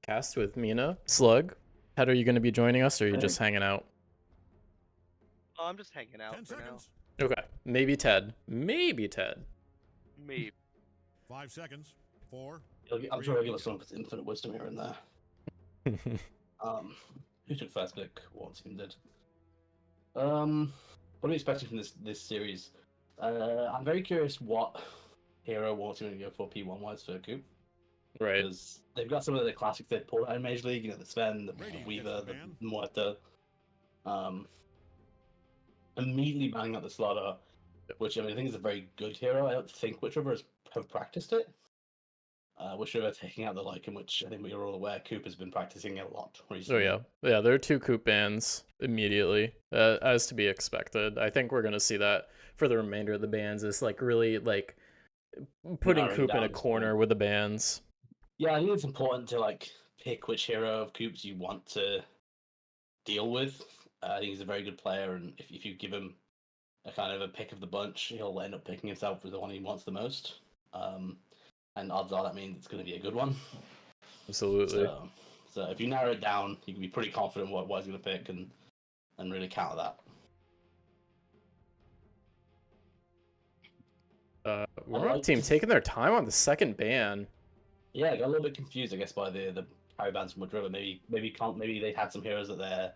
Cast with Mina. Slug, Ted, are you going to be joining us, or are you just hanging out? Oh, I'm just hanging out 10 for seconds. Okay, maybe Ted. Maybe Ted. now. Me. 5 seconds. 4. I'm sure he'll give us some infinite wisdom here and there. Who took first pick? What team did? What are we expecting from this series? I'm very curious what hero War's going to go for P1 wise for Coop. Right. Because they've got some of the classics they've pulled out in Mage League, the Sven, the Radiant Weaver, gets the the ban. Muerta. Immediately banning out the Slaughter, which I think is a very good hero. I don't think Witch Rivers have practiced it. Witch River taking out the Lycan, which I think we are all aware Coop has been practicing a lot Oh recently. yeah, there are two Coop bans immediately, as to be expected. I think we're gonna see that for the remainder of the bans, is like really like putting Narrowing Coop in a down corner to- with the bans. Yeah, I think it's important to pick which hero of Coops you want to deal with. I think he's a very good player, and if you give him a kind of a pick of the bunch, he'll end up picking himself for the one he wants the most. And odds are that means it's going to be a good one. Absolutely. So if you narrow it down, you can be pretty confident what he's going to pick and really counter that. Warmup team taking their time on the second ban. Yeah, I got a little bit confused, I guess, by the carry bans from Wood River. Maybe they had some heroes that they're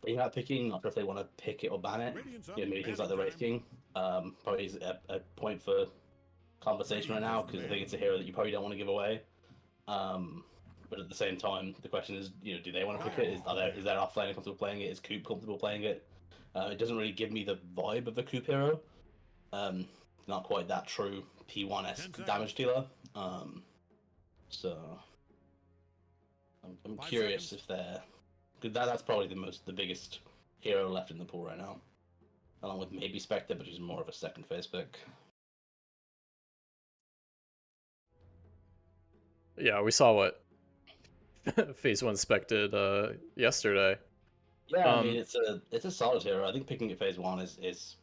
thinking about picking. Not sure if they want to pick it or ban it. Yeah, maybe things like the Wraith King. Probably is a point for conversation right now because I think it's a hero that you probably don't want to give away. But at the same time, the question is, do they want to pick it? Is their offlaner comfortable playing it? Is Coop comfortable playing it? It doesn't really give me the vibe of the Coop hero. Not quite that true P1-esque damage dealer. So I'm curious if they're because that's probably the biggest hero left in the pool right now, along with maybe Spectre, but he's more of a second phase pick. Yeah, we saw what Phase 1 spected yesterday. Yeah, I mean it's a solid hero. I think picking at phase 1 is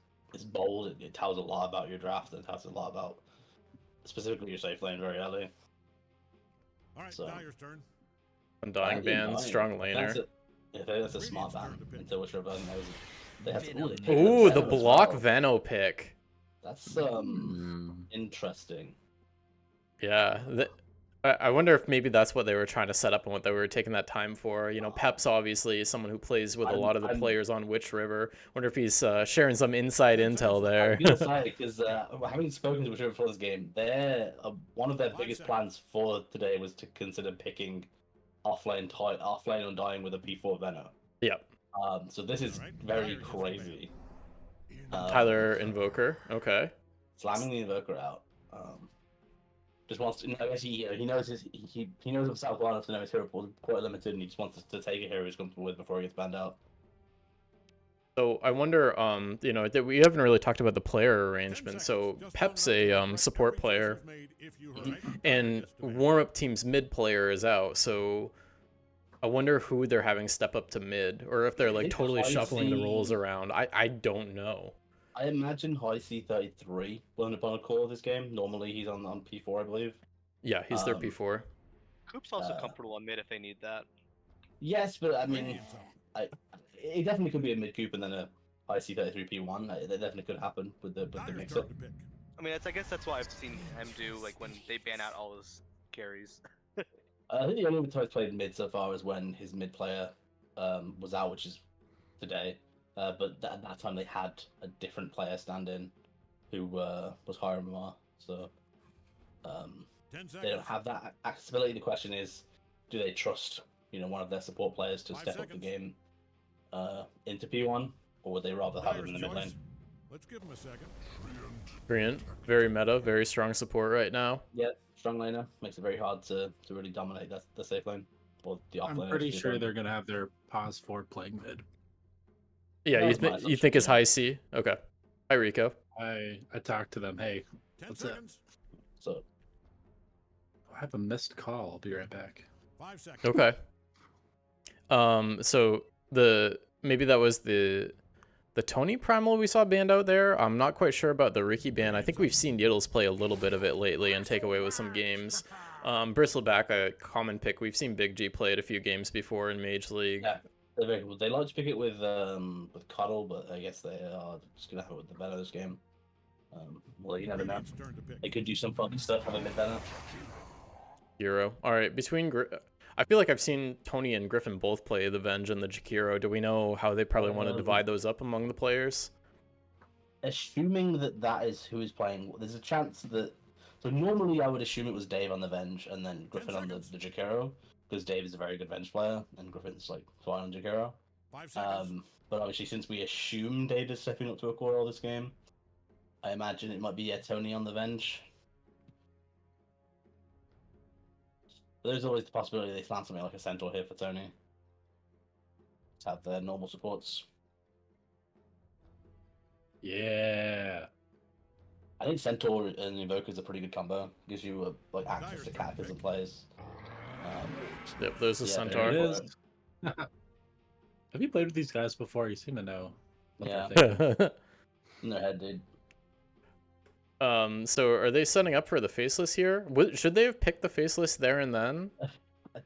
bold. It tells a lot about your draft and tells a lot about specifically your safe lane very early. All right, So, Dyer's turn. Undying ban, strong laner. That's a smart ban until which Rebellion knows it. They have to, they picked Ooh, the Venom as block well. Veno pick. That's interesting. Yeah, I wonder if maybe that's what they were trying to set up and what they were taking that time for. Pep's obviously someone who plays with a lot of the players on Witch River. Wonder if he's sharing some inside intel there. I'm gonna say because having spoken to Witch River before this game, one of their biggest plans for today was to consider picking offlane Undying with a P4 Venom. Yep. So this is very crazy. Tyler Invoker. Okay. Slamming the Invoker out. Just wants to. I guess he knows he knows himself well enough to know his hero pool is quite limited, and he just wants to take a hero he's comfortable with before he gets banned out. So I wonder, that we haven't really talked about the player arrangement. So Pep's a support player, and warm-up team's mid player is out. So I wonder who they're having step up to mid, or if they're like totally shuffling the roles around. I don't know. I imagine High C33 will end up on a call this game. Normally he's on P4, I believe. Yeah, he's their P4. Coop's also comfortable on mid if they need that. Yes, but I mean, it definitely could be a mid Coop and then a High C33 P1. That definitely could happen with the mix-up. I mean, I guess that's why I've seen him do like when they ban out all his carries. I think the only time he's played mid so far is when his mid player was out, which is today. But at that time they had a different player stand in who was higher MMR, so they don't have that accessibility. The question is, do they trust one of their support players to step up the game into P1, or would they rather have him in the mid lane? Let's give him a second. Brilliant. Very meta, very strong support right now. Yeah, strong laner makes it very hard to really dominate the safe lane or the off lane. I'm pretty sure they're gonna have their pause forward playing mid. Yeah, you think it's high C? Okay. Hi, Rico. I talked to them. Hey, what's up? So I have a missed call. I'll be right back. 5 seconds. Okay. So maybe that was the Tony Primal we saw banned out there. I'm not quite sure about the Ricky ban. I think we've seen Yiddles play a little bit of it lately and take away with some games. Bristleback, a common pick. We've seen Big G play it a few games before in Mage League. Yeah, they're very cool. They like to pick it with Cuddle, but I guess they are just gonna have it with the Venos game. Well, you never know. Radiant's turn to pick. They could do some funky stuff having mid Venom. Hero. All right, I feel like I've seen Tony and Griffin both play the Venge and the Jakiro. Do we know how they probably want to divide those up among the players? Assuming that is who is playing, there's a chance that. So normally I would assume it was Dave on the Venge and then Griffin on the Jakiro, because Dave is a very good Venge player and Griffin's like fine on Jakiro. 5 seconds. But obviously since we assume Dave is stepping up to a core all this game, I imagine it might be Tony on the Venge. But there's always the possibility they slant something like a Centaur here for Tony. Just have their normal supports. Yeah. I think Centaur and Invoker is a pretty good combo. Gives you like access to catapults and plays. Yep, there's a Yeah, Centaur. There it is. Have you played with these guys before? You seem to know. what Yeah. they're thinking. In their head, dude. So are they setting up for the Faceless here? Should they have picked the Faceless there and then?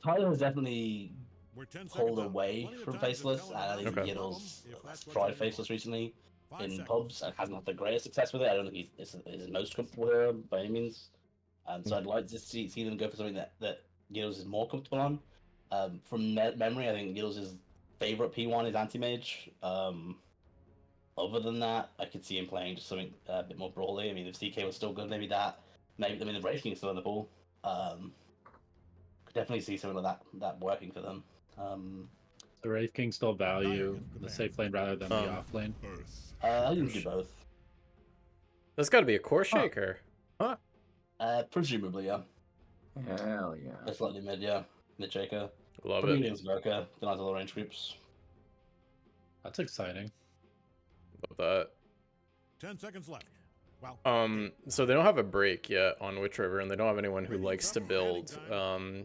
Tyler has definitely We're 10 pulled seconds out. away Plenty of from time to Faceless, tell and I think Okay. Yiddle's if that's what tried you Faceless want. recently 5 in seconds. pubs and hasn't had the greatest success with it. I don't think he's his most comfortable hero by any means. So I'd like to see them go for something that Yiddles is more comfortable on. From memory, I think Yiddles' favorite P1 is Anti-Mage. Other than that, I could see him playing just something a bit more brawly. I mean, if CK was still good, maybe that. Maybe I mean, the Brave King is still in the pool. Could definitely see something like that working for them. The Wraith King still value the safe lane rather than the off lane. I can do both. That's got to be a core shaker. Huh? Presumably, yeah. Hell yeah. It's slightly mid, yeah. Mid shaker. Love Probably it. against Gurkha, denies all the range groups. That's exciting. Love that. 10 seconds left. Wow. So they don't have a break yet on Witch River, and they don't have anyone who likes to build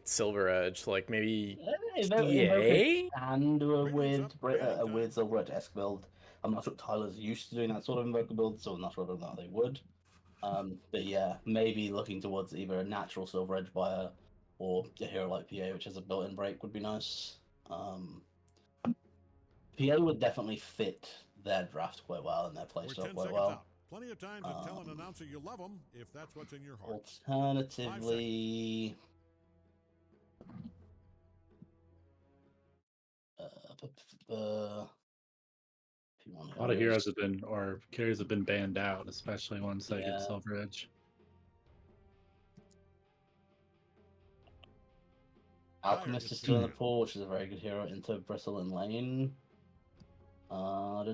Silver Edge. Like maybe Invoker can do a weird Silver Edge-esque build. I'm not sure Tyler's used to doing that sort of Invoker build, so I'm not sure whether or not they would. But yeah, maybe looking towards either a natural Silver Edge buyer or a hero like PA, which has a built-in break, would be nice. PA would definitely fit their draft quite well and their We're playstyle 10 quite seconds well. out. Plenty of time to tell an announcer you love them if that's what's in your heart. Alternatively, A lot of heroes have been, or carriers have been banned out, especially ones that get Yeah. Silver Edge. Alchemist is still in the pool, which is a very good hero into Bristle and Lane. Could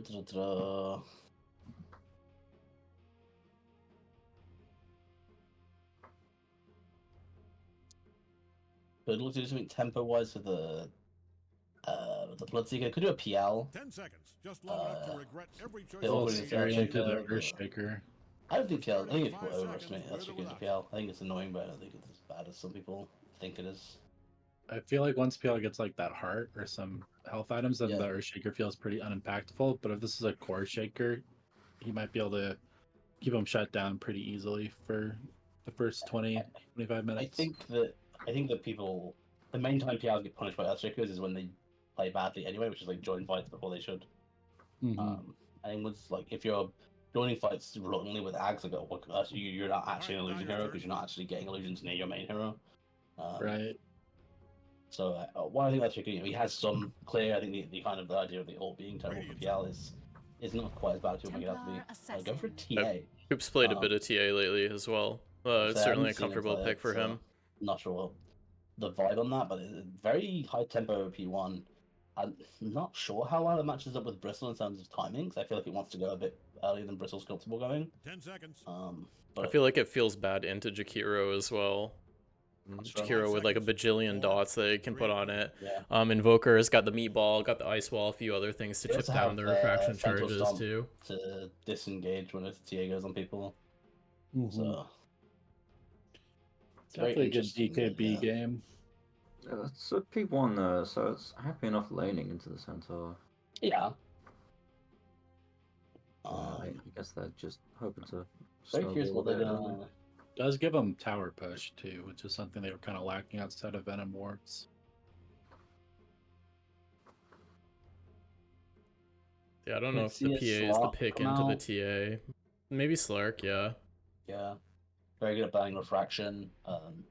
look to do something tempo-wise with the Bloodseeker. Could do a PL. 10 seconds. Just long enough to regret every choice. Yeah, Well, I'll you put it's it made. in scary into the Shaker, Earthshaker. I don't think PL. I think it's 5 overestimated. seconds, That's with good or to PL. I think it's annoying, but I don't think it's as bad as some people think it is. I feel like once PL gets like that heart or some health items, then Yeah. the Earthshaker feels pretty unimpactful. But if this is a core shaker, he might be able to keep him shut down pretty easily for the first 20, 25 I minutes. think that people, the main time PLs get punished by Earthshakers is when they play badly anyway, which is like join fights before they should. Mhm. I think it's like if you're joining fights reluctantly with Ags, like you're not actually an illusion hero because you're not actually getting illusions near your main hero. Right. So one I think that's he has some clear. I think the kind of the idea of the ult being terrible for PL is not quite as bad as people make it out to be. Go for a TA. Coop's played a bit of TA lately as well. It's certainly a comfortable pick for him. Not sure the vibe on that, but it's a very high tempo P1. I'm not sure how well it matches up with Bristle in terms of timings. I feel like it wants to go a bit earlier than Bristle's comfortable going. 10 seconds. I feel like it feels bad into Jakiro as well. Jakiro with like a bajillion dots that it can put on it. Yeah. Invoker's got the meatball, got the ice wall, a few other things to They chip also down have, the refraction Central charges Stomp too. to disengage when a TA goes on people. So it's Definitely a good interesting, DKB yeah. game. Yeah, it's a P1, so it's happy enough laning into the centaur. Yeah. I guess they're just hoping to. Very curious snowball what a they're bit, aren't gonna. Does give them tower push too, which is something they were kind of lacking outside of Venom Warps. Yeah, I don't know Could if the see a PA is the Slark pick come into the out. TA. Maybe Slark, yeah. Yeah. Very good at burning refraction.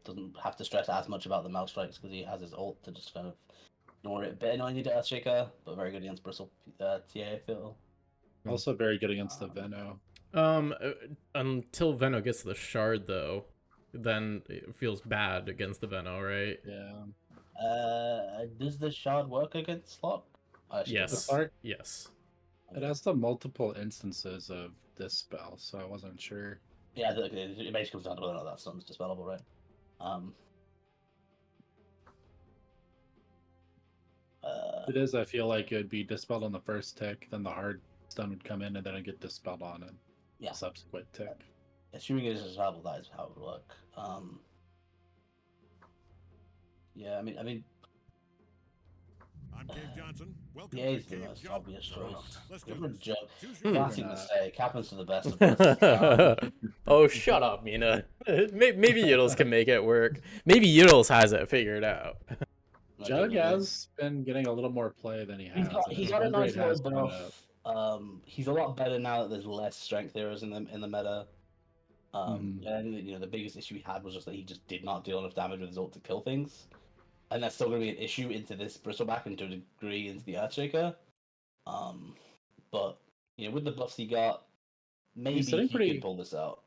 Doesn't have to stress as much about the Mel strikes because he has his ult to just kind of ignore it. Bit annoying to Earthshaker, but very good against Bristle TA, I feel. Also very good against the Veno. Until Veno gets the shard though, then it feels bad against the Veno, right? Yeah. Does the shard work against Slot? I actually don't The know. Yes. Slark, Yes. it has the multiple instances of this spell, so I wasn't sure. Yeah, it basically comes down to whether or not that stun's dispellable, right? It is, I feel like it would be dispelled on the first tick, then the hard stun would come in, and then it'd get dispelled on a Yeah. subsequent tick. Assuming it is dispellable, that is how it would work. Yeah, I mean, I'm Dave Johnson. Welcome yeah, to he's the Cave most Jump obvious the choice. Hunt. Let's Give do him a this. jump. Choose Hmm. your Classic Gonna- mistake. Happens to the best of us. Oh, shut up, Mina. Maybe Yiddles can make it work. Maybe Yiddles has it figured out. Jug has been getting a little more play than he has. He's and got a his win nice rate has little gone up. buff. He's a lot better now that there's less strength heroes in the meta. Mhm. And the biggest issue he had was just that he just did not deal enough damage with his ult to kill things, and that's still going to be an issue into this Bristleback and to a degree into the Earthshaker. But with the buffs he got, maybe sitting he can pull this out.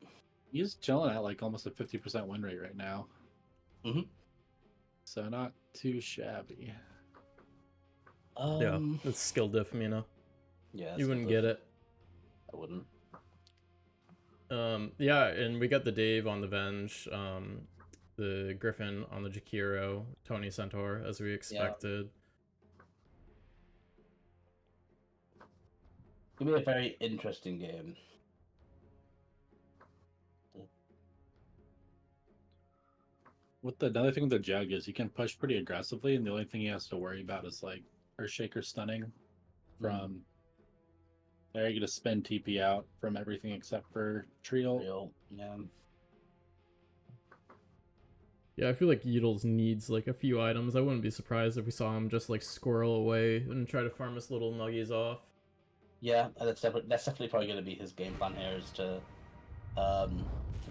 He's chilling at like almost a 50% win rate right now. Mhm. So not too shabby. Yeah, it's skill diff, Mina. Yeah, You wouldn't get it. I wouldn't. Yeah, and we got the Dave on the Venge, the Griffin on the Jakiro, Tony Centaur, as we expected. It's gonna be a very interesting game. Another thing with the Jug is he can push pretty aggressively, and the only thing he has to worry about is like Earthshaker stunning from. There, you get to spin TP out from everything except for Trio. Yeah. Yeah, I feel like Yiddles needs like a few items. I wouldn't be surprised if we saw him just like squirrel away and try to farm his little nuggies off. Yeah, that's definitely probably going to be his game plan here, is to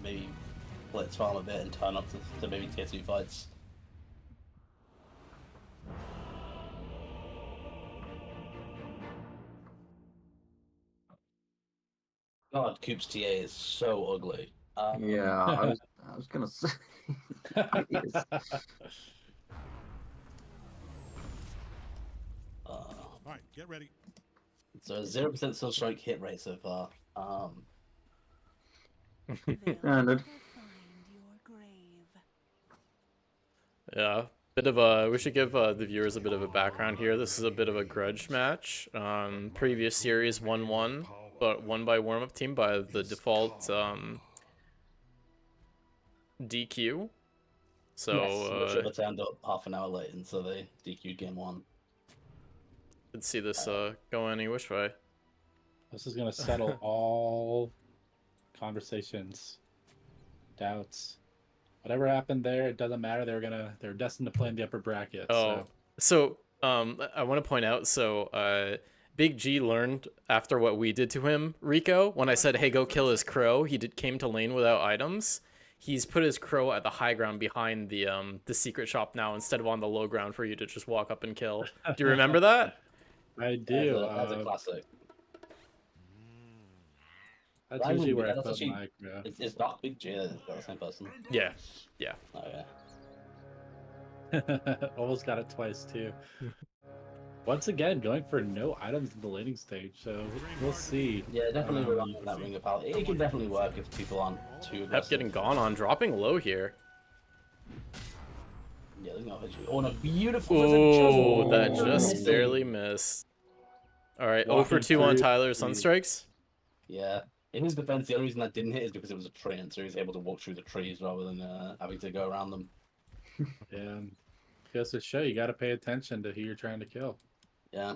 maybe blitz farm a bit and turn up to maybe tier 2 fights. God, Coop's TA is so ugly. Yeah, I was gonna say. Yes. All right, get ready. So 0% still strike hit rate so far. Standard. Yeah, bit of a. We should give the viewers a bit of a background here. This is a bit of a grudge match. Previous series 1-1, but won by Warmup team by the default DQ. So should have turned up half an hour late, and so they DQ'd game 1. Could see this go any which way. This is gonna settle all conversations, doubts. Whatever happened there, it doesn't matter. They're destined to play in the upper bracket. Oh, so I want to point out. So Big G learned after what we did to him, Rico. When I said, "Hey, go kill his crow," he came to lane without items. He's put his crow at the high ground behind the secret shop now, instead of on the low ground for you to just walk up and kill. Do you remember that? I do. That's a classic. That's usually where I put my crow. It's not Big J that's got the same person. Yeah. Oh yeah. Almost got it twice too. Once again, going for no items in the laning stage, so we'll see. Yeah, definitely relying on that Ring of Power. It can definitely work if people aren't too aggressive. Pep getting gone on, dropping low here. Yeah, there's no issue. Oh, and a beautiful. Oh, that just barely missed. All right, 0 for 2 on Tyler Sunstrikes. Yeah. In his defense, the only reason that didn't hit is because it was a tree, and so he was able to walk through the trees rather than having to go around them. Yeah, goes to show you got to pay attention to who you're trying to kill. Yeah,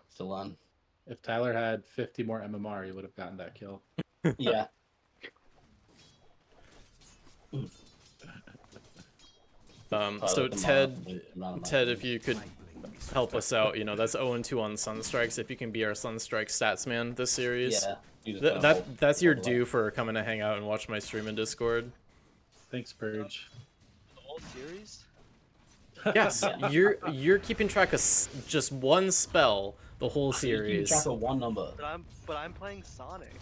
still on. If Tyler had 50 more MMR, he would have gotten that kill. Yeah. So Ted, if you could help us out, you know, that's 0-2 on Sunstrikes. If you can be our Sunstrike stats man this series, Yeah. that's your due for coming to hang out and watch my stream in Discord. Thanks, Purge. The whole series? Yes, you're keeping track of just one spell the whole series. Track of one number. But I'm playing Sonic.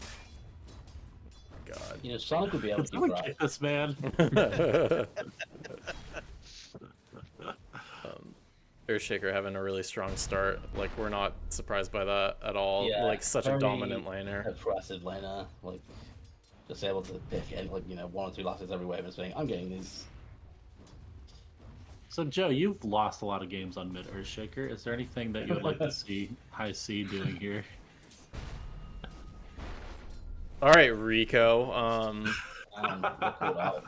God. You know, Sonic would be able to keep Someone track. kick this man. Earthshaker having a really strong start. Like, we're not surprised by that at all. Yeah, like, such a very dominant laner. Impressive laner. Like, just able to pick and like, you know, 1 or 2 losses every wave and saying, I'm getting these. So, Joe, you've lost a lot of games on mid Earthshaker. Is there anything that you would like to see High C doing here? All right, Rico. Look it up.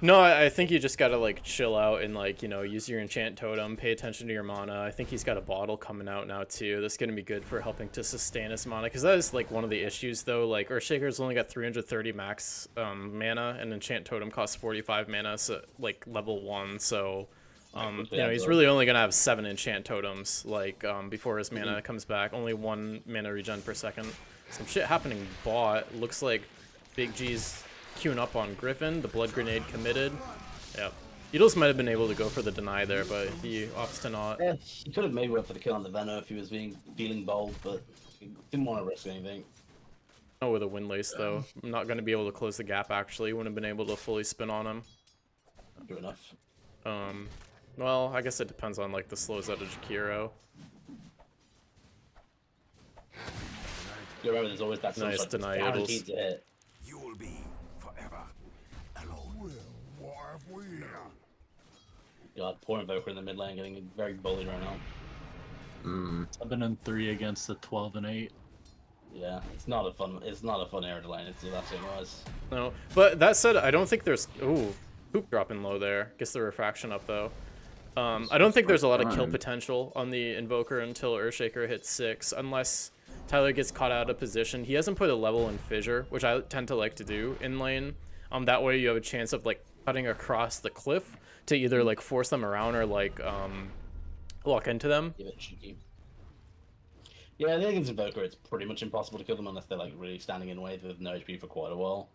No, I think you just gotta like chill out and like, you know, use your enchant totem, pay attention to your mana. I think he's got a bottle coming out now too. That's gonna be good for helping to sustain his mana, because that is like one of the issues though. Like Earthshaker's only got 330 max mana, and enchant totem costs 45 mana, so like level 1. So you know, he's really only gonna have 7 enchant totems like before his mana comes back. Only 1 mana regen per second. Some shit happening bot. Looks like Big G's queuing up on Griffin. The blood grenade committed. Yep. Beatles might have been able to go for the deny there, but he opts to not. Yeah, he could have maybe went for the kill on the Venom if he was feeling bold, but he didn't want to risk anything. Oh, with a windlace though. I'm not going to be able to close the gap actually. Wouldn't have been able to fully spin on him. True enough. Well, I guess it depends on like the slows out of Jakiro. You remember there's always that Nice sort of deny guaranteed Yoodles. to hit. You will be forever alone. Well, what have we here? God, poor Invoker in the mid lane getting very bullied right now. 7-3 against the 12-8. Yeah, it's not a fun area to lane. That's what it was. No, but that said, I don't think there's... Ooh, Poop dropping low there. Gets the refraction up though. I don't think there's a lot of kill potential on the Invoker until Earthshaker hits 6, unless Tyler gets caught out of position. He hasn't put a level in Fissure, which I tend to like to do in lane. That way you have a chance of like cutting across the cliff to either like force them around or like lock into them. Give it cheeky. Yeah, I think against Invoker it's pretty much impossible to kill them unless they're like really standing in waves with no HP for quite a while.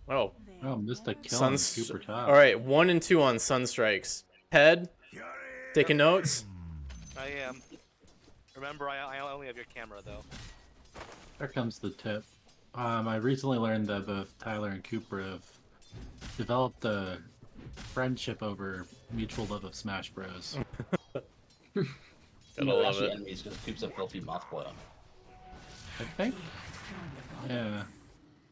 Oh, Missed a kill on super top. all right, 1 and 2 on Sunstrikes. Head, taking notes. I am. Remember, I only have your camera though. There comes the tip. I recently learned that both Tyler and Cooper have developed a friendship over mutual love of Smash Bros. Gotta love actually it. enemies because Coop's a filthy moth player. I think. Yeah.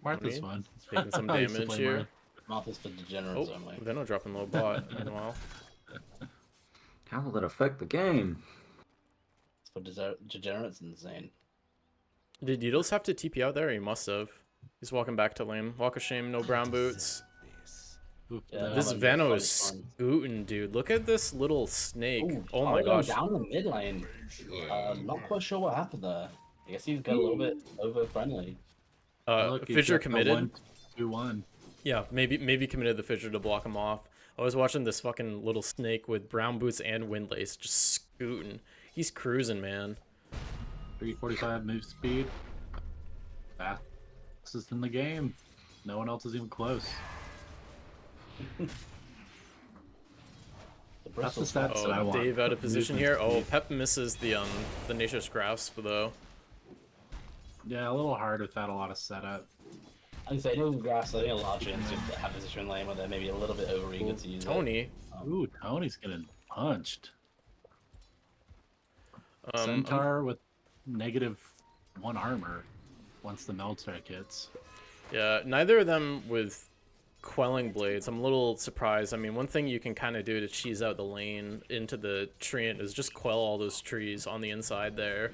Martha's one. Taking some I used to damage play here. Martha. Moth is for degenerates Oh, only. Veno dropping low bot. Meanwhile, How will that affect the game? It's for degenerates insane. did Needles have to TP out there? He must have. He's walking back to lane. Walk of shame, no brown boots. Oof, Yeah, that This might be Veno funny is fun. scooting, dude. Look at this little snake. Ooh, Oh my Tyler gosh. down the mid lane. Not quite sure what happened there. I guess he got a little bit over friendly. look, he Fissure kept the committed. 1-2-1. Yeah, maybe committed the Fissure to block him off. I was watching this fucking little snake with brown boots and windlace just scooting. He's cruising, man. 345 move speed. Fastest in the game. No one else is even close. That's the stats that I Oh, want. Dave out of position Movement here. Oh, speed. Pep misses the Nature's Grasp though. Yeah, a little hard without a lot of setup. I can say no grass. I think a lot of chance to have position lane where they're maybe a little bit over eager to use it. Tony. Ooh, Tony's getting punched. Um, Centaur with -1 armor once the meld strike hits. Yeah, neither of them with quelling blades. I'm a little surprised. I mean, one thing you can kind of do to cheese out the lane into the treant is just quell all those trees on the inside there.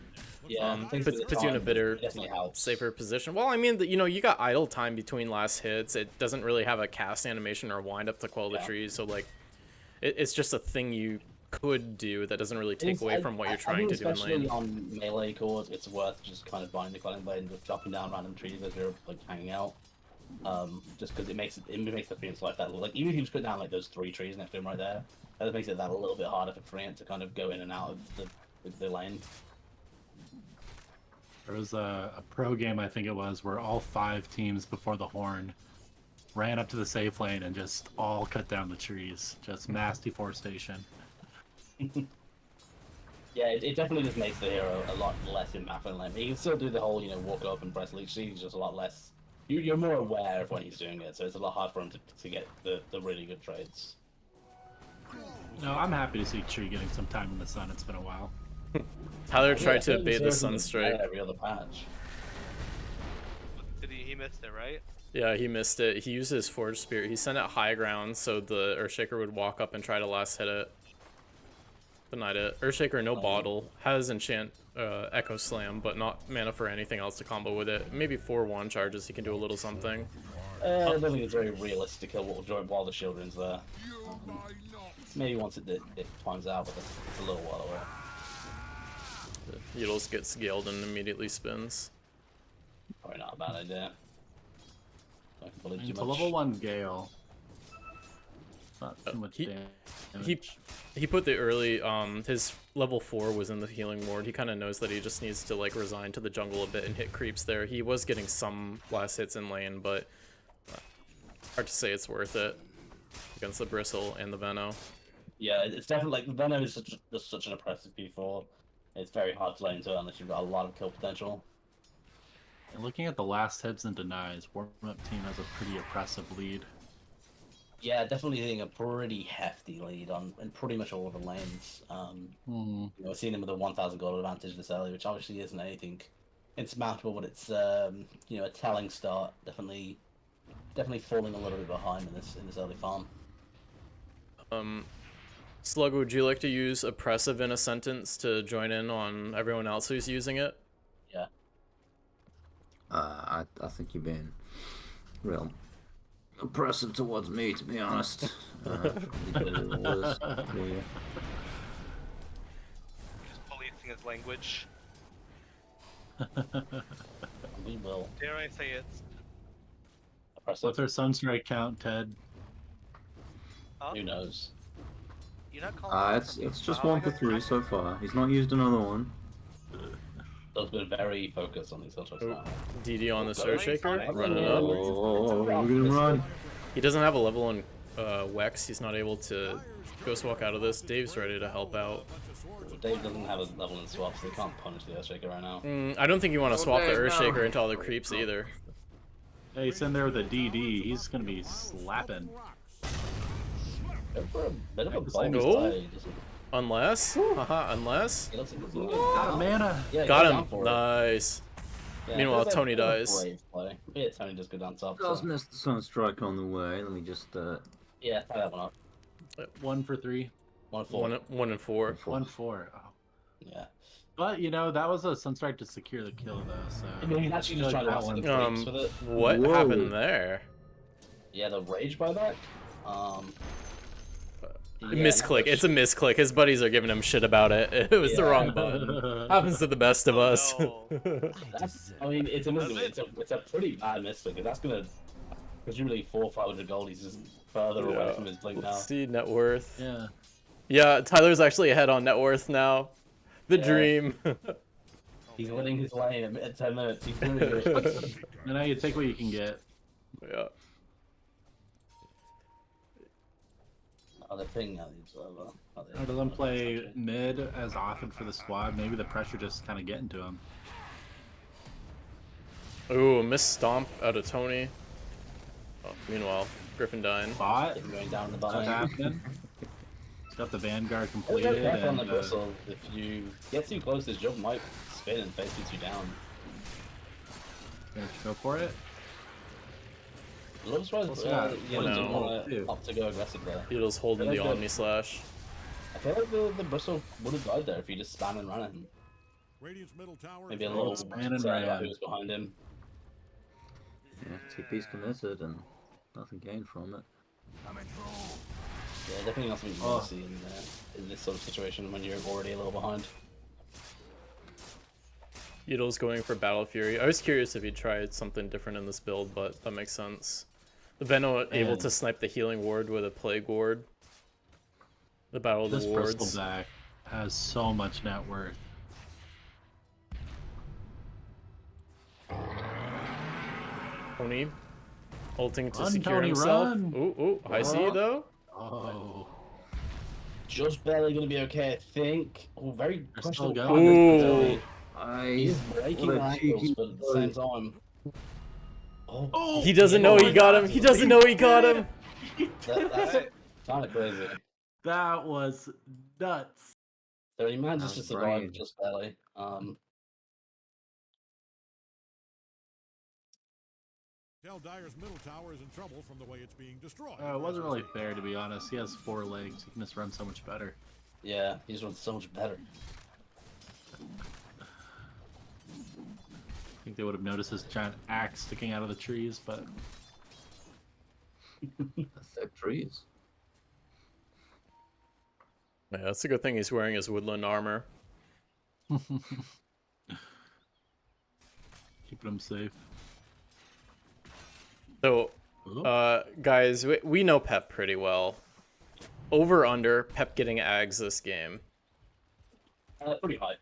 Yeah, Puts you in a better, definitely helps. safer position. Well, I mean, you know, you got idle time between last hits. It doesn't really have a cast animation or wind up to quell the Yeah. trees, so like, it's just a thing you could do that doesn't really take It's- away from what you're trying I to think do in especially lane. on melee cores, it's worth just kind of buying the Cutting Blade and just chopping down random trees as you're like hanging out. Just because it makes the Treant's life that like even if you just put down like those 3 trees next to him right there, that makes it that a little bit harder for Treant to kind of go in and out of the lane. There was a pro game, I think it was, where all 5 teams before the horn ran up to the safe lane and just all cut down the trees. Just mass deforestation. Yeah, it definitely just makes the hero a lot less impactful in lane. You can still do the whole, walk up and press leech seed, just a lot less. You're more aware of when he's doing it, so it's a lot harder for him to get the really good trades. No, I'm happy to see Tree getting some time in the sun. It's been a while. Tyler Yeah, tried I feel to like bait the this hero is Sunstrike. every other patch. Did he missed it, right? Yeah, he missed it. He used his Forge Spirit. He sent it high ground so the Earthshaker would walk up and try to last hit it. Denied it. Earthshaker, no bottle. Has enchant Echo Slam, but not mana for anything else to combo with it. Maybe 4-1 charges, he can do a little something. I don't think it's very realistic while the Children's there. Maybe once it times out, but it's a little while away. Needles gets scaled and immediately spins. Probably not a bad idea. I can believe too It's a much. level 1 Gale. It's not too much damage. He put the early, his level 4 was in the healing ward. He kind of knows that he just needs to like resign to the jungle a bit and hit creeps there. He was getting some last hits in lane, but hard to say it's worth it against the Bristle and the Veno. Yeah, it's definitely like Venom is just such an oppressive P4. It's very hard to lay into it unless you've got a lot of kill potential. And looking at the last hits and denies, Warmup team has a pretty oppressive lead. Yeah, definitely hitting a pretty hefty lead in pretty much all of the lanes. I've seen him with a 1,000 gold advantage this early, which obviously isn't anything insurmountable, but it's a telling start. Definitely falling a little bit behind in this early farm. Slug, would you like to use oppressive in a sentence to join in on everyone else who's using it? Yeah. I think you're being real oppressive towards me, to be honest. Just policing his language. We will. Dare I say it? Oppressive. What's our Sunstrike count, Ted? Huh? Who knows? You're not calling It's just 1 for 3 so far. He's not used another one. They've been very focused on these contracts now. DD on the Oh, Surfshaker, nice. running up. Oh, we're gonna run. He doesn't have a level on Wex. He's not able to Ghost Walk out of this. Dave's ready to help out. Dave doesn't have a level in swap, so they can't punish the Earthshaker right now. I don't think you want to swap the Dave, no. Earthshaker into all the creeps either. Hey, he's in there with a DD. He's gonna be slapping. Go for a bit of a Like, bold go. play. Unless, haha, unless. He looks like he's gonna Got a mana. Yeah, Got go him. down for it. Nice. Yeah, Meanwhile, that's a Tony dies. brave play. Yeah, Tony does go down top. Does So. miss the Sunstrike on the way. Let me just Yeah, tie that one up. 1 for 3. 1-4. 1 and 4. 1-4. Oh. Yeah. But that was a Sunstrike to secure the kill, though. So I mean, he's actually just I trying feel to like that that one. With it. What Whoa. happened there? Yeah, the rage buyback. Misclick. It's a misclick. His buddies are giving him shit about it. It was the Yeah. wrong button. Happens to the best of us. No. I mean, it's a pretty bad misclick. 'Cause that's gonna presumably 400-500 gold. He's just further away from his blink now. Let's see net worth. Yeah. Yeah, Tyler's actually ahead on net worth now. The Yeah. dream. He's winning his lane at 10 minutes. He's doing it. And now you take what you can get. Yeah. Oh, the thing now is over. Or doesn't play mid as often for the squad. Maybe the pressure just kind of getting to him. Ooh, miss stomp out of Tony. Oh, meanwhile, Griffin dying. Bot. Going down the What's bottom. happening? He's got the Vanguard Be completed. careful on And, the bristle. If you get too close, this jump might spin and face beats you down. gonna go for it. A little surprised What's that? you No. didn't want Two. to opt to go aggressive there. Beetle's holding the Okay. Omni Slash. I feel like the bristle would have died there if you just spam and ran at him. Maybe a little Spam and sad about ran. who was behind him. TP's committed and nothing gained from it. Yeah, definitely not something you want to see in this sort of situation when you're already a little behind. Yeetle's going for Battle Fury. I was curious if he tried something different in this build, but that makes sense. The Venom able to snipe the healing ward with a plague ward. The Battle of the This Wards. bristleback has so much net worth. Tony ulting to Run, secure Tony, himself. run. Ooh, high C though. Oh, Just barely gonna be okay, I think. Oh, very They're questionable. still pattern, going. Tony. He's breaking what a ankles, cheeky but at the same time. Oh, He doesn't know he got him. He doesn't know he got him. that's kind of crazy. that was nuts. So he manages to That's survive brave. just barely. Tell Dyer's middle tower is in trouble from the way it's being destroyed. It wasn't really fair, to be honest. He has 4 legs. He can just run so much better. Yeah, he just runs so much better. I think they would have noticed his giant axe sticking out of the trees, but That's their trees. Yeah, that's a good thing he's wearing his woodland armor. keeping him safe. So, guys, we know Pep pretty well. Over under Pep getting Ags this game. Pretty high.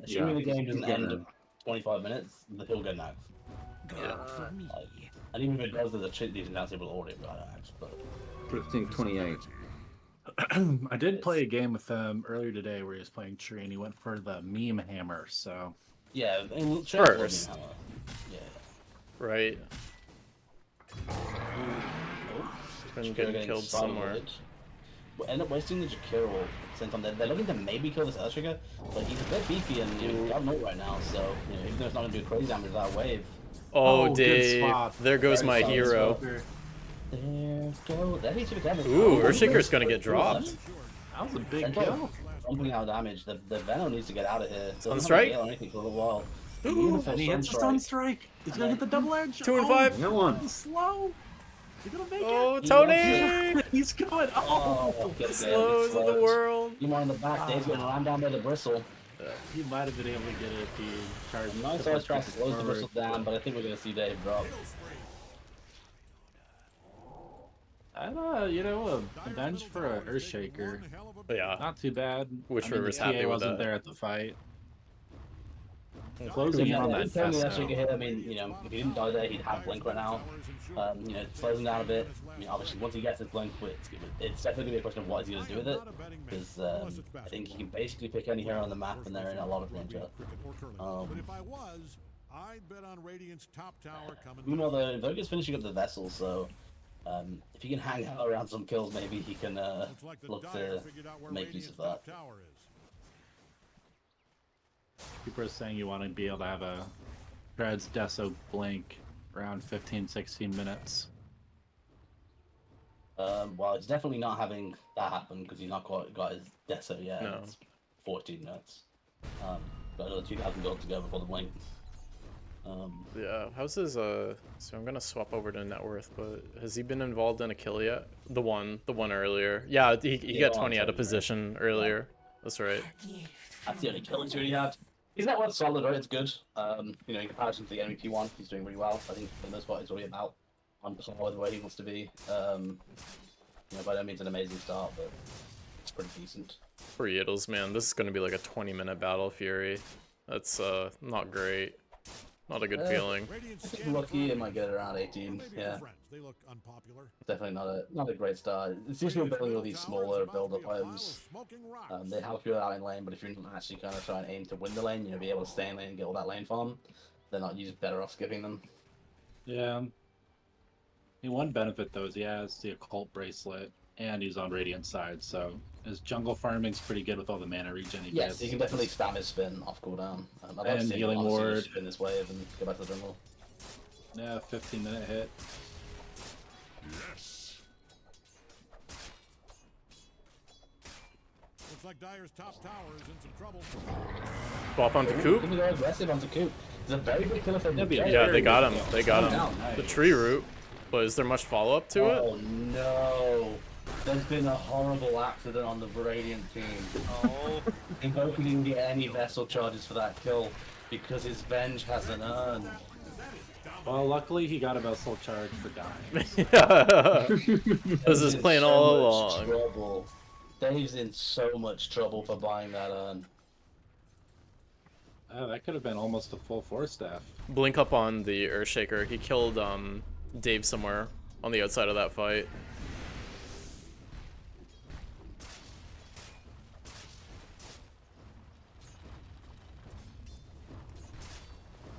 Assuming the game doesn't end in 25 minutes, he'll get an axe. And even if it does, there's a decent chance he will already have got an axe. But Predicting 28. I did play a game with him earlier today where he was playing tree and he went for the meme hammer, so yeah, and First. Yeah. Right. Been getting killed somewhere. We'll end up wasting the Jakiro at the same time. They're looking to maybe kill this Earthtrigger, but he's a bit beefy and he's got no right now, so even though it's not going to do crazy damage that wave. Oh, good Dave. spot. There goes Very my solid hero. Smoker. There go. That needs to be damage. Ooh, Earthshaker's gonna get dropped. That was a big And kill. pumping out damage. The Venom needs to get out of here. Doesn't Sunstrike? have a anything for a little while. And he hits the Sunstrike. He's gonna hit the double edge. 2 and 5. No one. He's slow. He's gonna make Oh, it. Tony! He's going. Oh, Get Slows of the world. You mind in the back, Dave's getting rammed down by the bristle. he might have been able to get it if he charged. Nice ice track slows the bristle down, but I think we're going to see Dave drop. And, you know, a bench for an Earthshaker. Yeah. Not too bad. Witch River's the happy TA with wasn't that. there at the fight. Closing in on that Every time we actually Festa. get hit, I mean, if he didn't die there, he'd have Blink right now. It slows him down a bit. I mean, obviously, once he gets his Blink, it's definitely going to be a question of what he's going to do with it. Because I think he can basically pick any hero on the map, and they're in a lot of danger. Meanwhile, the Invoker's finishing up the vessel, so if he can hang out around some kills, maybe he can look to make use of that. People are saying you want to be able to have a Dreads Deso Blink around 15-16 minutes. Well, it's definitely not having that happen because he's not quite got his Deso yet. No. It's 14 minutes. Got another 2,000 gold to go before the Blink. Yeah, how's his, so I'm gonna swap over to net worth, but has he been involved in a kill yet? The one earlier. Yeah, he got 20 out of position earlier. That's right. That's the only kill he's really had. His net worth's solid, right? It's good. In comparison to the enemy P1, he's doing really well. I think for the most part, he's already about on par with where he wants to be. By no means an amazing start, but it's pretty decent. For Yiddles, man, this is gonna be like a 20-minute Battle Fury. That's not great. Not a good feeling. If he's lucky, it might get around 18. Yeah. They look unpopular. Definitely not a great start. It's usually building all these smaller build-up homes. They help you out in lane, but if you're not actually kind of trying to aim to win the lane, be able to stay in lane and get all that lane farm, they're not usually better off skipping them. Yeah. One benefit though is he has the occult bracelet and he's on Radiant side, so his jungle farming's pretty good with all the mana regen he Yes, gets. he can definitely spam his spin off cooldown. I'd love to And see him healing honestly ward. just spin this wave and go back to the jungle. Yeah, 15-minute hit. Looks like Dyer's top tower is in some trouble. Swap onto Coop. Look at the aggressive onto Coop. It's a very big killer for him. Yeah, they got him. They got him. Down. The tree root. But is there much follow-up to it? Oh no. There's been a horrible accident on the Radiant team. Oh, Invoker didn't get any vessel charges for that kill because his Venge hasn't earned. Well, luckily he got a vessel charge for dying. Yeah. This is Dave's in playing so all much along. trouble. Dave's in so much trouble for buying that urn. Oh, that could have been almost a full 4-staff. Blink up on the Earthshaker. He killed Dave somewhere on the outside of that fight.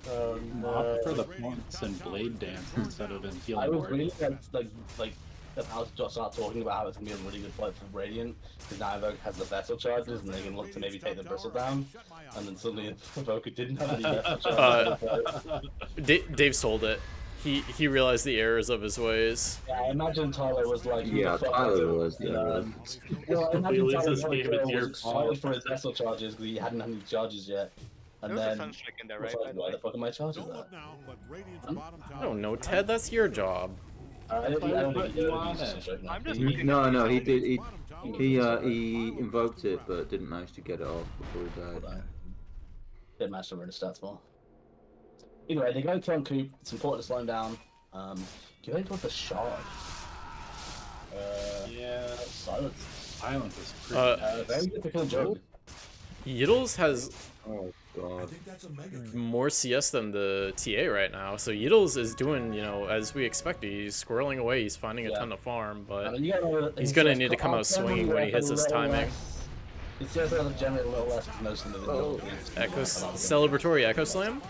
I prefer the points and blade dance instead of in healing. I was ward. really like about to start talking about how it's gonna be a really good fight for Radiant because now Evoker has the vessel charges and they can look to maybe take the bristle down, and then suddenly Evoker didn't have any vessel charges. Dave sold it. He realized the errors of his ways. Yeah, I imagine Tyler was like, who Yeah, the fuck Tyler is it? was. Well, I He imagine loses Tyler game, it's your was excited fault. for his vessel charges because he hadn't had any charges yet. And there was a then sunstrike in there, was right? like, By the why way? the fuck are my charges Don't at? look now, but Radiant's bottom I tower don't know, is Ted. That's your job. I don't Why think put he you did on use it? this right now. I'm just He- looking No, at no, these he zombies. did. bottom tower He invoked it, but didn't manage to get it off before he died. Didn't match the rune stats more. Anyway, they go to on Coop. It's important to slow him down. Give it with the shard. Yeah, Silence. silence is pretty. Very good to kill Jug. Yiddles has Oh I god. think that's a mega kill. more CS than the TA right now, so Yiddles is doing, you know, as we expected. He's squirreling away. He's finding a Yeah. ton of farm, I but mean, you gotta, he's gonna need to come out swinging when he hits his timing. It's just gonna generate a little less because most of them are Echo celebratory Echo Slam.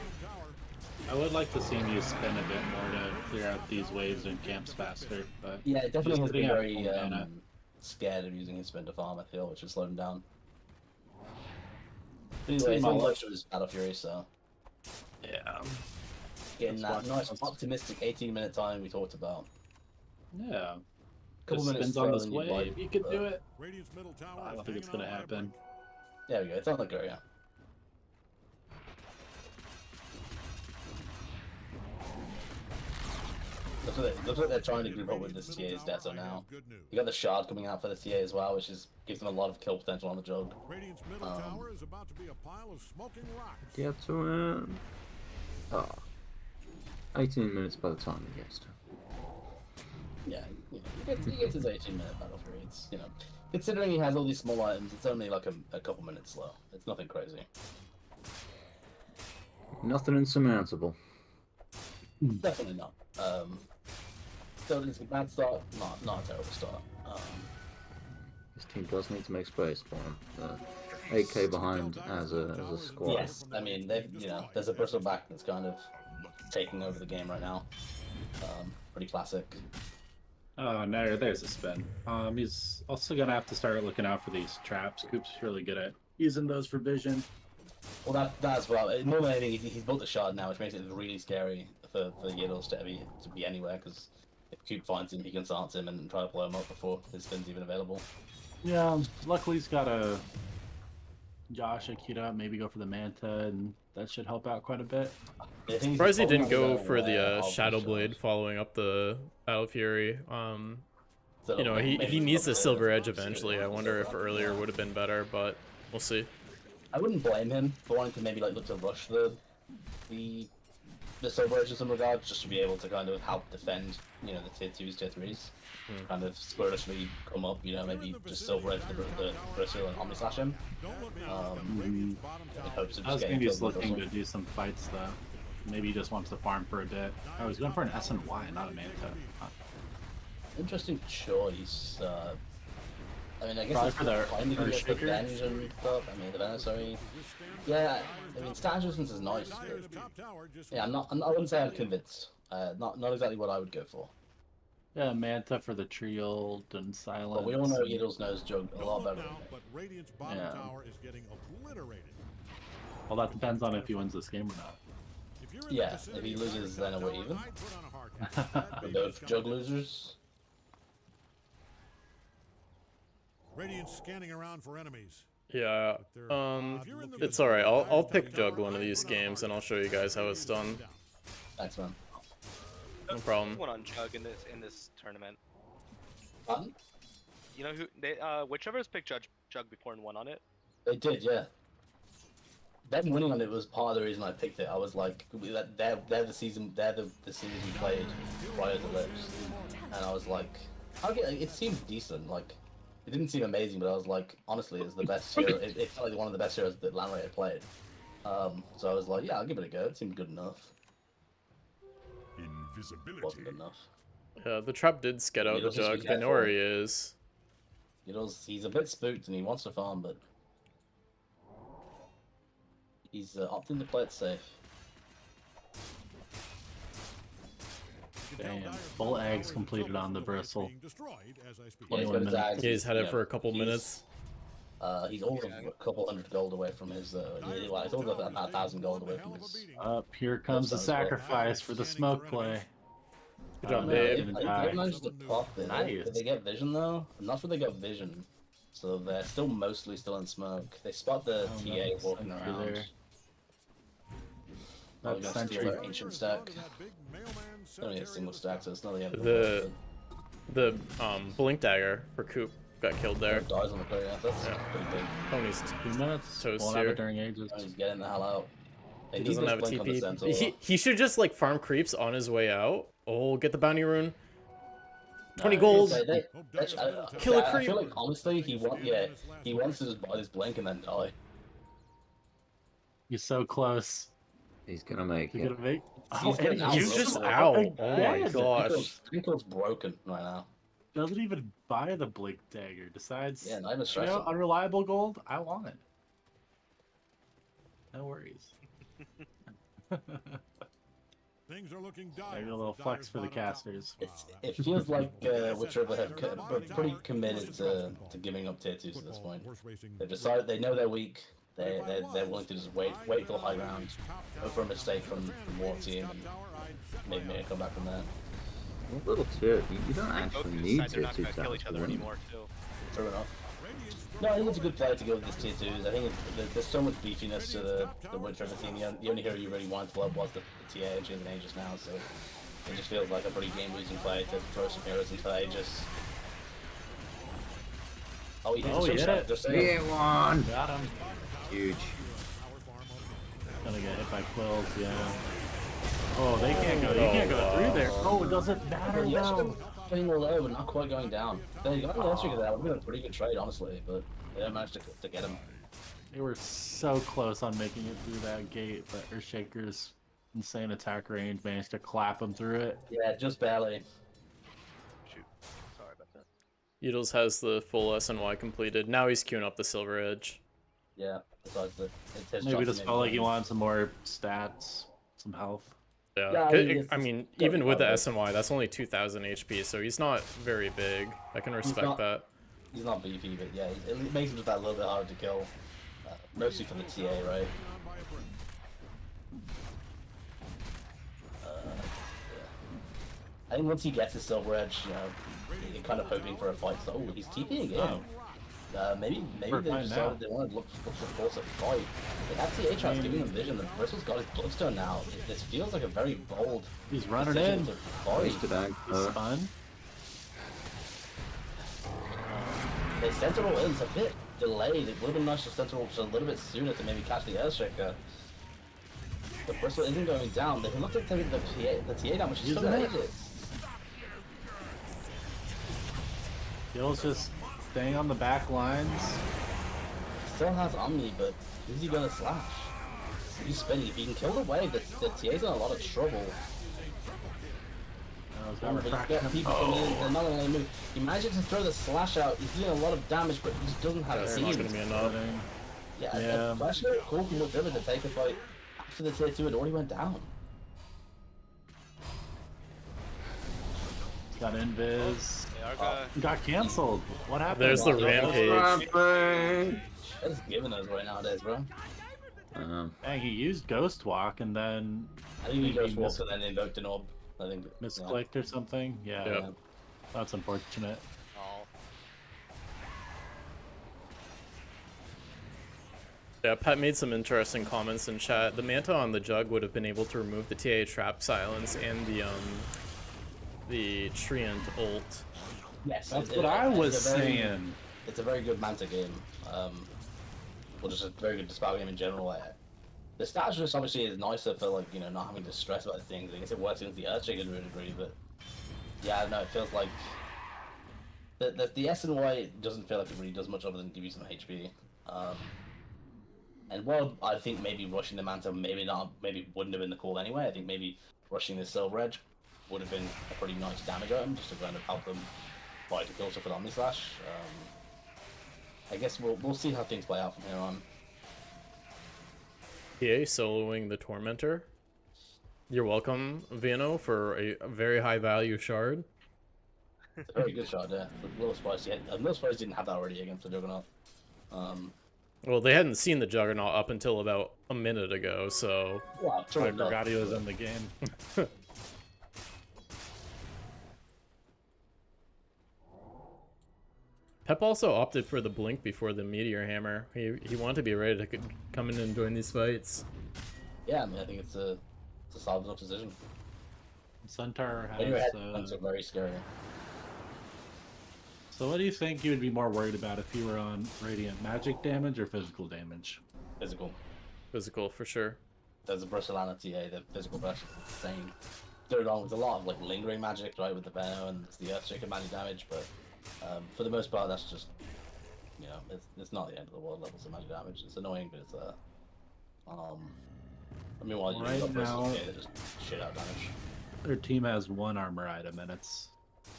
I would like to see him use spin a bit more to clear out these waves and camps faster, but Yeah, it definitely Just has been sitting out very full mana. scared of using his spin to farm, I feel, which has slowed him down. See Anyway, he's my on luck. most of his Battle Fury, so Yeah. getting That's that why- nice optimistic 18-minute time we talked about. yeah. Couple Just minutes spins on this slower than you'd wave. like, You could but- do it. Radiant's middle tower I is don't think it's hanging gonna on by a happen. There we go, it's on the go, yeah. Looks like they're trying to group up with this TA's Deso now. Good news. You got the Shard coming out for the TA as well, which gives them a lot of kill potential on the Jug. Radiant's middle tower is about to be a pile of smoking rocks. Get to it. Oh. 18 minutes by the time he gets to it. Yeah, you know, he gets his 18-minute Battle Fury. It's, you know, considering he has all these small items, it's only like a couple minutes slow. It's nothing crazy. Nothing insurmountable. Definitely not. So it's a bad start, not a terrible start. This team does need to make space for him. 8k behind as a squad. Yes, I mean there's a bristle back that's kind of taking over the game right now. Pretty classic. Oh, no, there's a spin. He's also gonna have to start looking out for these traps. Coop's really good at using those for vision. Well, that as well. More than anything, he's built a shard now, which makes it really scary for Yiddles to be anywhere. Because if Coop finds him, he can silence him and try to blow him up before his spin's even available. Yeah, luckily he's got a Josh queued up. Maybe go for the Manta, and that should help out quite a bit. I think he's Surprised he probably didn't gonna go go for the of Shadow the Blade shards. following up the Battle Fury. So You know, maybe he needs the look Silver to- Edge eventually. I wonder if earlier would have been better, but we'll see. I wouldn't blame him for wanting to maybe like look to rush the Silver Edge in some regards, just to be able to kind of help defend, you know, the tier 2s, tier 3s. Kind of squirrelishly come up, you know, maybe just Silver Edge the Bristle and Omni Slash him. Don't look now, but Um, Radiant's bottom in tower hopes of I was just thinking getting he's killed with looking to Bristle. do some fights though. Maybe he just wants to farm for a bit. Oh, he's going for an S and Y, not a Manta. Huh. Interesting choice. I mean, I guess Probably it's for the kind of against the Earthshaker? Venge and stuff. I mean, the Venom, sorry. Yeah, I mean, Stage Resistance is nice. But Dire's top tower just yeah, I wouldn't say I'm convinced. Not exactly what I would go for. Yeah, Manta for the Trial and Silence. But we all know Yiddles knows Jug a Don't lot look better now, than me. but Radiant's bottom Yeah. tower is getting obliterated. Well, that depends on if he wins this game or not. If you're in the Yeah, vicinity if he of loses, Dire's then top we're tower, even. I'd put on a hard hat. That'd For be those discounted. Jug losers. Radiant's scanning around for enemies. Yeah. If you're in the It's alright. vicinity of I'll Dire's pick top Jug tower, one of I'd these put on a games, hard and I'll hat. show you guys how it's done. Thanks, man. No problem. One on Chug in this tournament. Pardon? You know who they whichever's picked Jug before and won on it. They did, yeah. Them winning on it was part of the reason I picked it. I was like, they're the season we played prior to this, and I was like, it seemed decent. Like, it didn't seem amazing, but I was like, honestly, it's the best hero. It felt like one of the best heroes that Landray had played. So I was like, yeah, I'll give it a go. It seemed good enough. Invisibility. Wasn't good enough. Yeah, the trap did skid out the Needles, just be Jug. They know where he careful. is. He's a bit spooked and he wants to farm, but he's opting to play it safe. Damn, full eggs completed on the bristle. Yeah, he's 21 got his minutes. ads. Yeah, he's had it Yeah, for a couple minutes. He's over a couple hundred gold away from his. He's over about 1,000 gold away from his. Up here comes the That sounds great. sacrifice for the smoke play. Good job, no, babe. even They die. managed to pop it. Nice. Did they get vision though? I'm not sure they got vision. So they're mostly still in smoke. They spot the Oh, TA nice. walking Sentry around. there. Probably That gonna steal sentry. their ancient stack. Only a single stack, so it's not the end of The- world, The blink dagger for Coop got killed there. but dies on the player. Yeah, that's Yeah. pretty big. Tony's 2 minutes. Toast Won't have here. it during ages. He's getting the hell out. They He need doesn't this have a blink on the TP. Centaur. He should just like farm creeps on his way out. Oh, get the bounty rune. 20 Nice. gold. So Kill a I creep. feel like honestly, he wants to just buy this blink and then die. You're so close. He's gonna make You're it. gonna make. He's and getting out. You he's just so out. again. Oh my gosh. Twinkle's broken right now. Doesn't even buy the blink dagger. Decides. Yeah, not even You stressing. know, unreliable gold. I want it. No worries. Things are looking Maybe a little flex for the casters. It feels like Whichever have pretty committed to giving up tier 2s at this point. They've decided they know they're weak. They're willing to just wait for the high ground, go for a mistake from War Team, and maybe make a comeback from there. A little tip. You don't Both actually decide need they're tier not 2 gonna kill taps each to other win. anymore too. True enough. No, I think it's a good play to go with this tier 2s. I think there's so much beefiness to the Whichever team. The only hero you really wanted to blood was the TA, and she's an Aegis now, so it just feels like a pretty game-losing play to throw some heroes into Aegis. Oh, he hit Oh, the he switch hit shot, it. just saying. Yeah, one. Got him. Huge. Gonna get hit by quills. Yeah. Oh, they can't go. You can't go through there. Oh, it doesn't matter He now. actually getting low, but not quite going down. There you go. That would have been a pretty good trade, honestly, but they didn't manage to get him. They were so close on making it through that gate, but Earthshaker's insane attack range managed to clap him through it. Yeah, just barely. Shoot. Sorry about that. Yidles has the full SNY completed. Now he's queuing up the Silver Edge. Yeah, besides that. Maybe just felt like he wanted some more stats, some health. Yeah, Yeah, I 'cause mean, it- it's- I mean, it's even with the probably- SNY, that's only 2,000 HP, so he's not very big. I can respect not- that. He's not beefy, but yeah, it makes him just that little bit harder to kill. Mostly for the TA, right? Yeah. I think once he gets his Silver Edge, you're kind of hoping for a fight. So, oh, he's TPing again. Maybe We're they fine now. decided they want to look to force a fight. But that TA tries giving them vision. The Bristle's got his Bloodstone now. This feels like a very bold He's running decision in. to fight. Used to that. He's fun. They sent it all in. It's a bit delayed. It would have been nice to send it all just a little bit sooner to maybe catch the Earthshaker. The Bristle isn't going down. They can look at taking the TA down, which is Using so it. Aegis. Gil's just staying on the back lines. Still has Omni, but is he gonna slash? He's spinning. If he can kill the wave, the TA's in a lot of trouble. I was gonna He's crack got him. people coming in. They're not gonna move. He manages to throw the slash out. He's doing a lot of damage, but he just doesn't have That's the not team. going to be enough. Yeah, Yeah. especially cool from Whichever to take a fight after the tier 2 had already went down. Got invis. They are gonna. Got canceled. What happened? There's the Wow. rampage. Rampage. They're just giving us right nowadays, bro. Dang, he used Ghost Walk and then I think he goes mis- walk and then invoked an orb. I think. misclicked or something. Yeah, Yeah. that's unfortunate. Oh. Yeah, Pet made some interesting comments in chat. The Manta on the Jug would have been able to remove the TA Trap Silence and the Treant ult Yes, That's what I was saying. It's a very good Manta game. Or just a very good Dispel game in general. The stats just obviously is nicer for like not having to stress about things. I guess it works against the Earthshaker to a degree, but yeah, I don't know. It feels like the S and Y doesn't feel like it really does much other than give you some HP. And while I think maybe rushing the Manta maybe wouldn't have been the call anyway. I think maybe rushing the Silver Edge would have been a pretty nice damage item just to kind of help them fight to kill stuff with Omnislash. I guess we'll see how things play out from here on. EA soloing the Tormentor. You're welcome, Vino, for a very high value shard. It's a very good shot, yeah. I'm a little surprised he didn't have that already against the Juggernaut. Well, they hadn't seen the Juggernaut up until about a minute ago, so... Well, true I enough. forgot he was in the game. Pep also opted for the Blink before the Meteor Hammer. He wanted to be ready to come in and join these fights. Yeah, I mean, I think it's a solid enough decision. Suntar Anyway, has. are very scary. So, what do you think you would be more worried about if you were on Radiant? Magic damage or physical damage? Physical. Physical, for sure. There's a versatility, the physical version is insane. There's a lot of like lingering magic, right, with the Venom and the Earthshaker magic damage, but for the most part, that's just it's not the end of the world levels of magic damage. It's annoying, but it's I mean, while Right got now- they just shit out damage. Their team has one armor item, and it's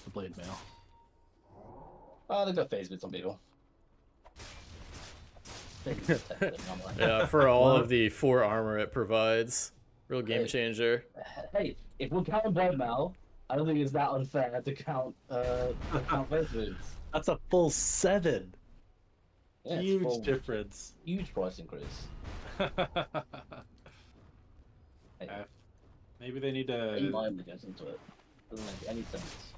the Blade Mail. They've got phase bits on people. Yeah, for all of the 4 armor it provides. Real game Hey. changer. Hey, if we're counting Blood Mail, I don't think it's that unfair to count phase bits. That's a full 7. Yeah, it's Huge full- difference. Huge price increase. Hey, Maybe they need eight to mind that goes into it. Doesn't make any sense.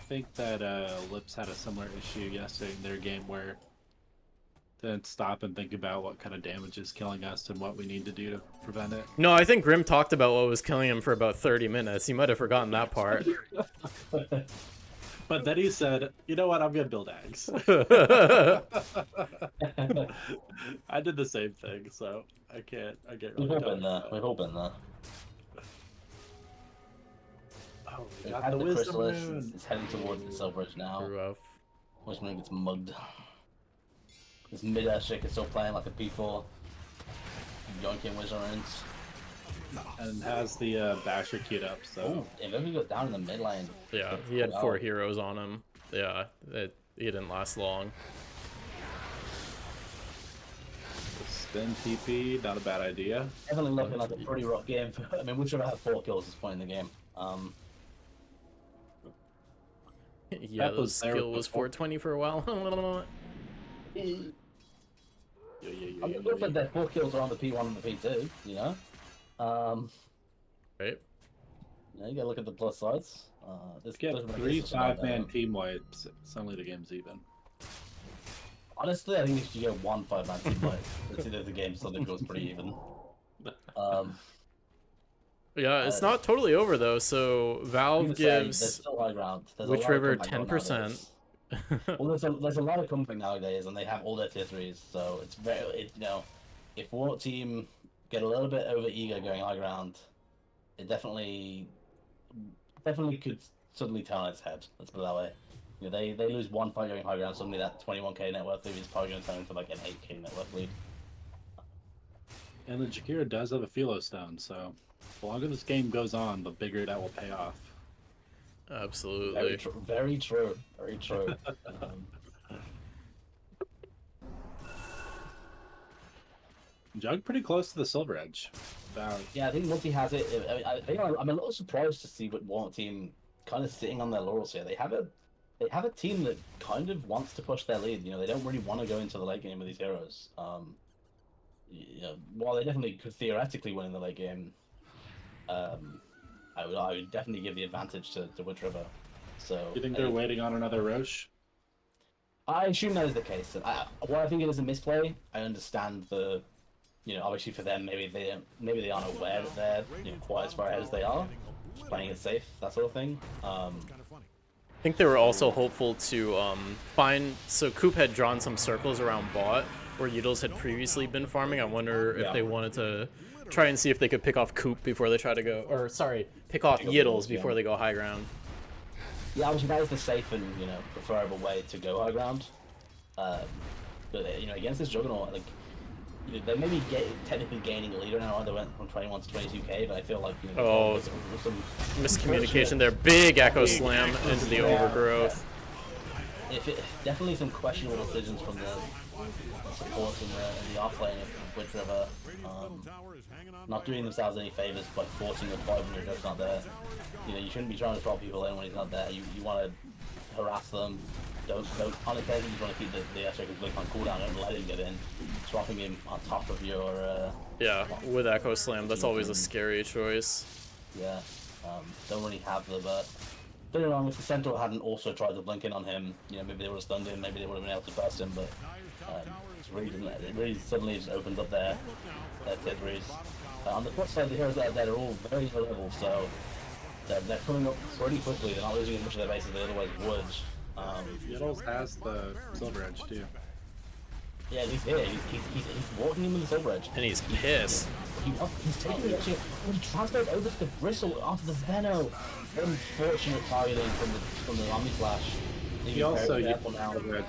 think that Lips had a similar issue yesterday in their game where they didn't stop and think about what kind of damage is killing us and what we need to do to prevent it. No, I think Grim talked about what was killing him for about 30 minutes. He might have forgotten that part. But then he said, "You know what? I'm gonna build Ags." I did the same thing, so I can't We've really all talk been there. about We've all been there. Oh, we We've got had the the Wisdom Chrysalis. Rune. It's heading towards the Silver Edge now. Rough. Which means it's mugged. This mid-air shake is still playing like a P4. Yoinking Wizard Runes. And has the Basher queued up, so Oh, if ever he goes down in the mid lane. Yeah, he had 4 heroes on him. Yeah, he didn't last long. spin TP, not a bad idea. Definitely looking like a pretty rough game. I mean, we should have had 4 kills at this point in the game. Yeah, That the was there skill was before. 420 for a while. I mean, it looks like their 4 kills are on the P1 and the P2, you know? Right? Yeah, you gotta look at the plus sides. This Get doesn't make 3 this about 5-man that. team wipes. Suddenly the game's even. Honestly, I think if you go 1 5-man team fight, it's either the game suddenly goes pretty even. Yeah, it's not totally over though. So I'm Valve gonna say, there's gives still high ground. There's a Witch lot of River comeback going 10%. nowadays. Well, there's a lot of company nowadays, and they have all their tier 3s, so it's very, if Warp Team get a little bit over eager going high ground, it definitely could suddenly turn on its head. Let's put it that way. They lose 1 fight going high ground, suddenly that 21k net worth lead is probably going to turn into like an 8k net worth lead. And the Jakira does have a Philo Stone, so the longer this game goes on, the bigger that will pay off. Absolutely. Very true. Very true. Jug pretty close to the Silver Edge. About Yeah, I think once he has it, I think I'm a little surprised to see what Warp Team kind of sitting on their laurels here. They have a team that kind of wants to push their lead. They don't really want to go into the late game with these heroes. While they definitely could theoretically win in the late game, I would definitely give the advantage to Witch River. So you think they're waiting on another Roche? I assume that is the case. While I think it is a misplay, I understand the. Obviously for them, maybe they aren't aware that they're quite as far ahead as they are, just playing it safe, that sort of thing. think they were also hopeful to find. So Coop had drawn some circles around bot where Yidles had previously been farming. I wonder if they wanted to try and see if they could pick off Coop before they try to go, or sorry, pick off Yiddles before they go high ground. Yeah, obviously that is the safe and preferable way to go high ground. But against this Juggernaut, like they may be technically gaining a leader now. They went from 21 to 22k, but I feel like with some miscommunication there. Big echo slam into the overgrowth. Definitely some questionable decisions from the supports in the offlane of Witch River. Not doing themselves any favors by forcing the fight when your Jug's not there. You shouldn't be trying to throw people in when he's not there. You want to harass them. Don't on it, you want to keep the air blink on cooldown and let him get in. Swapping him on top of your yeah, with echo slam, that's always a scary choice. Yeah, don't really have the burst. Don't get me wrong, if the Centaur hadn't also tried to blink in on him, maybe they would have stunned him, maybe they would have been able to burst him, but it really suddenly just opens up their territories. On the plus side, the heroes that are there are all very low level, so they're coming up pretty quickly. They're not losing as much of their base as they otherwise would. Yiddles has the Silver Edge too. Yeah, he's here. He's walking him in the Silver Edge. And he's pissed. He's taking it actually. He transfers over to the Bristle onto the Veno. Unfortunate targeting from the Omni Slash. He also used the Earth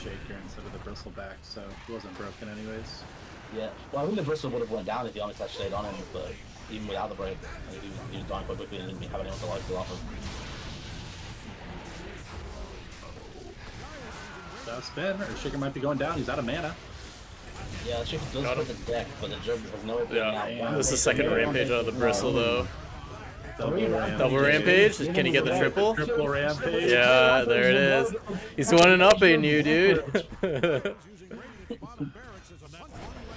Shaker instead of the Bristle back, so he wasn't broken anyways. Yeah, well, I think the Bristle would have went down if the Omni Slash stayed on him, but even without the break, he was dying quite quickly and didn't have anyone to life to offer. Spin, or Shaker might be going down. He's out of mana. Yeah, the Shaker does put the deck, but the Jug has no opening out. This is the second rampage out of the Bristle, though. Double rampage? Can he get the triple? Triple rampage. Yeah, there it is. He's 1-upping you, dude.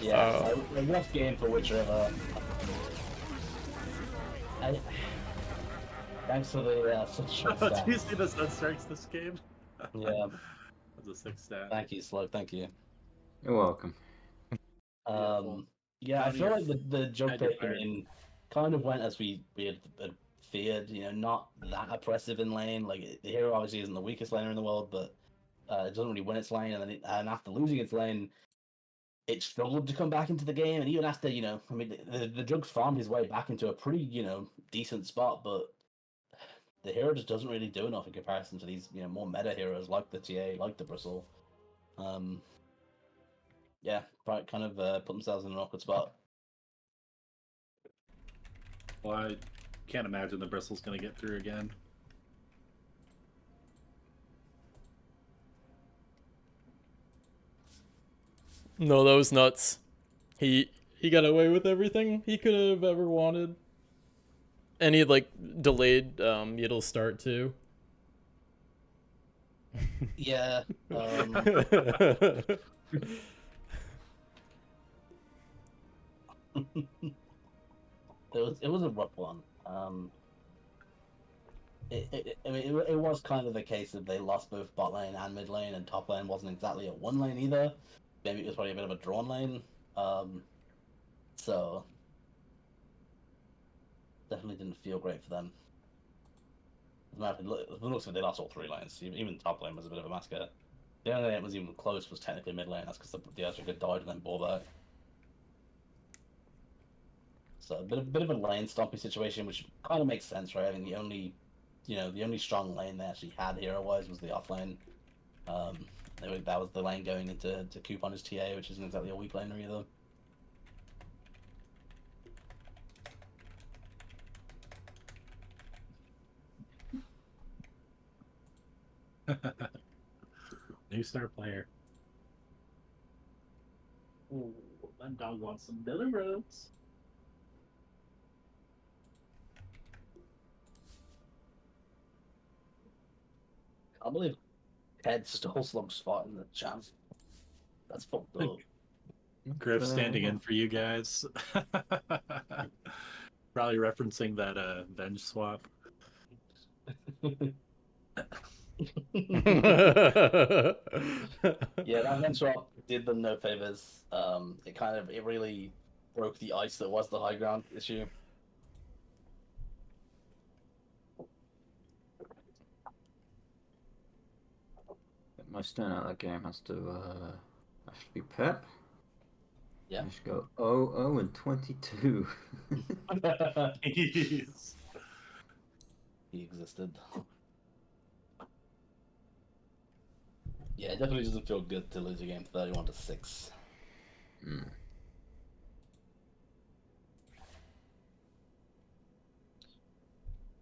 Yeah, a rough game for Witch River. Thanks for the such Do you see the Sunstrikes this game? Yeah. That's a 6 stat. Thank you, Slug. Thank you. You're welcome. Yeah, I feel like the Jug pick kind of went as we had feared. Not that oppressive in lane. Like the hero obviously isn't the weakest laner in the world, but it doesn't really win its lane. And after losing its lane, it struggled to come back into the game. And even after the Jug farmed his way back into a pretty decent spot, but the hero just doesn't really do enough in comparison to these more meta heroes like the TA, like the Bristle. Yeah, kind of put themselves in an awkward spot. Well, I can't imagine the Bristle's going to get through again. No, that was nuts. He got away with everything he could have ever wanted. And he delayed Yiddle's start too. Yeah. It was a rough one. It was kind of a case of they lost both bot lane and mid lane, and top lane wasn't exactly a one lane either. Maybe it was probably a bit of a drawn lane. So definitely didn't feel great for them. As a matter of fact, looks like they lost all 3 lanes. Even top lane was a bit of a massacre. The only lane that was even close was technically mid lane. That's because the Azure died and then bore back. So a bit of a lane stomping situation, which kind of makes sense, right? I mean, the only strong lane they actually had hero-wise was the off lane. That was the lane going into Coop on his TA, which isn't exactly a weak laner either. New star player. Ooh, that dog wants some billiards. I believe Ted stole Slug's spot in the chance. That's fucked up. Griff standing in for you guys. Probably referencing that Venge swap. Yeah, that Venge swap did them no favors. It really broke the ice that was the high ground issue. my standout that game has to be Pep. Yeah. I should go 0 and 22. Jeez. He existed. Yeah, it definitely doesn't feel good to lose a game 31-6. Hmm.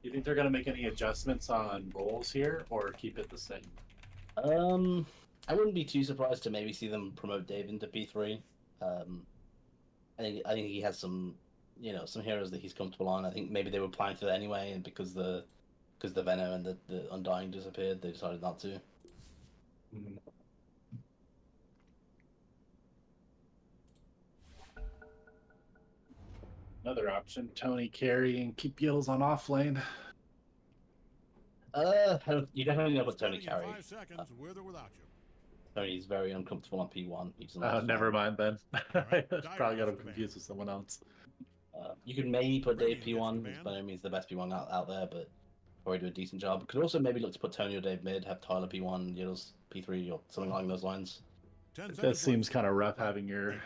You think they're gonna make any adjustments on roles here, or keep it the same? I wouldn't be too surprised to maybe see them promote Dave into P3. I think he has some, some heroes that he's comfortable on. I think maybe they were planning for that anyway, and because the Venom and the Undying disappeared, they decided not to. Mm-hmm. Another option: Tony carry and keep Gills on off lane. You definitely know what Tony carry. 5 seconds with or without you. Tony's very uncomfortable on P1. He doesn't Oh, to never fight. mind then. Alright, Probably got him Dire confused with someone else. You could maybe put Dave Radiant gets P1. the He's ban. by no means the best P1 out there, but probably do a decent job. Could also maybe look to put Tony or Dave mid, have Tyler P1, Yields P3, or something along those lines. 10 It seconds does seems left. kind of rough having your Now.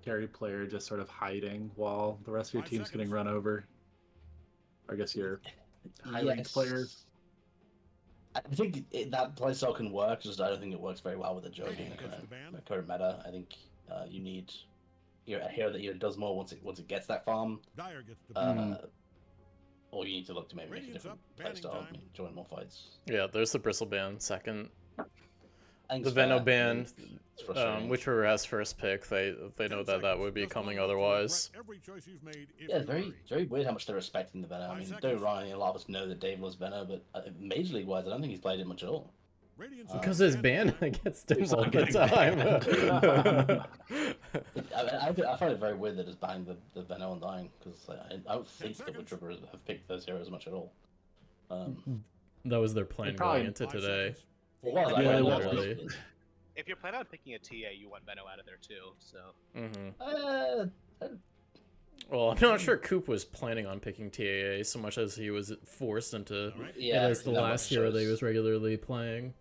carry player just sort of hiding while the rest of your 5 team's getting seconds. run over. I guess your high ranked player. I think that playstyle can work, just I don't think it works very well with the Joe being Radiant gets the ban. the current meta. I think you need a hero that either does more once it gets that farm, Dire gets the ban. or you need to look to maybe make a Radiant's different up, banning playstyle, time. join more fights. Yeah, there's the Bristle ban second. I think The it's fair. Veno I ban, mean, it's frustrating. Whichever has first pick, they know 10 that seconds. would be Just coming long enough to otherwise. regret every choice you've made if Yeah, you very hurry. very weird how much they're respecting the Venom. I 5 mean, seconds. don't wrong, a lot of us know that Dave loves Venom, but Mage League wise, I don't think he's played it much at all. Radiant's up, Because his banning ban time. against him Keeps all on the getting time. I find it very weird that it's banning the Venom Undying, because I don't think that Wood Trippers have picked those heroes much at all. That was their plan probably- going into 5 today. seconds. It was, I Yeah, don't it know was. what really. If you're planning on picking a TA, you want Veno out of there too. So Mm-hmm. Well, I'm not sure Coop was planning on picking TAA so much as he was forced into All right. yeah, it as the that last much hero that he shows. was regularly playing.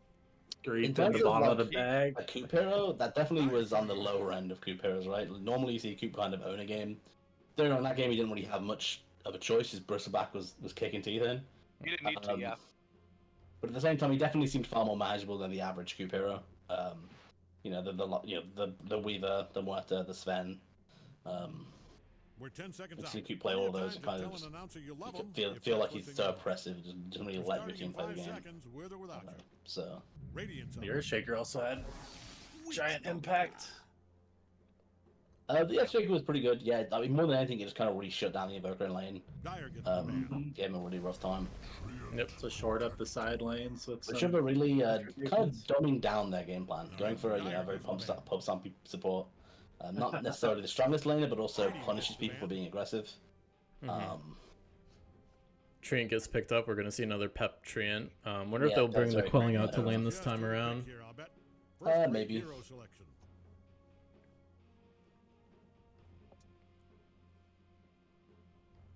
Grief In in terms the of, bottom of like, the bag. A Coop hero, that definitely was on the lower end of Coop heroes, right? Normally you see Coop kind of own a game. Don't know, in that game he didn't really have much of a choice. His Bristleback was kicking teeth in. you didn't need to, yeah. But at the same time, he definitely seemed far more manageable than the average Coop hero. The Weaver, the Muerta, the Sven. We're 10 seconds You out. see Coop play all those and Plenty kind of of time to tell an announcer you love you 'em feel if feel that's like what he's they so got. oppressive. He just doesn't really We're let your starting team in play the 5 game. seconds with or without you. So Radiant's up. Your Shaker also had giant impact. the X-Shaker was pretty good. Yeah, I mean more than anything, it just kind of really shut down the Evoker in lane. Dire gets the ban. Gave him a really rough time. So short up the side lanes with Which some are really kind of contributions. dumbing down their game plan, going for a very pump stumpy support. Not necessarily the strongest laner, but also punishes people for being aggressive. Treant gets picked up. We're going to see another Pep Treant. Wonder if Yeah, they'll bring that's the right. Quelling out to Yeah. lane this time around. Here, I'll bet. First great Maybe. hero selection.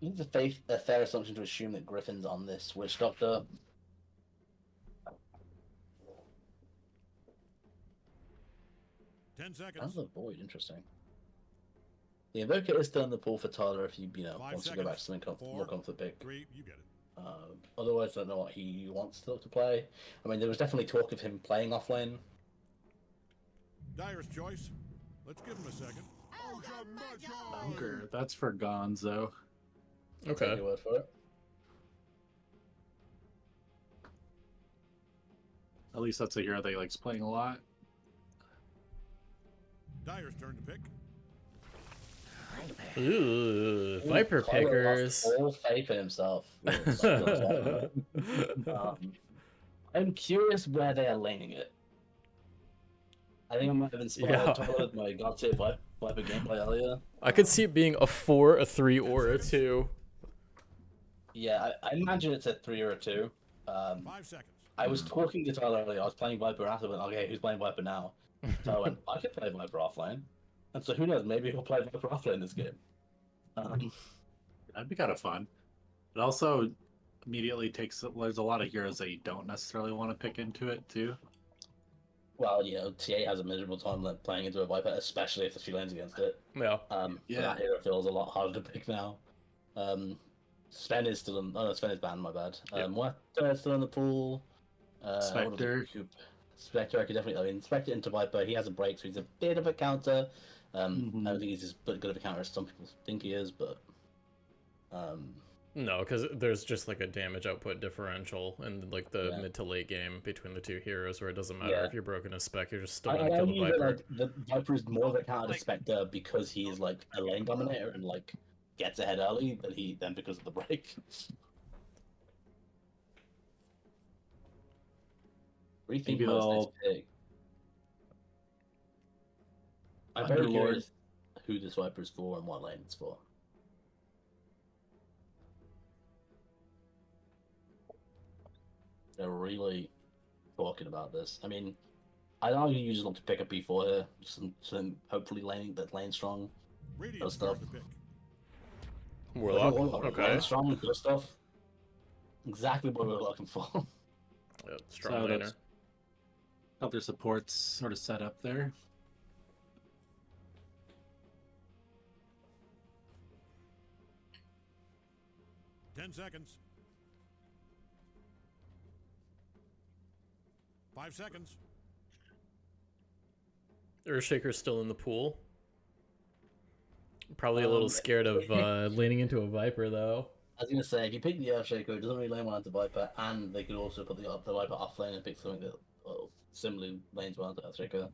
I think it's a fair assumption to assume that Griffin's on this Witch Doctor. Ten How's seconds. the Void? Interesting. The Invoker is still in the pool for Tyler if you 5 want to go back to something more 4, comfort pick. 3, you get it. Otherwise, I don't know what he wants to look to play. I mean, there was definitely talk of him playing off lane. Dire's choice. Let's give him a second. Ogre. That's for Gonzo. I'll take Okay. your word for it. At least that's a hero that he likes playing a lot. Dire's turn to pick. Ooh, Viper Tyler Pickers. lost all faith in himself. I'm curious where they are laning it. I think I might have inspired Yeah. Tyler with my God tier Viper gameplay earlier. I could see it being a 4, a 3, or a 2. Yeah, I imagine it's a 3 or a 2. 5 seconds. I was talking to Tyler earlier. I was playing Viper after, but okay, who's playing Viper now? So I went, I could play Viper offlane. And so who knows, maybe he'll play Viper offlane this game. That'd be kind of fun. It also immediately takes. There's a lot of heroes that you don't necessarily want to pick into it too. Well, you know, TA has a miserable time like, playing into a Viper, especially if she lanes against it. Yeah. So Yeah. that hero feels a lot harder to pick now. Sven is still in. Oh no, Sven is banned. My bad. Yep. What is still in the pool? Spectre. Spectre, I could definitely. I mean, Spectre into Viper. He has a break, so he's a bit of a counter. I don't think he's as good of a counter as some people think he is, but. No, because there's just like a damage output differential in like the Yeah. mid to late game between the two heroes, where it doesn't matter Yeah. if you're broken a spec, you're just still I gonna kill the argue that Viper. like the Viper is more of a counter to Spectre because he is like a lane dominator and like gets ahead early than because of the break. Rethink Maybe most they'll- next pick. I'm very Underlord. curious who this Viper is for and what lane it's for. They're really talking about this. I mean, I'd argue you just want to pick a P4 here, just some hopefully lane strong. Those stuff. Warlock. Lane Okay. strong and good stuff. Exactly what we're looking for. Yeah, strong So laner. those other supports sort of set up there. Ten seconds. 5 seconds. Earthshaker's still in the pool. Probably a little scared of leaning into a Viper though. I was gonna say, if you pick the Earthshaker, it doesn't really lane well into Viper, and they could also put the Viper off lane and pick something that similarly lanes well into Earthshaker.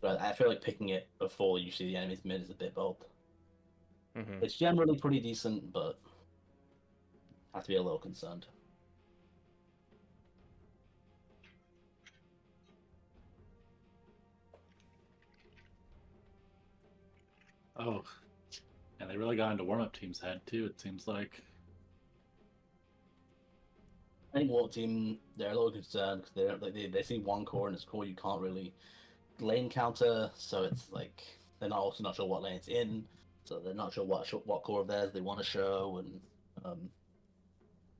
But I feel like picking it before you see the enemy's mid is a bit bold. Mm-hmm. It's generally pretty decent, but I have to be a little concerned. Oh, and they really got into Warmup team's head too. It seems like. I think Warp Team, they're a little concerned because they see one core and it's core you can't really lane counter, so it's like they're also not sure what lane it's in, so they're not sure what core of theirs they want to show, and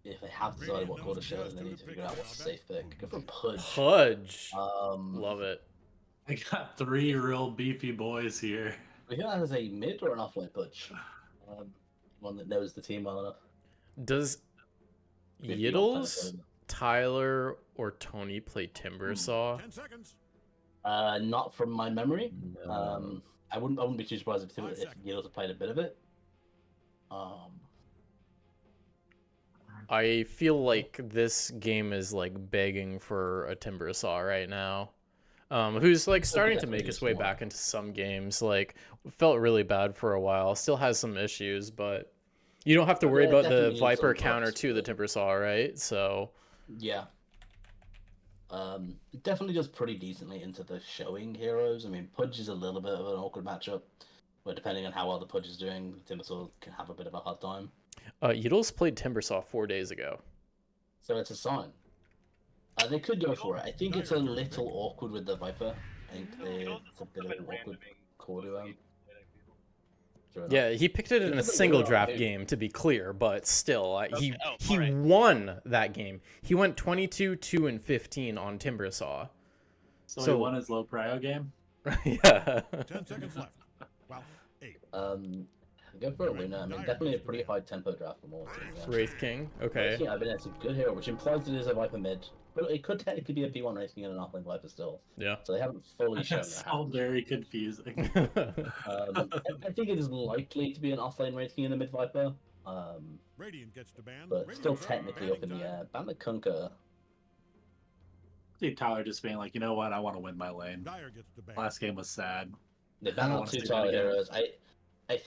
if they have decided what core to show, then they need to figure out what's a safe pick. Go for Pudge. Pudge. Um, Love it. I got 3 real beefy boys here. we think that as a mid or an offlane Pudge. One that knows the team well enough. Does Could be on Yiddles, Pentagon. Tyler, or Tony play Timbersaw? 10 seconds. Not from my memory. No. I wouldn't be too surprised if 5 if seconds. Yields had played a bit of it. I feel like this game is like begging for a Timbersaw right now. Who's like starting to make his way back into some games. Like felt really bad for a while. Still has some issues, but you don't have to worry Yeah, about the definitely needs Viper some counter buffs, to the but- Timbersaw, right? So Yeah. Definitely does pretty decently into the showing heroes. I mean, Pudge is a little bit of an awkward matchup, but depending on how well the Pudge is doing, Timbersaw can have a bit of a hard time. Yiddles played Timbersaw 4 days ago. So it's a sign. They could go for it. I think it's a little awkward with the Viper. I think it's a bit of an awkward core to them. Sure enough. Yeah, he picked it in a It's a single good draft idea. game, to be clear, but still, he Okay, oh, he alright. won that game. He went 22, 2, and 15 on Timbersaw. So, So- he won his low prio game. Yeah. 10 seconds left. Well, 8. Go for a Luna. I mean, definitely a pretty high tempo draft from all teams. Yeah. Wraith King. Okay. Yeah, I mean, it's a good hero, which implies it is a Viper mid. But it could technically be a P1 Wraith King and an offlane Viper still. Yeah. So they haven't fully shown That's their all hand. very confusing. I think it is likely to be an offlane Wraith King and a mid Viper. Radiant gets to ban. But still technically up in the air. Ban the Kunkka. See Tyler just being like, you know what, I want to win my lane. Dire gets to ban. Last game was sad. They I ban don't out wanna two see that Tyler again. heroes.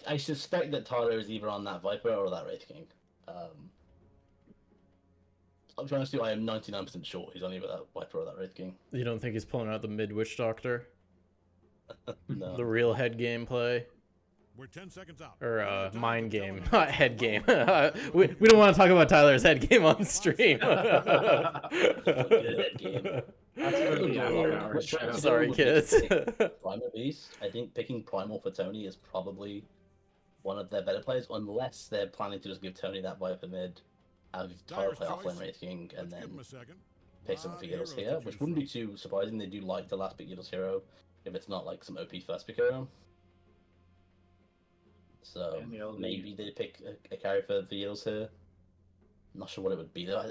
I suspect that Tyler is either on that Viper or that Wraith King. I'm trying to see. I am 99% sure he's on either that Viper or that Wraith King. You don't think he's pulling out the mid Witch Doctor? No. The real head gameplay? We're 10 seconds out. Or mind game, not head game. we don't want to talk about Tyler's head game on stream. Good head game. That's really Yeah, cool. our What show. trying to Sorry, do with kids. picking Primal Beast. I think picking Primal for Tony is probably one of their better plays, unless they're planning to just give Tony that Viper mid, have Tyler Dire's play choice. offlane Wraith King, and Let's give him then a second. pick someone for Yieldles here, which wouldn't be too surprising. They do like to last pick Yieldles hero if it's not like some OP first pick hero. So maybe they pick a carry for Yieldles here. I'm not sure what it would be though.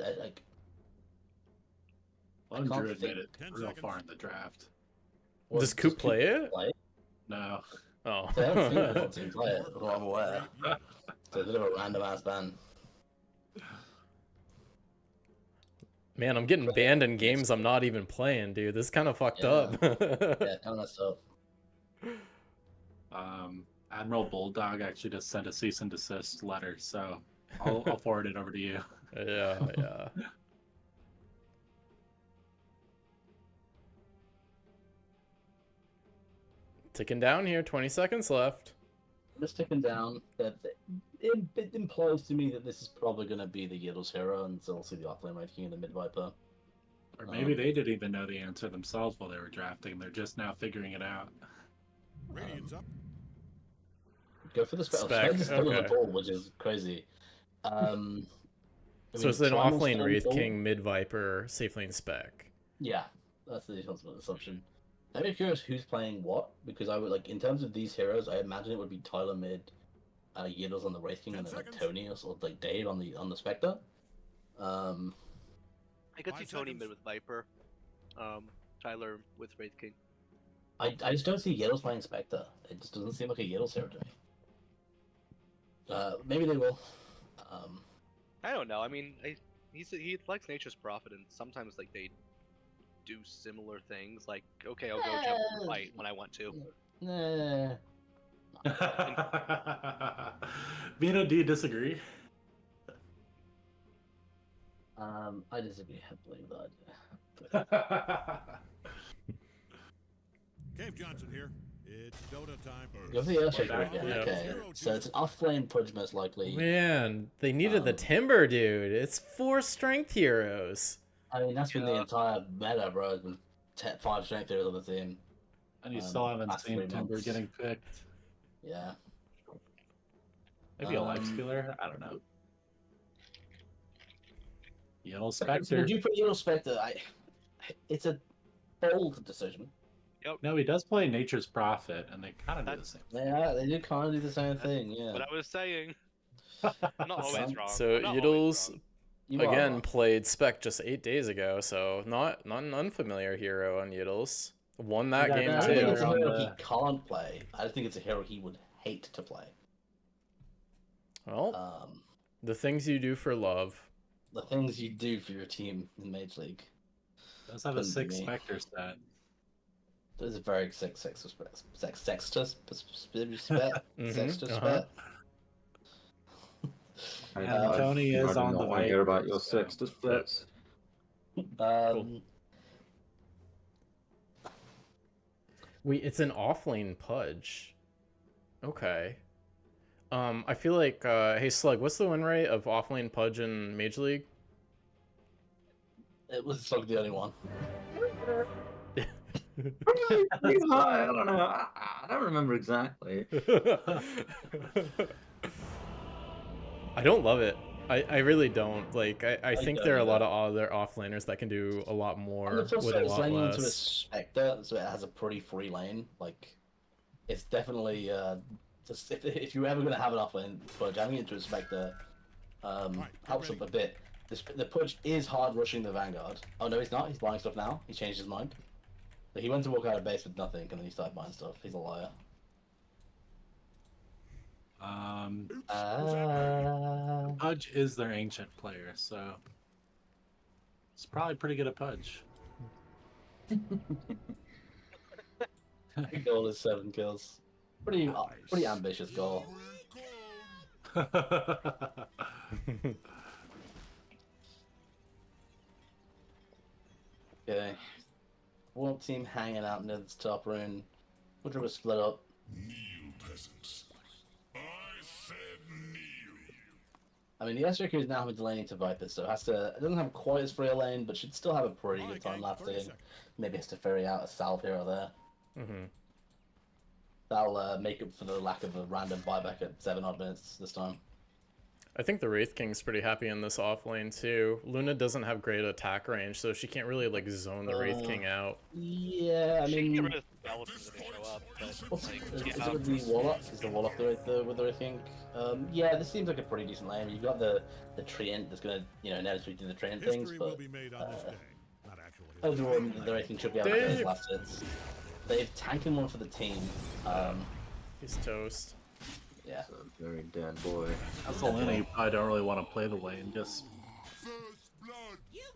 Lone can't Druid think- made it real far in the draft. Does Coop play it? No. Oh. So I haven't seen anyone to play it, from what I'm aware. So a bit of a random ass ban. Man, I'm getting banned in games I'm not even playing, dude. This is kind of fucked up. Yeah, kind of messed up. Admiral Bulldog actually just sent a cease and desist letter, so I'll forward it over to you. Yeah. Ticking down here, 20 seconds left. Just ticking down. It implies to me that this is probably going to be the Yieldles hero, and so we'll see the offlane Red King and the mid Viper. Or maybe they didn't even know the answer themselves while they were drafting. They're just now figuring it out. Go for the spec. Spec, Spec is still in the okay. pool, which is crazy. So it's an offlane Wraith King, mid Viper, safe lane spec. Yeah, that's the ultimate assumption. I'm very curious who's playing what, because I would like in terms of these heroes, I imagine it would be Tyler mid, Yieldles on the Wraith King, and then like Tony or like Dave on the Spectre. I could see Tony mid with Viper, Tyler with Wraith King. I just don't see Yieldles playing Spectre. It just doesn't seem like a Yieldles hero to me. Maybe they will. I don't know. I mean, he likes Nature's Prophet, and sometimes like they do similar things. Like, okay, I'll go jump in the fight when I want to. Nah. Vino, do you disagree? I disagree heavily with that. Cave Johnson here. It's Dota time. Go for the Earthshaker again. Yeah. Okay, so it's an offlane Pudge most likely. Man, they needed the Timber, dude. It's 4 strength heroes. I mean, that's been the entire meta, bro. It's been 5 strength heroes on the team. And you still haven't last seen 3 Timber months. getting picked. Yeah. Maybe a life stealer? I don't know. Yellow So Spectre. would you put Yellow Spectre? It's a bold decision. No, he does play Nature's Prophet, and they kind of do the same. They do kind of do the same thing, yeah. What I was saying. I'm not always wrong. So I'm not always Yieldles wrong. You are again wrong. played spec just 8 days ago, so not an unfamiliar hero on Yieldles. Won that Yeah, game I don't think too. it's a on hero the- he can't play. I think it's a hero he would hate to play. Well, the things you do for love. The things you do for your team in Mage League. Does have a Couldn't be 6 me. Spectre set. There's a very sextus Uh-huh. And Tony is on the way. I hear about your so- sextus splits. Wait, it's an offlane Pudge. Okay. I feel like, hey Slug, what's the win rate of offlane Pudge in Mage League? It was Slug the only one. Pretty high, I don't know. I don't remember exactly. I don't love it. I really don't. Like, I think don't there are a either. lot of other offlaners that can do a lot On more the plus with side, a it's lot laying into a less. Spectre, so it has a pretty free lane. Like, it's definitely just if you're ever gonna have an offlane Pudge, having it into a Spectre helps up a bit. The Pudge is hard rushing the Vanguard. Oh no, he's not. He's buying stuff now. He changed his mind. He went to walk out of base with nothing, and then he started buying stuff. He's a liar. Pudge is their ancient player, so it's probably pretty good at Pudge. Goal is 7 kills. Pretty ambitious goal. Okay. Warmup team hanging out near the top rune. Woodrow was split up. Kneel, peasants. I said kneel. I mean, the Earthshaker is now having to lane into Viper, so it doesn't have quite as free a lane, but should still have a pretty good time lasting. Maybe has to ferry out a salve here or there. Mm-hmm. That'll make up for the lack of a random buyback at 7 odd minutes this time. I think the Wraith King's pretty happy in this off lane too. Luna doesn't have great attack range, so she can't really like zone the Wraith King out. Yeah, I She can get mean, rid of skeletons if they show up, but what's, like, is yeah. it with the Warlock? Is the Warlock with the King? Yeah, this seems like a pretty decent lane. You've got the Treant that's gonna, inevitably do the Treant things, History but will be made on this day. Not actual overall, history. the King should be able to get his last hits. They've tanking one for the team. He's toast. Yeah. It's a very dead boy. That's the lane you probably don't really want to play the lane. Just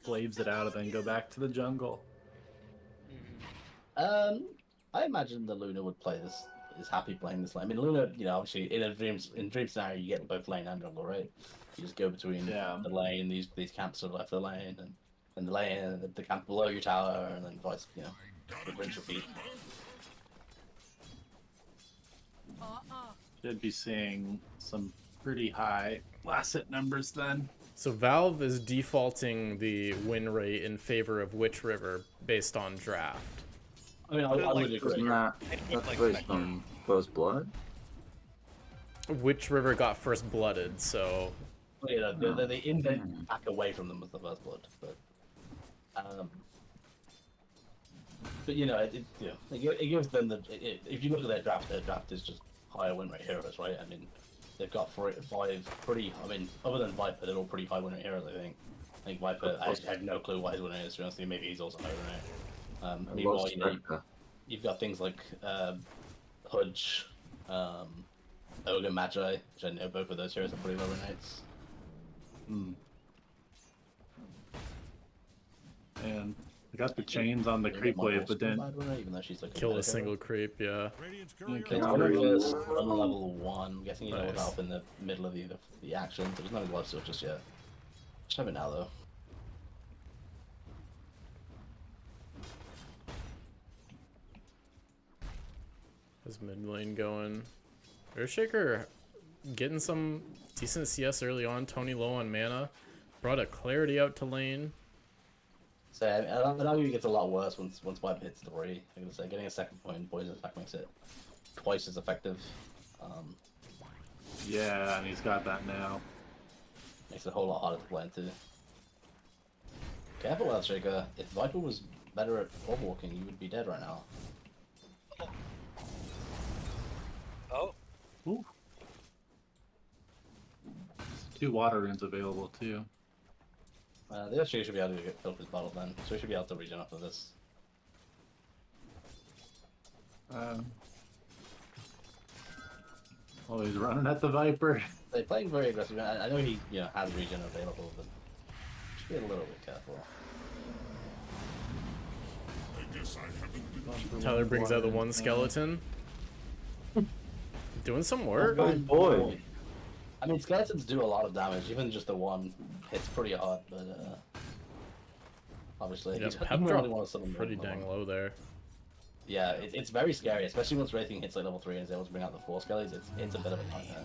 flaves it out and then go back to the jungle. I imagine the Luna would play this. Is happy playing this lane. I mean, Luna, obviously in dream scenario, you get both lane and jungle, right? You just go between the lane, these camps are left the lane, and the lane, and the camp below your tower, and then vice, rinse repeat. Should be seeing some pretty high last hit numbers then. So Valve is defaulting the win rate in favor of Witch River based on draft. I mean, I would agree. Isn't that's based on First Blood? Witch River got first blooded, so The invent back away from them was the first blood, but it gives them if you look at their draft is just higher win rate heroes, right? I mean, they've got 5 pretty. I mean, other than Viper, they're all pretty high win rate heroes. I think Viper. I have no clue what his win rate is. Honestly, maybe he's also high win rate. Meanwhile, you've got things like Hudge, Ogre, Magi, which I know both of those heroes are pretty low win rates. And I got the chains on the creep wave, but then even though she's like kill a single creep, yeah. Radiant's Okay. courier First on level 1. I'm guessing you know what's up in the middle of the action. There's no blood still just yet. Just have it now though. His mid lane going. Earthshaker getting some decent CS early on. Tony low on mana. Brought a Clarity out to lane. So I argue it gets a lot worse once Viper hits 3. I'm gonna say getting a second point in poison attack makes it twice as effective. yeah, and he's got that now. Makes it a whole lot harder to play into. Careful, Earthshaker. If Viper was better at orb walking, you would be dead right now. Oh, Ooh. 2 water runes available too. The Earthshaker should be able to get filled his bottle then, so he should be able to regen after this. Oh, he's running at the Viper. They're playing very aggressive. I know he has regen available, but should be a little bit careful. Tyler brings out the one skeleton. Doing some work. Good boy. I mean, skeletons do a lot of damage. Even just the one hits pretty hard, but obviously, Yeah, you Pep don't really dropped want to summon pretty them. dang low there. Yeah, it's very scary, especially once Wraithing hits like level 3 and is able to bring out the 4 skellies. It's a bit of a nightmare.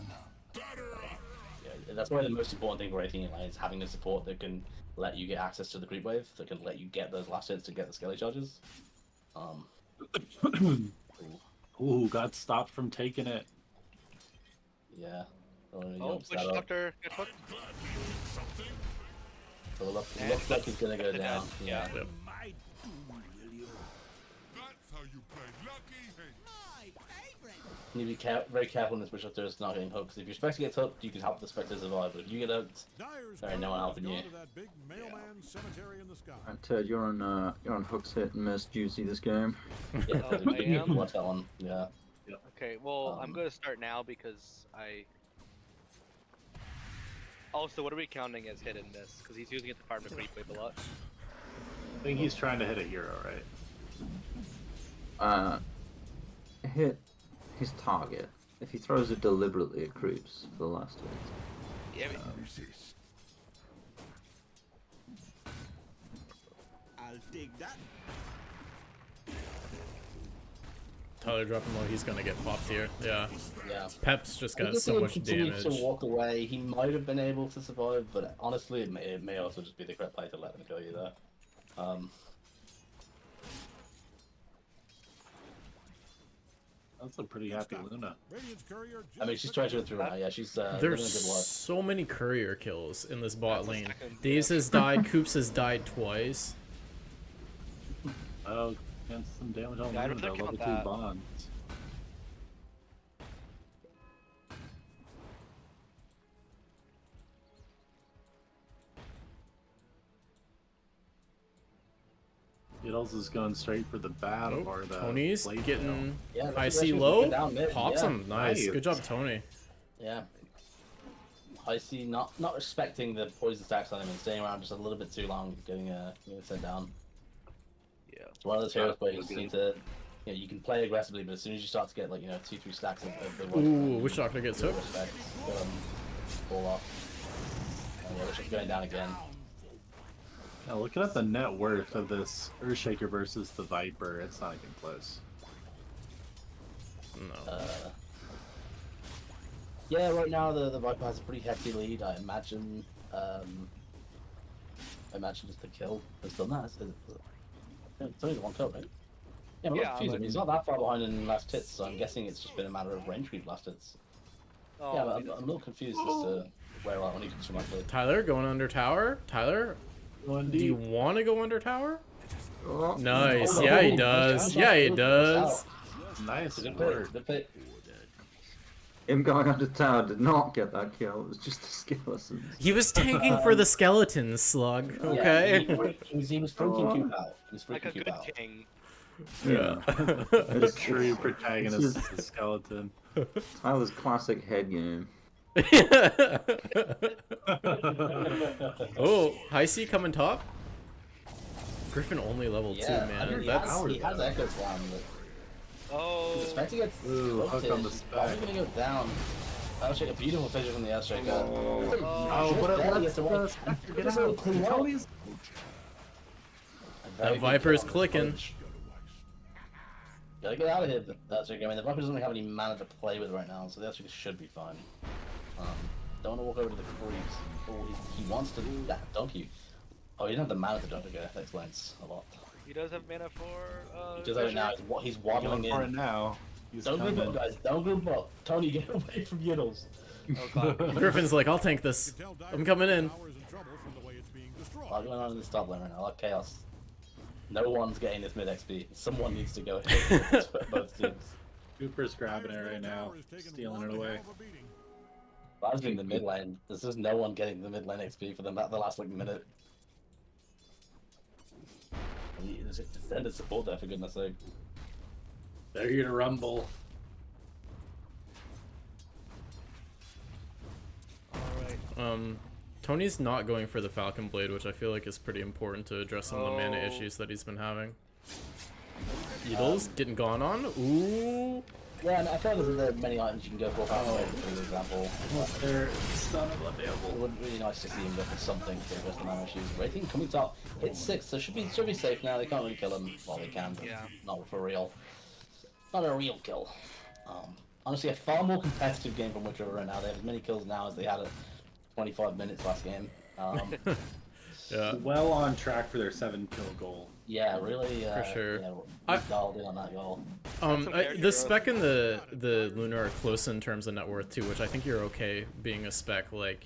Yeah, that's why the most important thing for Wraithing in lane is having a support that can let you get access to the creep wave, that can let you get those last hits to get the skelly charges. Ooh, got stopped from taking it. Yeah. oh, Witch Doctor, get hooked. So it looks like he's gonna go down. Yeah. Yep. That's how you play lucky. You need to be very careful when this Witch Doctor is not getting hooked, because if your Spectre gets hooked, you can help the Spectre survive, but if you get hooked, Dyer's there ain't no one helping you. to that big mailman cemetery in the sky. And Ted, you're on Hook's hit and miss Juicy this game. Yeah, Oh, I you am? can watch that one. Yeah. Okay, well, I'm Um, gonna start now because I. Also, what are we counting as hit in this? Because he's using it to farm the creep wave a lot. I think he's trying to hit a hero, right? Hit his target. If he throws it deliberately, it creeps for the last hit. Yeah, I mean, Resist. I'll take that. Tyler dropping low, he's gonna get popped here. Yeah. Yeah. Pep's just I got guess so he much continued damage. to walk away. He might have been able to survive, but honestly, it may also just be the correct play to let him kill you there. That's a pretty happy Luna. I mean, she's trying to go through now. Yeah, she's living a There's good life. so many courier kills in this bot That's a lane. second, Daze yeah. has died, Coops has died twice. Oh, against some damage on Yeah, I'd Luna, rather kill level 2 that. bonds. Skittles is going straight for the battle or the Tony's blade getting Yeah, high that's C actually low, down mid, pops yeah. him. Nice, Nice. good job, Tony. Yeah. I see not respecting the poison stacks on him and staying around just a little bit too long, getting sent down. Yeah. It's one of those heroes where you just need to, you can play aggressively, but as soon as you start to get like 2-3 stacks of the Ooh, Wish Doctor gets hooked. respect, fall off. And yeah, Wish is going down again. Now, looking at the net worth of this Earthshaker versus the Viper, it's not even close. No. Yeah, right now the Viper has a pretty hefty lead. I imagine just the kill has done that. It's only the one kill, right? Yeah, I'm Yeah, not confused. I like- mean, he's not that far behind in last hits, so I'm guessing it's just been a matter of range creep last hits. Oh, Yeah, he but I'm a doesn't- little confused as to where when he comes from actually. Tyler going under tower. Tyler, do you want to go under tower? Oh, Nice. Oh, Yeah, he nice does. job. Yeah, he Good does. Nice Good play. work. Good play. him going under tower did not get that kill. It was just the skeletons. He was tanking for the skeleton slug. Yeah, Okay. he was freaking Coop out. He was like a freaking Coop good out. king. Yeah. The true protagonist is the skeleton. Tyler's classic head game. Oh, high C coming top. Griffin only level 2, Yeah, man. I mean, That's he has Echo Slam, but Oh. the Spectre gets Ooh, hook on the he's probably spec. gonna go down. Earthshaker, a beautiful fissure from the Earthshaker. Oh, but Just barely let's gets away. get Just out. clean out. Tony's A very That good Viper's kill on clicking. Coach. Gotta get out of here, Earthshaker. I mean, the Viper doesn't have any mana to play with right now, so the Earthshaker should be fine. Don't want to walk over to the creeps. Oh, he wants to dunk you. Oh, he didn't have the mana to dunk you. That explains a lot. He does have mana for. He does have it now. He's waddling going for it in. now. He's Don't group up, coming. guys. Don't group up. Tony, get away from Yiddles. Oh god. Griffin's like, I'll tank this. I'm coming in. What's going on in the top lane right now? Like chaos. No one's getting this mid XP. Someone needs to go hit both teams. Cooper's grabbing it right now, stealing it away. That's been the mid lane. There's just no one getting the mid lane XP for them the last like minute. There's a defended support there for goodness sake. They're here to rumble. Alright. Tony's not going for the Falcon Blade, which I feel like is pretty important to address some of the mana Oh. issues that he's been having. Needles getting gone on. Ooh. Yeah, and I feel like there's many items you can go for. For example, They're son of a devil. it would be really nice to see him go for something to address the mana issues. Rating coming top, hit 6, so should be safe now. They can't really kill him. Well, they can, but Yeah. not for real. Not a real kill. Honestly, a far more competitive game from Witcher right now. They have as many kills now as they had at 25 minutes last game. Yeah. Well on track for their 7-kill goal. Yeah, really. For sure. Yeah, I- dialed in on that goal. some character The growth. spec and the Luna are close in terms of net worth too, which I think you're okay being a spec, like,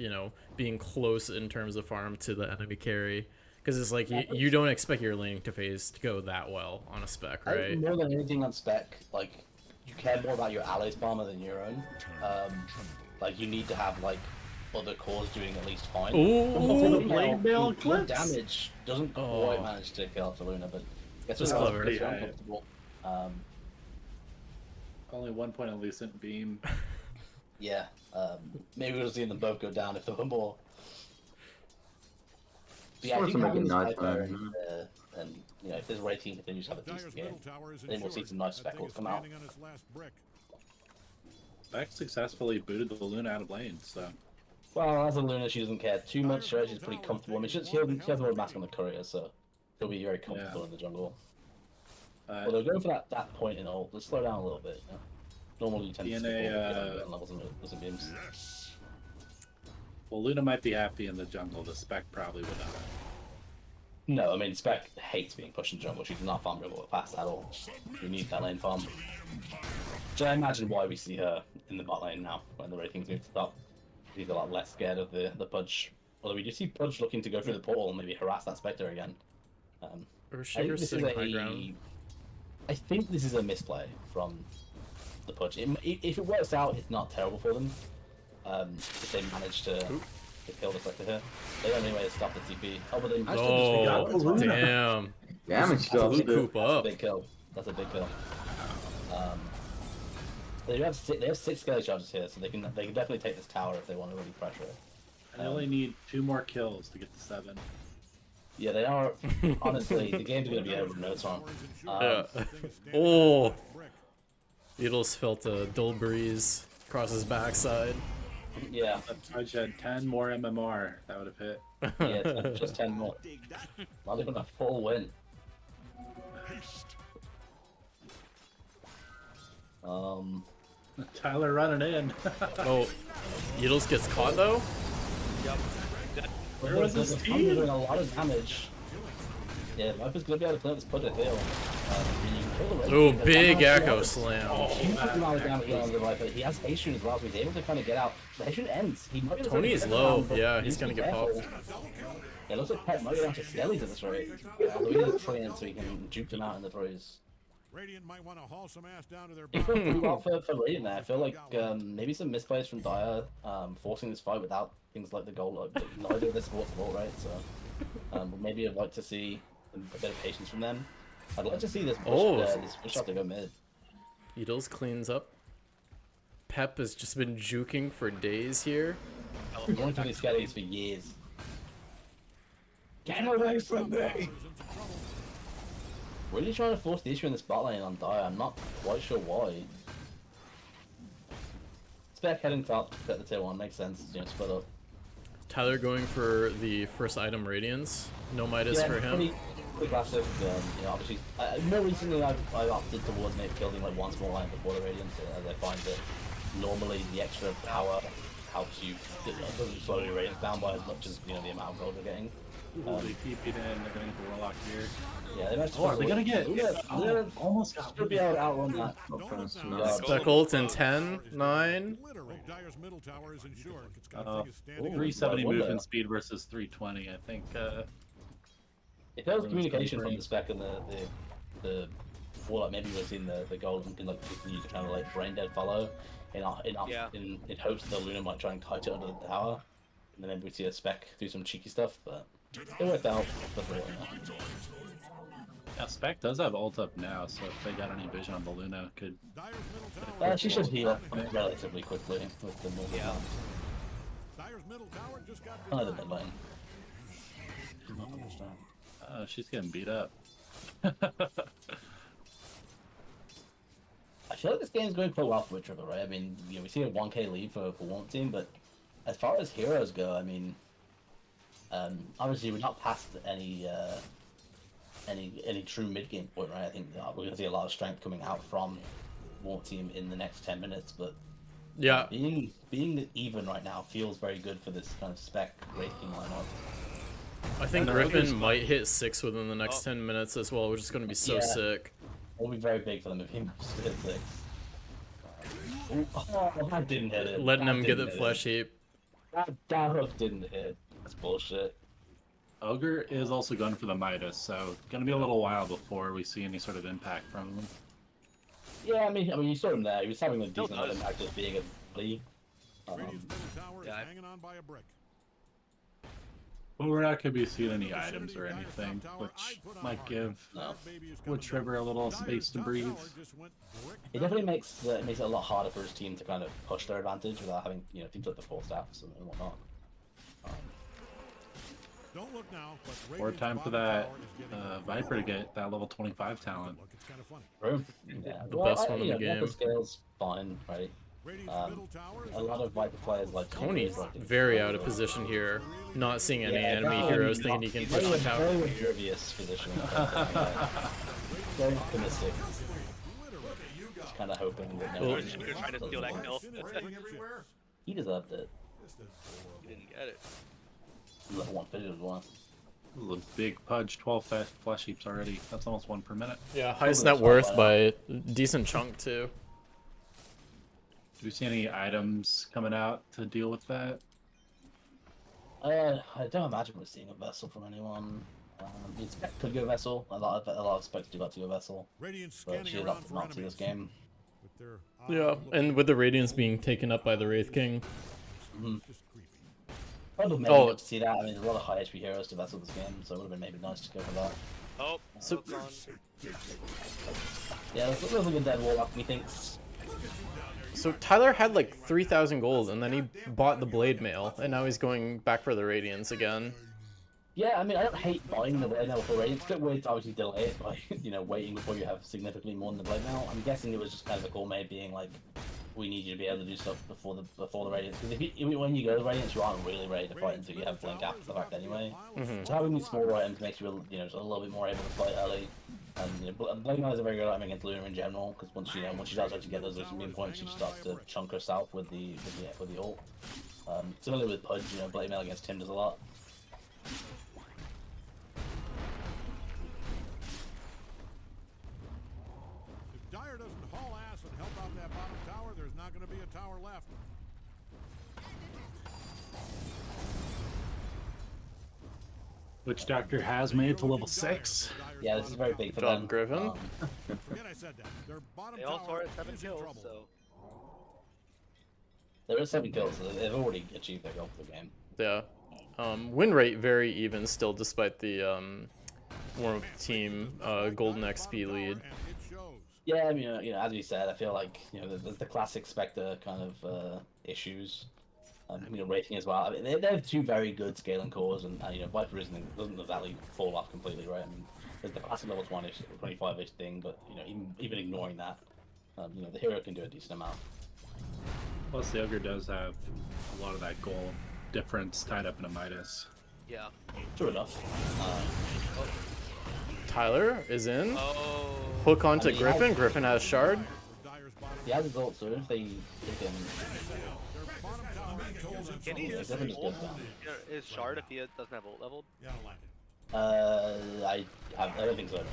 being close in terms of farm to the enemy carry. Because it's like, you don't expect your laning to phase to go that well on a spec, I right? think more than anything on spec, like, you care more about your allies' farmer than your own. Like, you need to have, like, other cores doing at least fine. Ooh, blade mail Good clips. damage doesn't Oh. quite manage to kill off the Luna, but gets That's us clever. pretty Yeah. uncomfortable. Only 1 point of Lucent Beam. Yeah, maybe we'll see them both go down if there were more. But yeah, I Sort think of make having it nice, Sniper man. and if this rating continues to have a decent game, then we'll see some nice speckles come out. Beck successfully booted the Luna out of lane, so. Well, as a Luna, she doesn't care too much, right? She's pretty comfortable. I mean, she has a road mask on the courier, so she'll be very comfortable in the jungle. Although going for that point in ult, let's slow down a little bit. You know? Normally you tend to skip all the levels and beams. Well, Luna might be happy in the jungle. The spec probably would not. No, I mean, Spec hates being pushed in jungle. She does not farm jungle fast at all. You need that lane farm. So I imagine why we see her in the bot lane now when the ratings move to top. He's a lot less scared of the Pudge. Although we do see Pudge looking to go through the portal and maybe harass that Spectre again. Or I think Shaker's this is sitting high ground. I think this is a misplay from the Pudge. If it works out, it's not terrible for them. If they manage to kill the Spectre here, they don't have any way to stop the TP. Oh, but they managed to just figure out Oh, what's wrong. damn. Damage That's a does big- Coop that's up. a big kill. That's a big kill. They have six skelly charges here, so they can definitely take this tower if they want to really pressure it. I only need 2 more kills to get to 7. Yeah, they are. Honestly, the game's gonna be over in no time. Yeah. Oh. Beatles felt a dull breeze across his backside. Yeah, If Pudge had 10 more MMR, that would have hit. yeah, just 10 more. Not even a full win. Tyler running in. Oh, Beatles gets caught though? Yep. Where was his The Thunder team? doing a lot of damage. Yeah, Viper's gonna be able to play this Pudge at hill. You can kill the Red Oh, Team, but big I'm not echo sure. slam. Huge amount of damage on the Viper. He has Haitian as well, so he's able to kind of get out. The Haitian ends. He might be able to Tony take is the low. round, but Yeah, he he's needs to gonna be get careful. popped. Yeah, it looks like Pet might go down to Skellies at this rate. Although we didn't play in so he can juke them out in the throws. Radiant might want to haul some ass down to their It felt pretty well for Radiant there. I feel like maybe some misplays from Dire, forcing this fight without things like the goal. Neither of their sports vault, right? So but maybe I'd like to see a bit of patience from them. I'd like to see this this push shot to go mid. Beatles cleans up. Pep has just been juking for days here. I'm going through these skellies for years. Get away from me! Really trying to force the issue in this bot lane on Dire. I'm not quite sure why. Spec heading top, get the tier 1, makes sense, you know, split up. Tyler going for the first item Radiance. No Midas for him. Pretty classic. You know, obviously, more recently I've opted towards maybe building like one small line before the Radiance, as I find that normally the extra power helps you, doesn't slow your Radiance down by as much as, you know, the amount of gold you're getting. They TP'd in, they're gonna get the Warlock here. Yeah, they managed to Oh, are they gonna get? Yeah, Almost got should be able to outrun that. Spec ult in 10, 9. Literally, Dyer's middle tower is insured. It's got Uh, things standing. 370 wonder. movement speed versus 320. I think. If there was communication from the Spec and the Warlock, maybe we've seen the gold and can like continue to kind of like brain dead follow in hopes that the Luna might try and kite it under the tower, and then maybe we see a Spec do some cheeky stuff, but it worked out. But really, Yeah, Spec does have ult up now, so if they got any vision on the Luna, could. Dyer's middle tower. she should heal relatively quickly with the normal. Yeah. Dyer's middle tower just got The mid lane. She's getting beat up. I feel like this game's going quite well for Witch River, right? I mean, you know, we see a 1k lead for one team, but as far as heroes go, I mean, obviously we're not past any true mid game point, right? I think we're gonna see a lot of strength coming out from War Team in the next 10 minutes, but Yeah. being even right now feels very good for this kind of Spec rating lineup. I think And the Griffin Ogre's- might hit 6 within the next 10 minutes as well, which is going to be so Yeah. sick. It'll be very big for them if he manages to hit 6. Oh, that didn't hit it. Letting That him get didn't the hit flesh heap. it. That hook didn't hit. That's bullshit. Ogre is also going for the Midas, so gonna be a little while before we see any sort of impact from him. Yeah, I mean, you saw him there. He was having a Still decent amount of does. impact just being a bully. Radiant's middle tower is yeah, hanging on by a brick. But we're not gonna be seeing any items or anything, which might give Witch River a little space to breathe. It definitely makes it a lot harder for his team to kind of push their advantage without having, you know, teams like the Four Staffs and whatnot. Don't look now, but Or Radiant's time for bottom that tower is getting Viper to get that level 25 talent. Look, it's kind of funny. True. Yeah. The best one in the Viper game. scale's fine, right? Radiant's middle tower is A lot of Viper players like Tony's like very out of position here. Not seeing any Yeah, enemy that- heroes thinking he can push the tower. Very impervious position. Very optimistic. Just kind of hoping that no Well- one. You're trying to steal that kill. He deserved it. He didn't get it. Level 1 fidget as well. This is a big pudge, 12 flesh heaps already. That's almost 1 per minute. Yeah, highest Probably net worth that's by a decent chunk too. Do we see any items coming out to deal with that? I don't imagine we're seeing a vessel from anyone. You'd expect could go vessel. A lot of specs do like to go vessel, but she opted not to this game. Yeah, and with the Radiance being taken up by the Wraith King. Mm-hmm. Probably maybe Oh. not to see that. I mean, there's a lot of high HP heroes to vessel this game, so it would have been maybe nice to go for that. Oh, So- hook's on. Yeah, there's a good dead warlock, methinks. So Tyler had like 3,000 gold, and then he bought the Blade Mail, and now he's going back for the Radiance again. Yeah, I mean, I don't hate buying the Blade Mail for Radiance. It's a bit weird to obviously delay it by, waiting before you have significantly more than the Blade Mail. I'm guessing it was just kind of a gourmet being like, we need you to be able to do stuff before the Radiance. Because when you go to the Radiance, you aren't really ready to fight until you have Blink after the fact anyway. So having these small items makes you, just a little bit more able to fight early. And Blade Mail is a very good item against Luna in general, because once she does actually get those immune points, she starts to chunk herself with the ult. Similarly with Pudge, Blade Mail against Tim does a lot. If Dire doesn't haul ass and help out that bottom tower, there's not going to be a tower left. Witch Doctor has made it to level 6. Yeah, this is very big for Job, them. Griffin. Forget I said that. Their bottom They all tower saw it 7 is in kills, trouble. so There is 7 kills, so they've already achieved their goal for the game. Yeah. Win rate very even still, despite the Warmup team golden XP lead. And it shows. Yeah, I mean, as we said, I feel like there's the classic Spectre kind of issues. Rating as well. I mean, they have 2 very good scaling cores, and Viper doesn't exactly fall off completely, right? I mean, there's the classic level 20-ish, 25-ish thing, but even ignoring that, the hero can do a decent amount. Plus, the Ogre does have a lot of that goal difference tied up in a Midas. yeah. True enough. Tyler is in. Oh. Hook onto I mean, Griffin. Griffin has Shard. Dire's bottom He has his ult, so if they can. bottom tower controls it. Can he Yeah, use Griffin just ult? goes down. Is Shard if he doesn't have ult leveled? Yeah, I don't like it. I don't think so. No.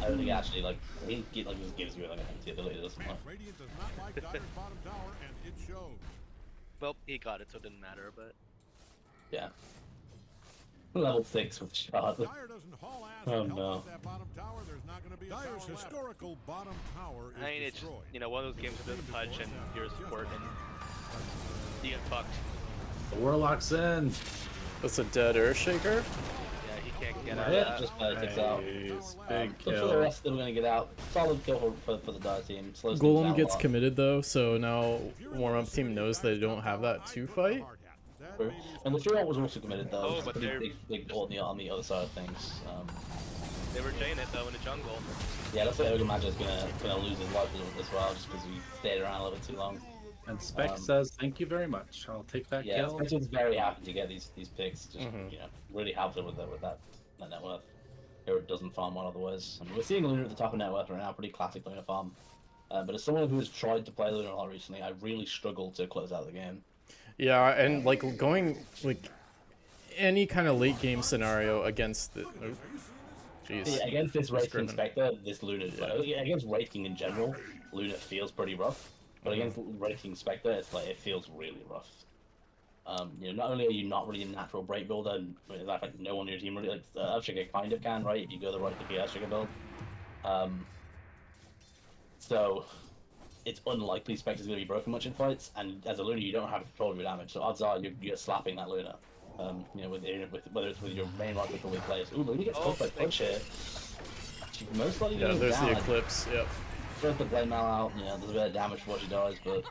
I don't think actually he just gives you like an empty ability, doesn't it? Radiant does not like Dire's bottom tower, and it shows. Well, he got it, so it didn't matter. But Yeah. Level 6 with Shard. Dire doesn't haul ass Oh, and help no. out that bottom tower, there's not going to be a Dire's tower left. Historical bottom tower is I mean, it's destroyed. one of those games with a Pudge and you're a support and you get fucked. The Warlock's in. That's a dead Earthshaker. Yeah, he can't get out Yeah, of that. just takes out. Nice. Big But for the kill. rest, they're going to get out. Solid kill for the Dire team. Slows things Golem down a gets lot. committed though, so now Warmup team knows they don't have that to fight. True. And the True Ult was also committed though. Oh, It's a but pretty they're- big ult on the other side of things. They were Jane it though in the jungle. Yeah, looks like Ogre Magic is gonna lose his life as well, just because he stayed around a little bit too long. And Spec says, thank you very much. I'll take that Yeah, kill. Spencer's very happy to get these picks. Just Mhm. really helps it with that net worth. Hero doesn't farm well otherwise. I mean, we're seeing Luna at the top of net worth right now, pretty classic Luna farm. But as someone who has tried to play Luna a lot recently, I really struggle to close out the game. Yeah, and like going like any kind of late game scenario against the. Oh, jeez. Yeah, against this Wraith King Griffin. Spectre, this Luna, against Wraith King in general, Luna feels pretty rough. But against Wraith King Spectre, it feels really rough. Not only are you not really a natural break builder, and in fact, no one on your team really, Earthshaker kind of can, right? If you go the right to Earthshaker build. So it's unlikely Spectre's going to be broken much in fights, and as a Luna, you don't have control of your damage, so odds are you're slapping that Luna. With whether it's with your main right with the weak players. Ooh, Luna gets caught by Punch here. She's most likely Yeah, going there's down. the Eclipse. Yep. Throws the Blade Mail out, there's a bit of damage before she dies, but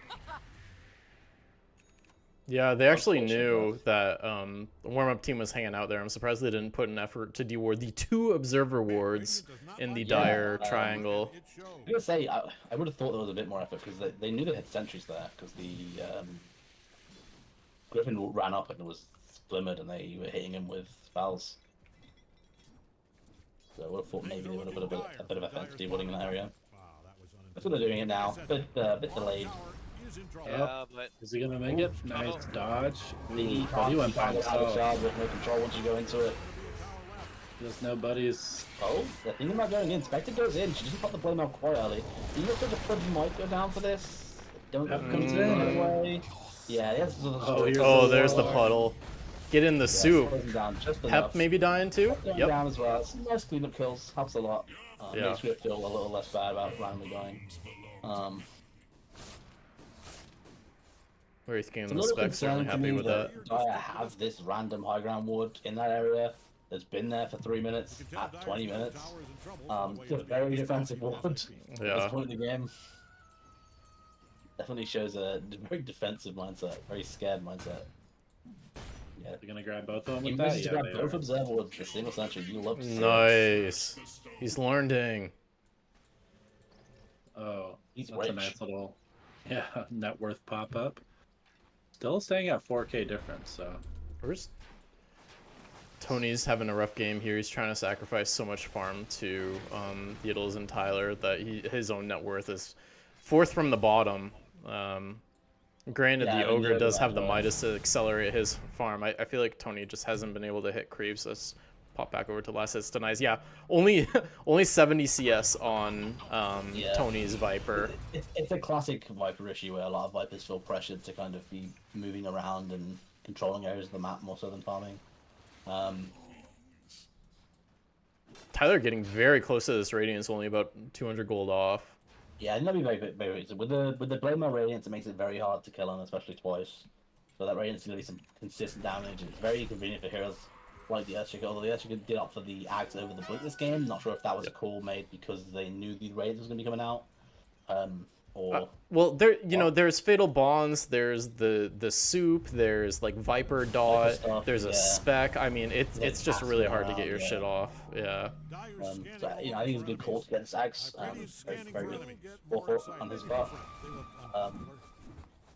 Yeah, they actually Unfortunate knew that the warm-up team was hanging out there. I'm surprised they didn't put an effort to deward the 2 observer wards in the Yeah, Dire triangle. It shows. I'm gonna say I would have thought there was a bit more effort because they knew they had sentries there because the Griffin ran up and was glimmered and they were hitting him with spells. So I would have thought maybe they would have put a bit of effort to dewarding in that area. Wow, that was That's what they're doing it now. Bit delayed. Yeah, but Is he gonna make it? Nice dodge. He But he went by can't get out of himself. charge with no control once you go into it. There's nobody's. Oh, they're thinking about going in. Spectre goes in. She doesn't pop the blame out quite early. You look like the club might go down for this. Don't Pep think comes he's in. gonna away. Yeah, that's here's Oh, the there's the Warlock. puddle. Get in the soup. Down just Pep enough. maybe dying too? Going Yep. down as well. Some nice cleanup kills. Helps a lot. Yeah. Makes me feel a little less bad about randomly dying. Where he's getting It's a the little spec, certainly concerning to happy me with that. that Dire have this random high ground ward in that area that's been there for 3 minutes, at 20 minutes. It's a very defensive ward at Yeah. this point in the game. Definitely shows a very defensive mindset, very scared mindset. Yeah. They're gonna grab both of them You with managed that. to Yeah, grab they both are. observer wards with the single sentry. You love to see it. Nice. He's learning. Oh, He's that's a rich. nice little, yeah, net worth pop up. Still staying at 4K difference. So Where's Tony's having a rough game here. He's trying to sacrifice so much farm to Yiddles and Tyler that his own net worth is fourth from the bottom. Granted, Yeah, the I mean, Ogre the does Ogre have the has Midas to accelerate his farm. I feel like Tony just hasn't been able to hit creeps. Let's pop back over to last hits denies. Yeah, only 70 CS on Yeah. Tony's Viper. It's a classic Viper issue where a lot of Vipers feel pressured to kind of be moving around and controlling areas of the map more so than farming. Tyler getting very close to this Radiance, only about 200 gold off. Yeah, I think that'd be very easy. With the Blade Radiance, it makes it very hard to kill him, especially twice. So that Radiance is going to be some consistent damage, and it's very convenient for heroes like the Earthshaker. Although the Earthshaker did opt for the Axe over the Blink this game. Not sure if that was a call made because they knew the Radiance was going to be coming out. Or Well, there there's Fatal Bonds, there's the soup, there's like Viper Dot, stuff, there's a yeah. spec. I mean, it's just passing really hard to around, get your yeah. shit off. Yeah. so, I think it's a good call to get this Axe. Very good call on his part.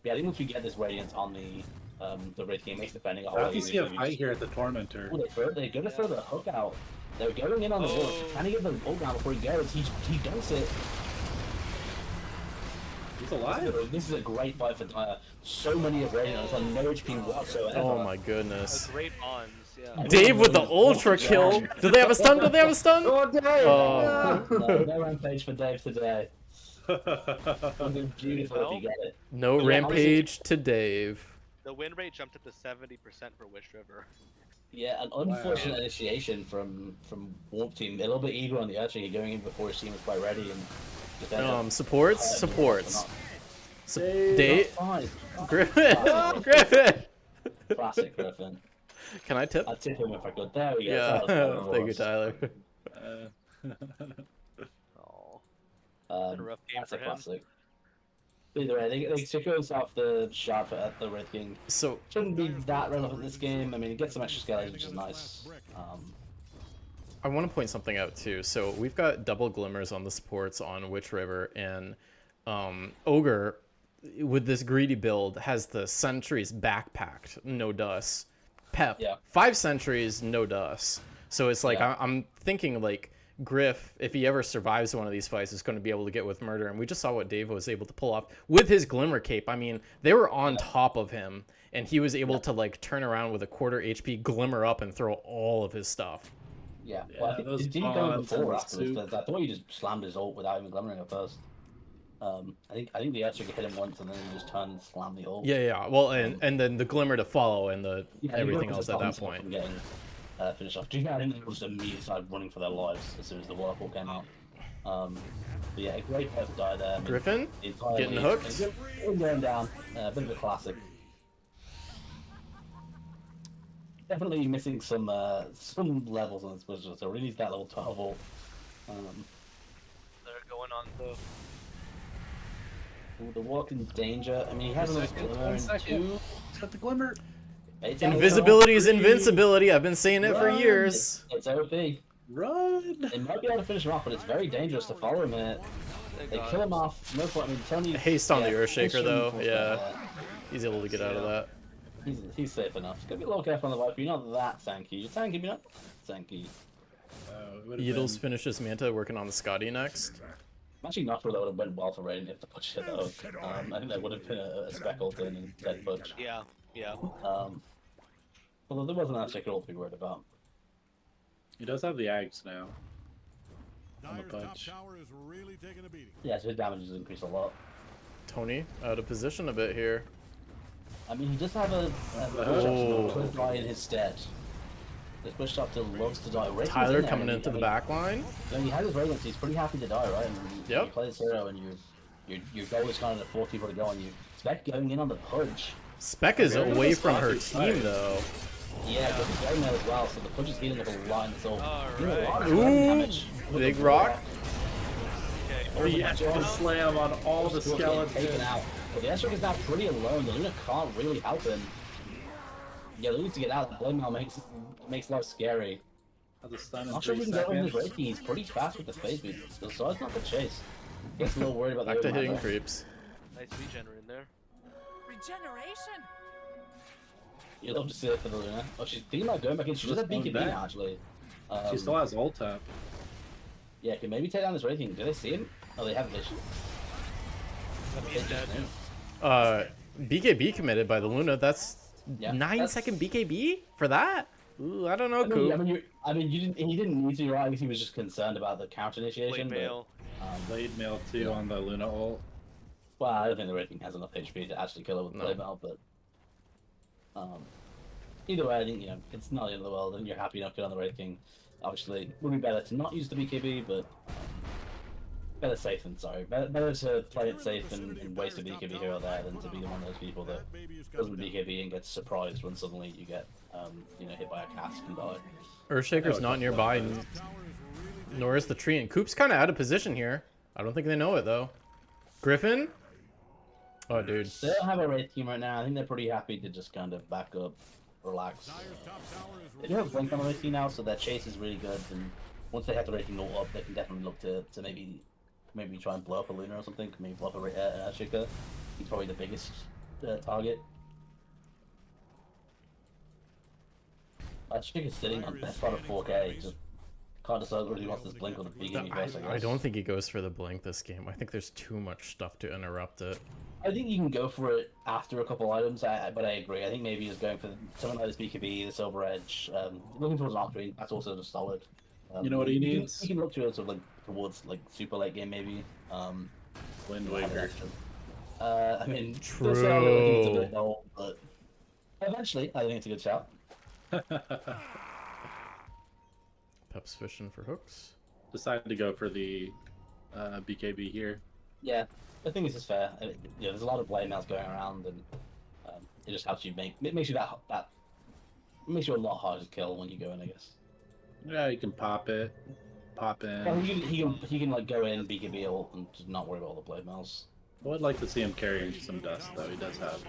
Yeah, I think once we get this Radiance on the Wraith game, makes defending a whole how lot do you see a easier. fight here at the Tormentor? Oh, they're going to throw the hook out. They're going in on the wall. Trying to get the ult down before he goes. He dunks it. He's alive. This is a great fight for Dire. So many of Radiance on no HP whatsoever. Oh my goodness. great bonds, yeah. Dave with the ultra kill. Do they have a stun? Do they have a stun? Oh, Dave! Oh. No rampage for Dave today. It'll be beautiful if you get it. No Yeah, rampage to Dave. The win rate jumped up to 70% for Witch River. Yeah, an unfortunate initiation from Warp Team. A little bit eager on the Earthshaker going in before his team was quite ready and just ends up Supports. Dave. Fine. Griffin. Griffin. Classic Griffin. Can I tip? I'd tip him if I could. There we go. Yeah. That was better than Thank you, worse. Tyler. Oh, been a rough game That's for a him. classic. Either way, they took us off the shot at the Red King. So Shouldn't be that relevant this game. I mean, it gets some extra skeletons, which is nice. I want to point something out too. So we've got double glimmers on the supports on Witch River, and Ogre, with this greedy build, has the sentries backpacked, no dust. Pep, Yeah. 5 sentries, no dust. So it's like Yeah. I'm thinking like Griff, if he ever survives one of these fights, is going to be able to get with murder. And we just saw what Dave was able to pull off with his glimmer cape. I mean, they were on top of him, and he was able to like turn around with a quarter HP, glimmer up, and throw all of his stuff. Yeah, Yeah, well, I think those did he go bonds and before or the afterwards? soup. 'Cause I thought he just slammed his ult without even glimmering at first. I think the Earthshaker hit him once and then he just turned and slammed the ult. Yeah. Well, and then the glimmer to follow, and the Yeah, everything he else at that point. From getting finished off. Do you know, I think they just immediately started running for their lives as soon as the Warmup came out. But yeah, a great first die there. I mean, Griffin the entire getting lead- hooked. All going down. A bit of a classic. Definitely missing some levels on this position, so really needs that level 12 ult. They're going on the. The walk in danger. I mean, he has a glimmer in two. He's got the glimmer. It's Invisibility is OP. invincibility. I've been saying it for Run. years. It's OP. They Run. might be able to finish him off, but it's very dangerous to follow him here. They kill him off. No point. I mean, Tony. Haste on the Earthshaker, push him though, for- yeah. He's able to get out of that. He's safe enough. Gotta be a little careful on the Viper. You're not that tanky. You're tanky, but you're not tanky. It would've Yiddles been- finishes Manta working on the Scotty next. I'm actually not sure that would have went well for Raiden if the push hit though. I think that would have been a spec ult in and dead push. Yeah, yeah. Although there wasn't actually a ult to be worried about. He does have the Ags now. On the Dyer's top push. tower is really taking a beating. Yeah, so his damage has increased a lot. Tony out of position a bit here. I mean, he does have a Oh. could die in his stead. This push up to loves to die. Raiden's Tyler in there, coming and into the I mean, back line. When he has his Raiden, he's pretty happy to die, right? And Yep. You play this hero and your goal is kind of to force people to go on you. Spec going in on the punch. Spec is Okay. away from her Spec is team tired. though. Yeah, but he's going there as well, so the punch is healing up a line. So Alright. a lot of Ooh, damage. big rock. Okay. The extra slam on all the Taken skeletons. out. But the Ezreal is now pretty alone. The Luna can't really help him. Yeah, the Luna to get out. The Blade Mail makes life scary. Has a stun I'm in not sure if 3 he can get over his seconds. Reiki. He's pretty fast with the phase boost. So it's not the chase. Gets a little worried about Back the to hitting overmap. creeps. Nice regen in there. Regeneration. You love to see it for the Luna. Oh, she's thinking about going back in. She does have Going BKB back. now, actually. She still has ult up. Yeah, can maybe take down this Reiki. Do they see him? Oh, they have vision. He's dead. BKB committed by the Luna. That's Yeah, 9-second BKB for that? Ooh, I don't know, I mean, Coop. he didn't need to, right? I guess he was just concerned about the counter Blade initiation. mail. Blade mail too on the Luna ult. Well, I don't think the Reiki has enough HP to actually kill her with No. Blade Mail, but either way, I think it's not the end of the world, and you're happy enough to get on the Reiki. Obviously, it would be better to not use the BKB, but better safe than sorry. Better to play it safe and waste a BKB here or there than to be one of those people that doesn't BKB and gets surprised when suddenly you get hit by a cast and die. Earthshaker's not nearby, nor is the tree. And Coop's kind of out of position here. I don't think they know it though. Griffin? Oh, dude. They don't have a raid team right now. I think they're pretty happy to just kind of back up, relax. They do have Blink on the raid team now, so their chase is really good. And once they have the raid team all up, they can definitely look to maybe try and blow up a Luna or something. Maybe blow up a Shika. He's probably the biggest target. Shika's sitting on best part of 4K. Just can't decide whether he wants this Blink or the BKB first, I guess. I don't think he goes for the blink this game. I think there's too much stuff to interrupt it. I think you can go for it after a couple items, but I agree. I think maybe he's going for something like this BKB, the Silver Edge, looking towards an Octarine. That's also just solid. You know what he needs? You can look to it sort of like towards like super late game maybe. Wind Waker. I mean, True. this sound, I think it's a bit old, but eventually I think it's a good shout. Pep's fishing for hooks. Decided to go for the BKB here. Yeah, I think this is fair. There's a lot of blade mails going around, and it just helps you it makes you that makes you a lot harder to kill when you go in, I guess. Yeah, you can pop it, pop in. Well, he can like go in, BKB ult, and just not worry about all the blade mails. I would like to see him carrying some dust, though. He does have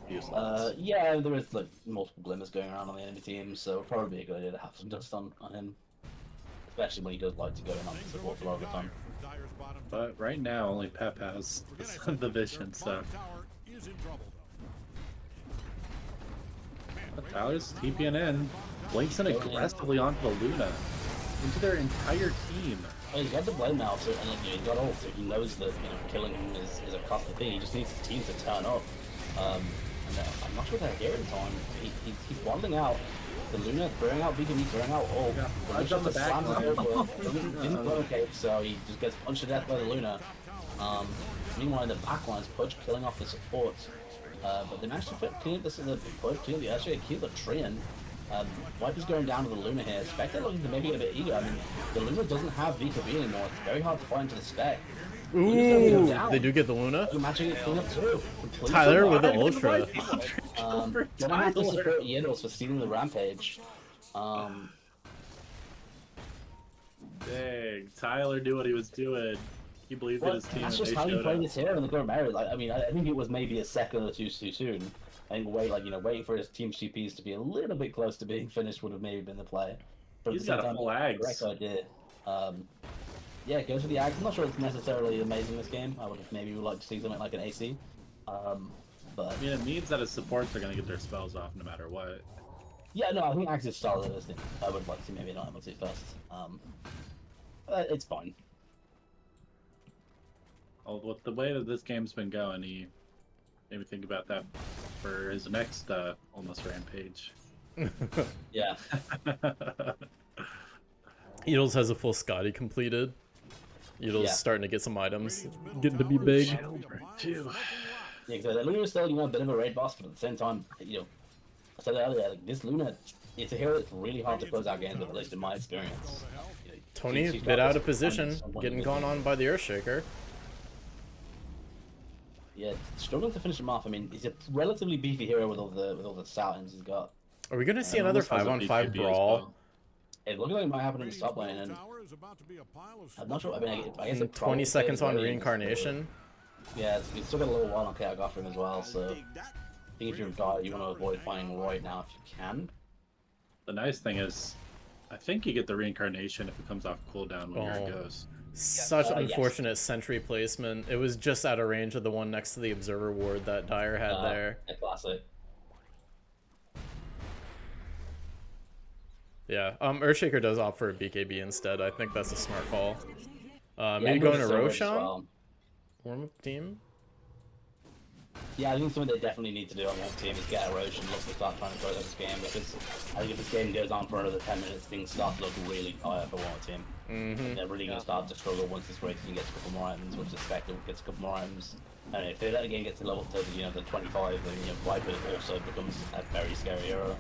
a few slots. Yeah, there is like multiple glimmers going around on the enemy team, so it'd probably be a good idea to have some dust on him, especially when he does like to go in on support a lot of the time. But right now, only Pep has the vision, so. But Tyler's TPing in, blinks in aggressively onto the Luna, into their entire team. Well, he's got the blade mail, so, and he's got ult, so he knows that killing him is a costly thing. He just needs his team to turn up. And I'm not sure they're here in time. He's wandering out. The Luna throwing out BKB, throwing out ult. Yeah, The I jumped the back slams line. him over. Didn't blow a cape, so he just gets punched to death by the Luna. Meanwhile, in the back lines, Pudge killing off the supports. But they managed to clean up the Pudge, clean up the Ezreal, keep the Treant. Wiper's going down to the Luna here. Spectre looking to maybe get a bit eager. I mean, the Luna doesn't have BKB anymore. It's very hard to fight into the spec. Ooh, they do get the Luna. You're matching it clean up too. Completely Tyler with the fine. ultra. Gonna have to support Yiddles for stealing the Rampage. Dang, Tyler knew what he was doing. He believed in Well, his team that's and just they how you showed play up. this hero in the current meta. Like, I think it was maybe a second or two too soon. I think waiting for his team CPs to be a little bit close to being finished would have maybe been the play. But He's at the got a same full time, Ags. correct idea. Yeah, go for the Ags. I'm not sure it's necessarily amazing this game. I would have maybe like to see something like an AC. But I mean, it means that his supports are going to get their spells off no matter what. yeah, no, I think Ags is solid. I would like to see maybe not MLT first. It's fine. Well, with the way that this game's been going, he made me think about that for his next almost rampage. Yeah. Eagles has a full Scotty completed. Eagles Yeah. starting to get some items, getting to be big. Too. Yeah, because Luna is still, a bit of a raid boss, but at the same time, I said earlier, like, this Luna, it's a hero that's really hard to close out games with, at least in my experience. Tony, she's bit got out this of position, abundance of getting wonderful- gone on by the Earthshaker. Yeah, struggling to finish him off. I mean, he's a relatively beefy hero with all the stallions he's got. Are we gonna see And another almost has a 5-on-5 BKB as brawl? well. It looks like it might happen in the top lane, and I'm not sure. I mean, I guess In it 20 probably seconds saves on Radiance, reincarnation. but- Yeah, it's still got a little while on Chaos after him as well, so I think if you're a guy, you want to avoid fighting right now if you can. The nice thing is, I think you get the reincarnation if it comes off cooldown when you're a Oh. ghost. Such yes. unfortunate sentry placement. It was just out of range of the one next to the observer ward that Dyer had there. A classic. Yeah, Earthshaker does opt for a BKB instead. I think that's a smart call. Yeah, Maybe it going goes to so much as Roshan? well. Warm-up team? Yeah, I think something they definitely need to do on one team is get erosion, look to start trying to close out this game, because I think if this game goes on for another 10 minutes, things start to look really dire for one team. Mm-hmm. They're really going to start to struggle once this rating gets a couple more items, which is expected gets a couple more items. And if they let the game get to level to the 25, then Viper also becomes a very scary hero.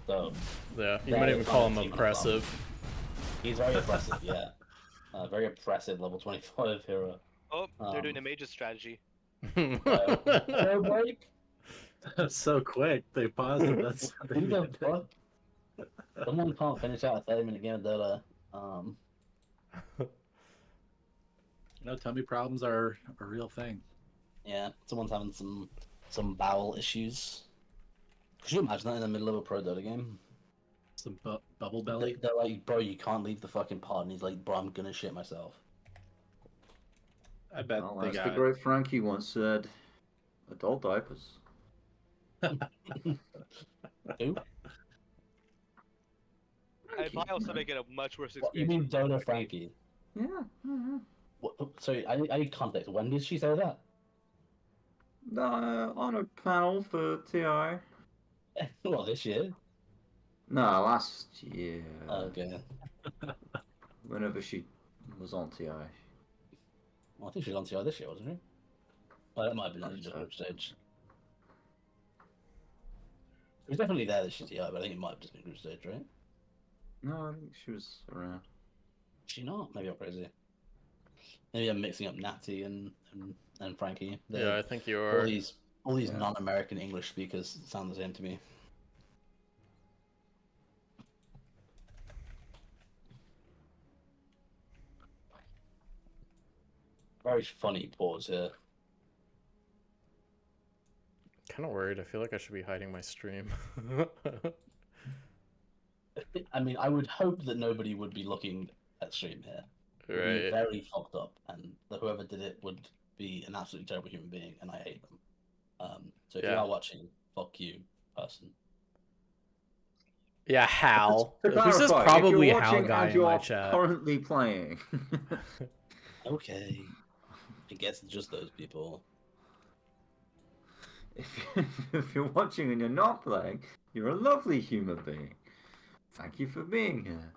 So Yeah, you they're might the even kind call of him team oppressive. he's very oppressive, yeah. Very oppressive level 25 hero. Oh, they're doing a Mage's strategy. Hero break? That's so quick. They paused it. That's Who the fuck? Someone can't finish out a 30-minute game of Dota. Tummy problems are a real thing. Yeah, someone's having some bowel issues. Could you imagine that in the middle of a pro Dota game? Some bubble belly. They're like, bro, you can't leave the fucking pod, and he's like, bro, I'm gonna shit myself. I bet Well, they as the got. great Frankie once said, adult diapers. Who? I'd probably also make it a much worse What, you experience. mean Dota Frankie? Yeah. Mhm. What, sorry, I need context. When did she say that? On a panel for TI. Well, this year. No, last year. Okay. Whenever she was on TI. Well, I think she was on TR this year, wasn't she? Well, that might have been on Think the so. group stage. She was definitely there this year, but I think it might have just been group stage, right? No, I think she was around. Is she not? Maybe I'm crazy. Maybe I'm mixing up Natty and Frankie. Yeah, I think you all are. these Yeah. non-American English speakers sound the same to me. Very funny pause here. Kind of worried. I feel like I should be hiding my stream. I mean, I would hope that nobody would be looking at stream here. It would be Right. very fucked up, and whoever did it would be an absolutely terrible human being, and I hate them. So if you Yeah. are watching, fuck you, person. Yeah, Hal. To Who's this clarify, if probably you're Hal watching guy and in my you're chat? currently playing. Okay, I guess it's just those people. If you're watching and you're not playing, you're a lovely human being. Thank you for being here.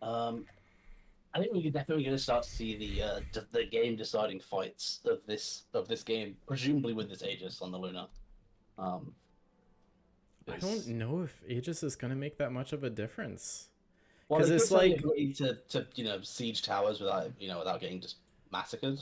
I think we're definitely going to start to see the game deciding fights of this game, presumably with this Aegis on the Luna. I don't know if Aegis is gonna make that much of a difference. Well, 'Cause it it's gives them the like- ability to siege towers without getting just massacred.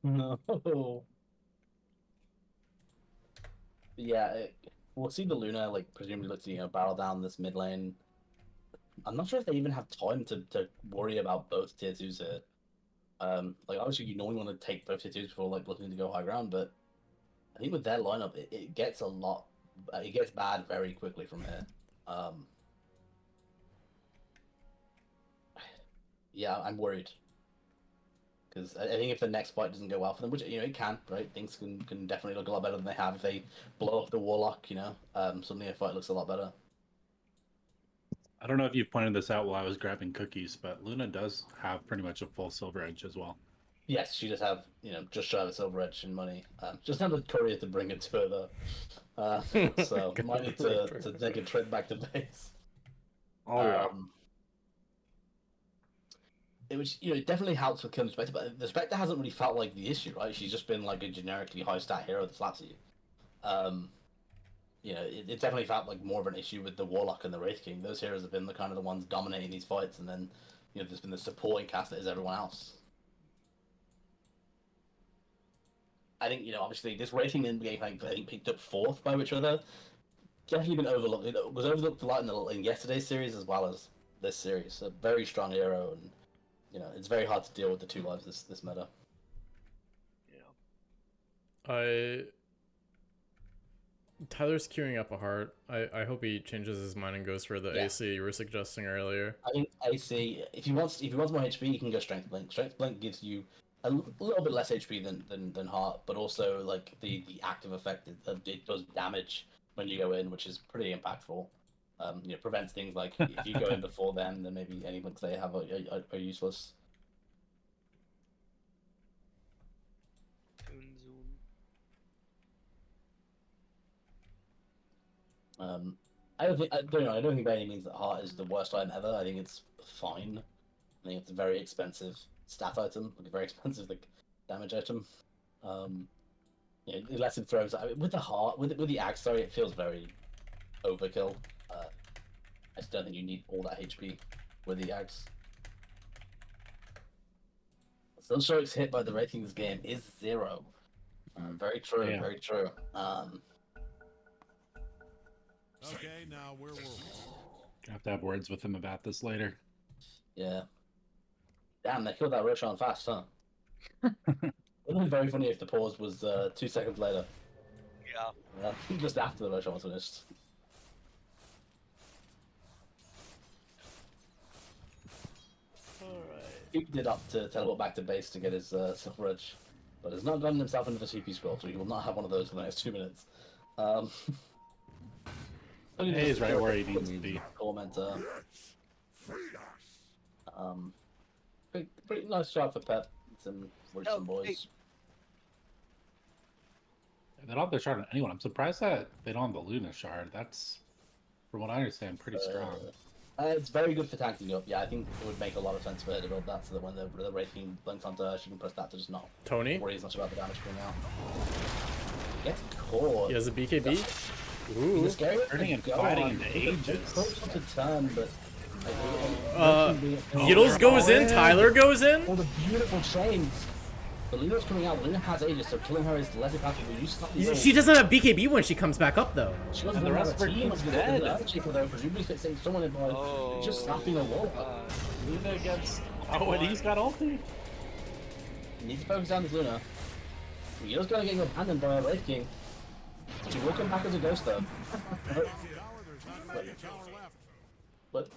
No. Yeah, we'll see the Luna presumably look to barrel down this mid lane. I'm not sure if they even have time to worry about both tier 2s here. Obviously you normally want to take both tier 2s before looking to go high ground, but I think with their lineup it gets it gets bad very quickly from here. Yeah, I'm worried. Because I think if the next fight doesn't go well for them, which it can, right? Things can definitely look a lot better than they have if they blow up the Warlock. Suddenly a fight looks a lot better. I don't know if you pointed this out while I was grabbing cookies, but Luna does have pretty much a full silver edge as well. Yes, she does have just shy of a silver edge in money. Just have the courier to bring it to her though. So might need to take a trip back to base. Oh yeah. It definitely helps with killing the Spectre, but the Spectre hasn't really felt like the issue, right? She's just been a generically high stat hero that slaps you. It definitely felt like more of an issue with the Warlock and the Wraith King. Those heroes have been the ones dominating these fights, and then there's been the supporting cast that is everyone else. I think obviously this Wraith King in the game I think picked up 4th by Witcher. Definitely been overlooked. It was overlooked a lot in yesterday's series as well as this series. A very strong hero, and it's very hard to deal with the 2 lives this meta. Yeah. Tyler's queuing up a heart. I hope he changes his mind and goes for the AC you were suggesting earlier. I think AC, if he wants more HP, he can go Strength Blink. Strength Blink gives you a little bit less HP than Heart, but also the active effect, it does damage when you go in, which is pretty impactful. Prevents things like if you go in before them, then maybe any blinks they have are useless. I don't think by any means that Heart is the worst item ever. I think it's fine. I think it's a very expensive stat item, a very expensive damage item. It lets him throw. With the Heart, with the Axe, sorry, it feels very overkill. I just don't think you need all that HP with the Axe. Sunstrike's hit by the rating this game is 0. Very true, very true. Okay, now where were we? Gonna have to have words with him about this later. Yeah. Damn, they killed that Roshan fast, huh? It would have been very funny if the pause was 2 seconds later. Yeah. Just after the Roshan was finished. Alright. He did up to teleport back to base to get his silver edge, but has not gotten himself into the TP scroll, so he will not have one of those for the next 2 minutes. He's right where he needs to be. Tormentor. Pretty nice job for Pep. Some boys. They don't have the shard on anyone. I'm surprised that they don't have the Luna shard. That's, from what I understand, pretty strong. It's very good for tanking up. Yeah, I think it would make a lot of sense for her to build that so that when the Wraith King blinks onto her, she can press that to just not Tony? worry as much about the damage coming out. Gets caught. He has a BKB? Ooh. Turning and fighting into Aegis. Close to turn, but Needles goes in, Tyler goes in? all the beautiful chains. The Luna's coming out. The Luna has Aegis, so killing her is less impactful. She doesn't have BKB when she comes back up though. She doesn't And the have rest a of her team. team's She's dead. though, presumably fixing someone in by just slapping a wall. Luna gets... Oh, and he's got ulti. You need to focus on this Luna. You're just gonna get abandoned by a Wraith King. She will come back as a ghost though. But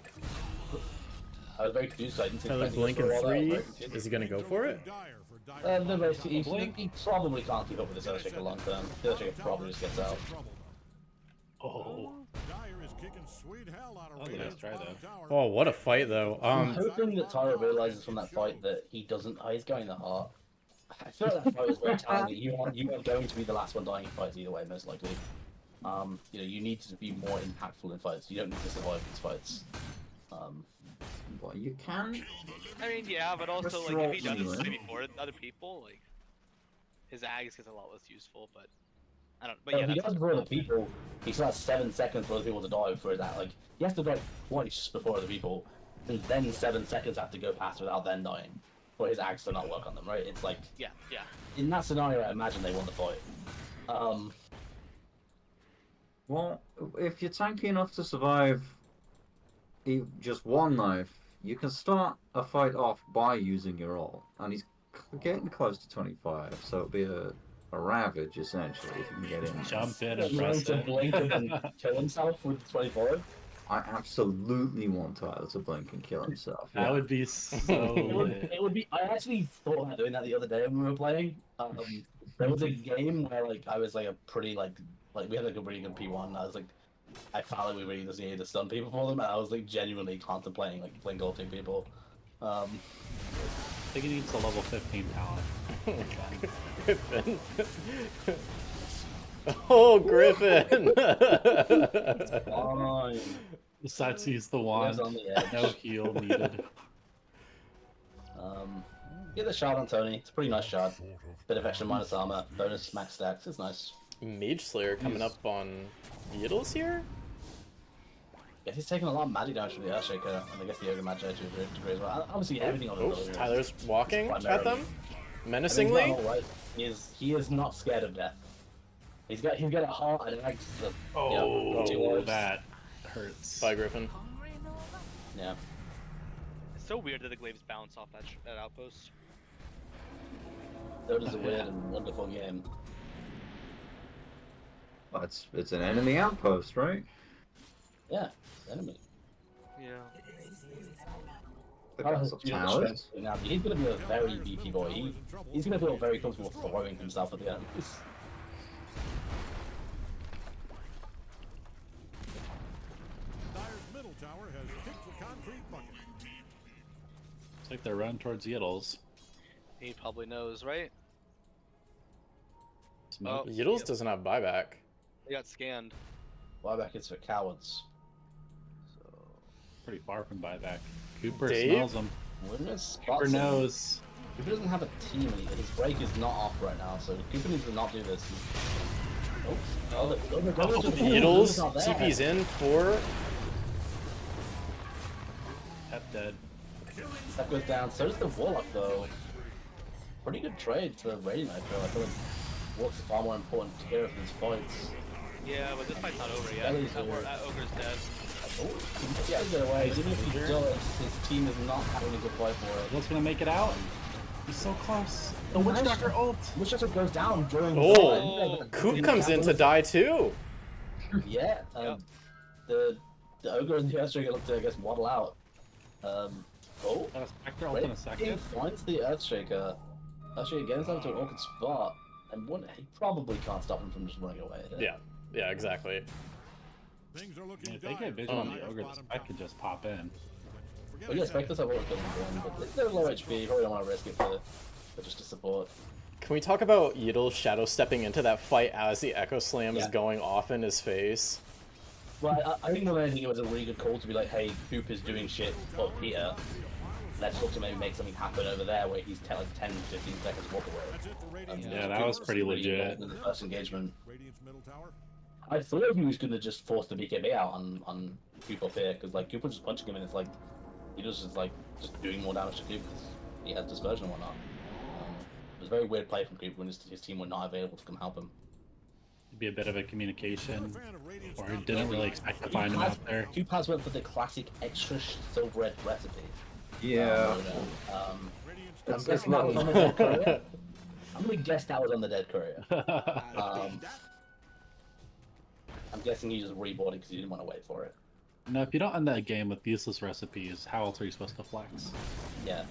I was very confused. So I didn't see Tyler blink in 3. Is he gonna go for it? The Wraith King, he probably can't keep up with this Earthshaker long term. The Earthshaker probably just gets out. Oh. Oh, nice try though. Oh, what a fight though. I'm hoping that Tyro realizes from that fight that he doesn't. Oh, he's going the heart. I feel like that fight was very telling that you are going to be the last one dying in fights either way, most likely. You know, you need to be more impactful in fights. You don't need to survive these fights. Well, you can. I mean, yeah, but also like if he does it before other people, like his Ags gets a lot less useful. But I don't. But So yeah, if he that's does it for other people, he still has 7 seconds for other people to die before his Ag. Like he has to die twice before other people, and then 7 seconds have to go past without them dying, for his Ags to not work on them. Right? It's like yeah. in that scenario, I imagine they won the fight. Well, if you're tanky enough to survive just one knife, you can start a fight off by using your ult, and he's getting close to 25, so it'll be a ravage essentially if you can get in. Jump in and Willing press to it. blink and then kill himself with 25. I absolutely want Tyler to blink and kill himself. That would be so lit. It would be. I actually thought about doing that the other day when we were playing. There was a game where like I was like a pretty like we had like a really good P1. And I was like, I felt like we really just needed to stun people for them, and I was like genuinely contemplating like blink ulting people. I think he needs a level 15 talent. Griffin. Oh, Griffin! Fine. Besides, he's the He one. was on the edge. No heal needed. Get the shot on Tony. It's a pretty nice shot. Bit of extra minus armor, bonus max stacks. It's nice. Mage Slayer coming up on Yiddles here? Yeah, he's taking a lot of magic damage from the Earthshaker, and I guess the Ogre magic to a degree as well. Obviously, everything on the Oh, ability is Tyler's walking at primarily- them, I think menacingly. he's not all right. He is not scared of death. He's got a heart and an axe. Oh, that hurts. Bye, Griffin. Hungry, Nova? Yeah. It's so weird that the glaives bounce off that outpost. That is a weird and wonderful game. Well, it's an enemy outpost, right? Yeah, it's enemy. Yeah. The Tyler castle has beautiful towers. strength now. He's going to be a very beefy boy. He's going to feel very comfortable throwing himself at the enemies. It's like they're running towards Yiddles. He probably knows, right? Smoke. Oh. Yiddles doesn't have buyback. They got scanned. Buyback is for cowards. So Pretty far from buyback. Cooper Dave? smells them. Wouldn't it Cooper knows. Cooper doesn't have a team. His break is not off right now, so Cooper needs to not do this. Yiddles TP's in for. Pep dead. That goes down. So does the Warlock, though. Pretty good trade for Radiant, I feel. I feel like Warlock's far more important here for these fights. yeah, but this fight's not over yet. Ellie's That over. ogre's dead. Oh, he gets it away. Even if he does, his team is not having a good fight for it. What's gonna make it out? He's so close. The Nice. Witch Doctor ult. Witch Doctor goes down during Oh, the Coop comes in to die too. Yeah, Yep. the Ogre and the Earthshaker look to, I guess, waddle out. Oh, Got a Spectre ult in a He second. finds the Earthshaker. Earthshaker gets himself to an awkward spot, and he probably can't stop him from just running away. Yeah, exactly. If they get vision on the Ogre, the Spec could just pop in. But yeah, Spectres have always been one, but they're low HP. You probably don't want to risk it for just to support. Can we talk about Yiddle shadow stepping into that fight as the Echo Slam is Yeah. going off in his face? Well, I think more than anything, it was a really good call to be like, hey, Coop is doing shit up here. Let's look to maybe make something happen over there where he's like 10, 15 seconds walk away. Yeah, that was pretty legit. In the first engagement. I thought he was going to just force the BKB out on Coop up here, because like Coop was just punching him and it's like, he was just like, just doing more damage to Coop because he has dispersion and whatnot. It was a very weird play from Coop when his team were not available to come help him. It'd be a bit of a communication, or he didn't really expect to find him out there. Coop has went for the classic extra silver red recipe. Yeah. I'm It's guessing not- that was on the dead courier. I'm gonna guess that was on the dead courier. I'm guessing he just rebought it because he didn't want to wait for it. No, if you don't end that game with useless recipes, how else are you supposed to flex? Yeah.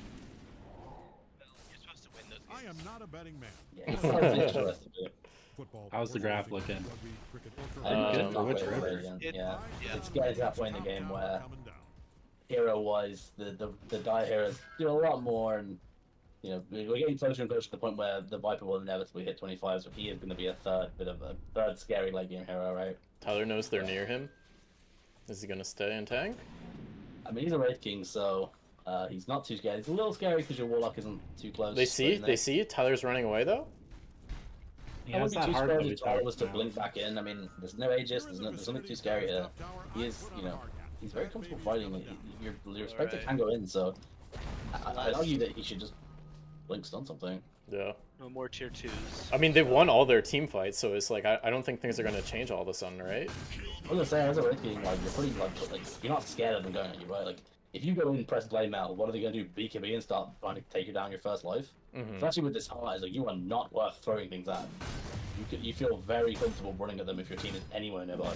You're supposed to win those games. I am not a betting man. Yeah, he found the extra recipe. How's the graph looking? Good for which river? river? Yeah, it's getting to that point in the game where hero-wise, the dire heroes do a lot more, and you know we're getting closer and closer to the point where the Viper will inevitably hit 25, so he is going to be a third scary late game hero, right? Tyler knows they're near him. Is he gonna stay and tank? I mean, he's a Wraith King, so he's not too scared. He's a little scary because your Warlock isn't too close. They see. Tyler's running away though. Yeah, I it's wouldn't that be too hard surprised that we if Tyler talked was to about. blink back in. I mean, there's no Aegis, there's nothing too scary here. He is, you know, he's very comfortable fighting. Your Spectre can go in, so I'd argue that he should just blink stun something. Yeah. No more tier 2s. I mean, they've won all their team fights, so it's like I don't think things are gonna change all of a sudden, right? I was gonna say, as a Wraith King, like you're pretty like you're not scared of them going at you, right? Like if you go in and press blade mail, what are they gonna do? BKB and start trying to take you down your first life? Especially with this heart, like you are not worth throwing things at. You feel very comfortable running at them if your team is anywhere nearby.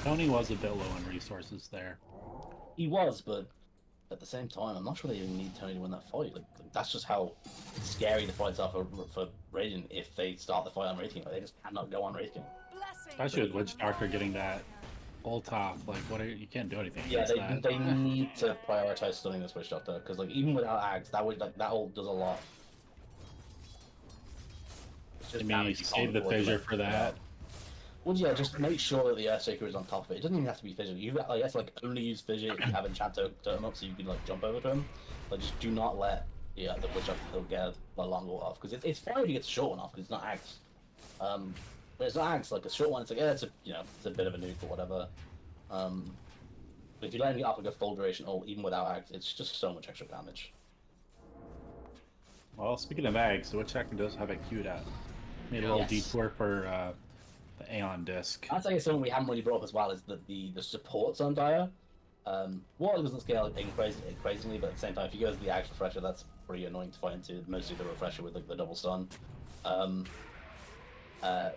Tony was a bit low on resources there. He was, but at the same time, I'm not sure they even need Tony to win that fight. Like that's just how scary the fights are for Radiant if they start the fight on Wraith King. Like, they just cannot go on Wraith King. Blessing. Especially with Witch Doctor getting that ult off. Like, you can't do anything Yeah, against they that. need to prioritize stunning this Witch Doctor because like even without Ags, that ult does a lot. It's I just mean, you damage save the on fissure board. for that. Well, yeah, just make sure that the Earthshaker is on top of it. It doesn't even have to be fissure. You I guess like only use fissure if you have enchant totem up, so you can like jump over to him. But just do not let the Witch Doctor get the long ult off because it's fine if you get the short one off because it's not Ags. But it's not Ags. Like a short one, it's like it's a bit of a nuke or whatever. But if you let him get off like a full duration ult, even without Ags, it's just so much extra damage. Well, speaking of Ags, the Witch Doctor does have it queued out. Made a little Yes. detour for the Aeon disc. I'd say something we haven't really brought up as well is that the supports on Dire. Warlock doesn't scale crazily, but at the same time, if you go to the Axe Refresher, that's pretty annoying to fight into. Mostly the Refresher with like, the double stun. But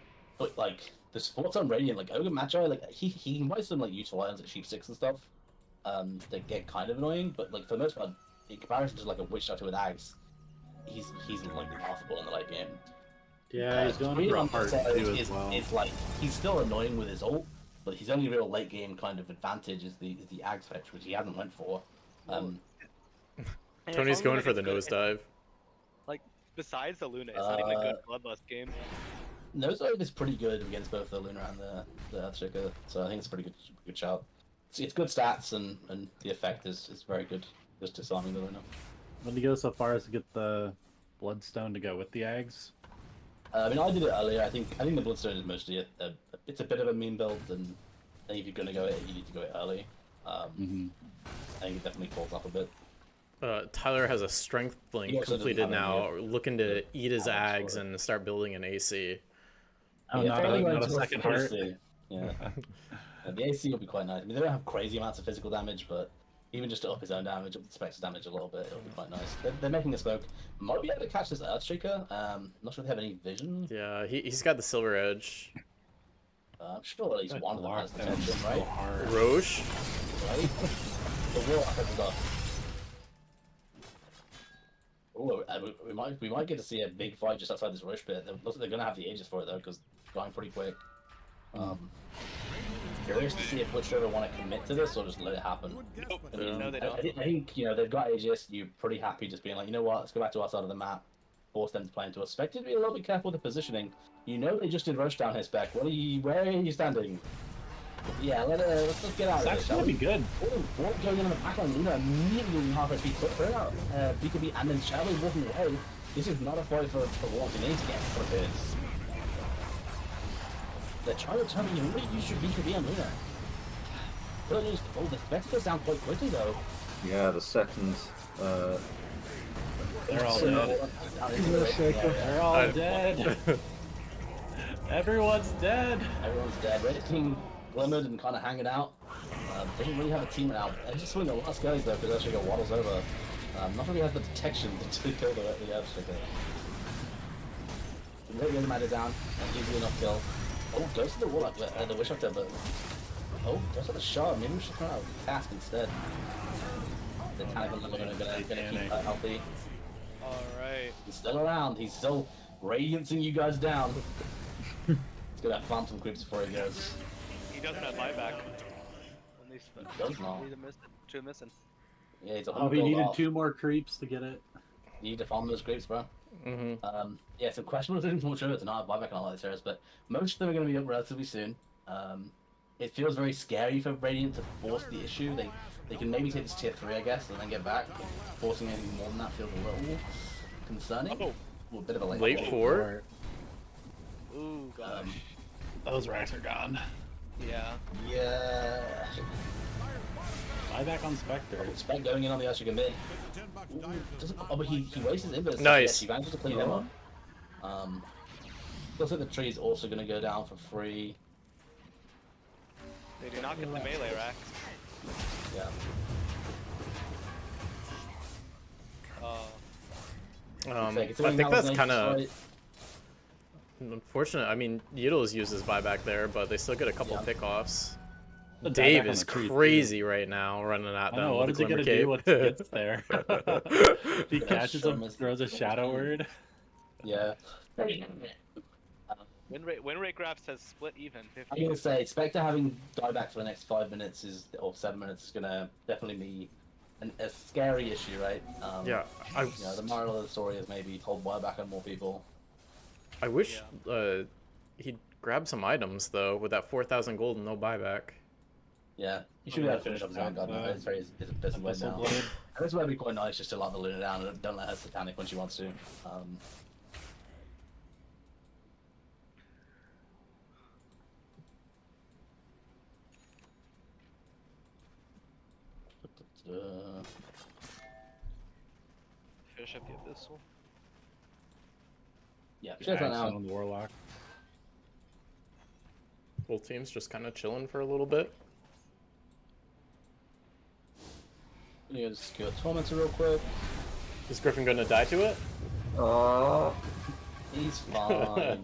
like the supports on Radiant, like Ogre Magi, like he invites some like useful items like Sheep 6 and stuff. They get kind of annoying, but like for the most part, in comparison to like a Witch Doctor with Axe, he's like laughable in the late game. Yeah, he's going Really for a on hard that side too is, as well. It's like he's still annoying with his ult, but his only real late game kind of advantage is the Ags fetch, which he hasn't went for. And it's Tony's only going like for the it's good- nosedive. Like besides the Luna, it's not even a good bloodlust game. Nosedive is pretty good against both the Luna and the Earthshaker, so I think it's a pretty good shout. It's good stats and the effect is very good, just disarming the Luna. When he goes so far as to get the Bloodstone to go with the Ags. I mean, I did it earlier. I think the Bloodstone is mostly it's a bit of a meme build, and I think if you're gonna go it, you need to go it early. I think it definitely falls off a bit. Tyler has a strength He blink also doesn't completed have any now, looking to eat his balance Ags for it. and start building an AC. Oh, Yeah, not fairly a going towards second the heart. AC. Yeah. The AC will be quite nice. I mean, they don't have crazy amounts of physical damage, but even just to up his own damage, up the Spectre's damage a little bit, it'll be quite nice. They're making a smoke. Might be able to catch this Earthshaker. Not sure if they have any vision. Yeah, he's got the silver edge. I'm sure at least one of them has Block the them tension, so right? hard. Roche. Right? The Warlock has stuff. Ooh, we might get to see a big fight just outside this rush pit. They're gonna have the Aegis for it though, because it's going pretty quick. Curious to see if Witch Driver want to commit to this or just let it happen. I mean, No, they I don't. think they've got Aegis. You're pretty happy just being like, you know what? Let's go back to our side of the map. Force them to play into us. Spectre to be a little bit careful with the positioning. You know they just did rush down his spec. Where are you standing? Yeah, let's get out It's of actually shall gonna we? be good. Oh, what going on in the back line? Luna immediately in half HP put through out. BKB and then Shadow walking away. This is not a fight for what they need to get for this. They're trying to tell me you really use your BKB on Luna. Oh, the Spectre goes down quite quickly though. Yeah, the second. They're all So, dead. They're all dead. Everyone's dead. Everyone's dead. Red team glimmered and kind of hanging out. Doesn't really have a team now. They're just swinging the last guys though, because Earthshaker waddles over. Not really has the detection to kill the Earthshaker. You let the other matter down and gives you enough kill. Oh, goes to the Warlock, the Wish Doctor, but oh, goes to the Shard. Maybe we should try out Cask instead. The Tanagon are gonna keep healthy. All right. He's still around. He's still radiancing you guys down. gonna have phantom creeps before he goes. He doesn't have buyback. When they Does not. Two missing. Yeah, he's a Oh, he needed 2 more creeps to get it. You need to farm those creeps, bro. Yeah, so questionable things much over tonight. Buyback and all that serious, but most of them are going to be up relatively soon. It feels very scary for Radiant to force the issue. They can maybe take this tier 3, I guess, and then get back. But forcing anything more than that feels a little concerning. Oh, Well, a bit of a Late 4? ooh, gosh. Those racks are gone. Yeah. Yeah. Buyback on Spectre. Spec going in on the Usher mid. Oh, but he wastes his invis. Nice. He manages to clean him up. Looks like the tree is also going to go down for free. They do not get the melee rack. Yeah. I think that's kind of unfortunate. I mean, Yiddles uses buyback there, but they still get a couple pickoffs. The Dave buyback on is the tree, crazy right now, running at I them. know, what with is he the gonna Glimmer do once he Cape. gets there? He catches him, throws a shadow word. Yeah. Win rate graph says split even. 50. I'm gonna say Spectre having dieback for the next 5 minutes or 7 minutes is gonna definitely be a scary issue, right? Yeah, You know, the moral of the story is maybe hold buyback on more people. I wish he'd grab some items though with that 4,000 gold and no buyback. Yeah, you should be able to finish up his own god now. It's a busy way now. And this might be quite nice just to lock the Luna down and don't let her satanic when she wants to. Finish up the abyssal. Yeah, check that out. On the Warlock. Both teams just kind of chilling for a little bit. I'm gonna just go Tormentor real quick. Is Griffin gonna die to it? He's fine.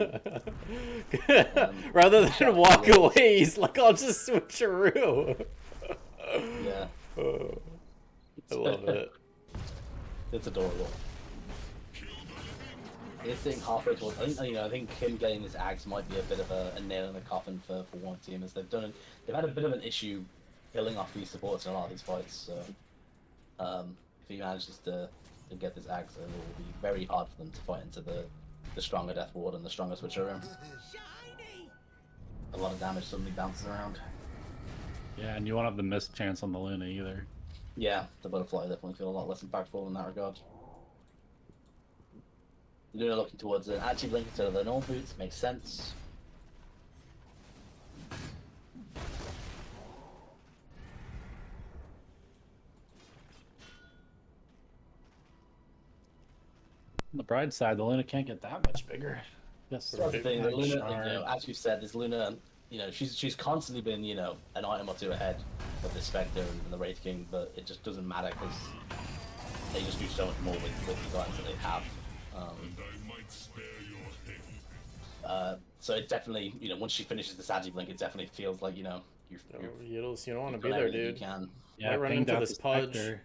Rather than walk away, he's like, I'll just switcheroo. Yeah. I love it. It's adorable. It's sitting halfway towards. I think him getting this axe might be a bit of a nail in the coffin for one team, as they've had a bit of an issue killing off these supports in a lot of these fights. So, if he manages to get this axe, it will be very hard for them to fight into the stronger Death Ward and the stronger Switcher room. A lot of damage suddenly bounces around. Yeah, and you won't have the missed chance on the Luna either. Yeah, the butterfly definitely feel a lot less impactful in that regard. Luna looking towards an anti-blink instead of the normal boots makes sense. On the bride's side, the Luna can't get that much bigger. Yes, That's the thing. The Luna, as you said, this Luna, she's constantly been, an item or two ahead of the Spectre and the Wraith King, but it just doesn't matter because they just do so much more with these items that they have. So it definitely, once she finishes the Sagi Blink, it definitely feels like, Yiddles, you don't want to be there, dude. Yeah, I run into this Pudge. Spectre.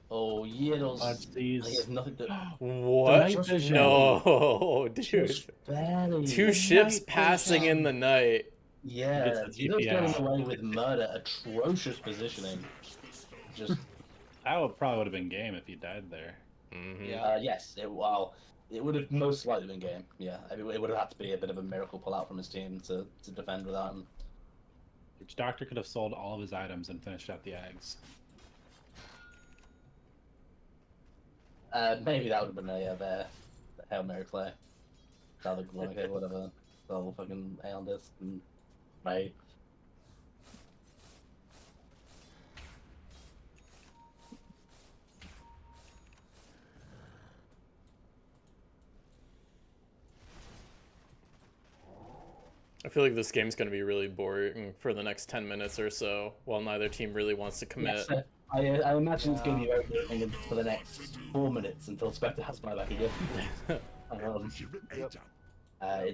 Oh, Yiddles. He has nothing to... What? No, dude. Just barely. 2 ships passing in the night. Yeah, It's a Yiddles getting TPI. away with murder, atrocious positioning. Just... That probably would have been game if he died there. Mm-hmm. Yeah. Yes, it would have most likely been game. Yeah, it would have had to be a bit of a miracle pull out from his team to defend without him. Which Doctor could have sold all of his items and finished out the eggs. Maybe that would have been the Hail Mary play. Okay, whatever. They'll fucking A on this. Right. I feel like this game's going to be really boring for the next 10 minutes or so, while neither team really wants to commit. Yes, I imagine it's going to be very boring for the next 4 minutes until Spectre has buyback again.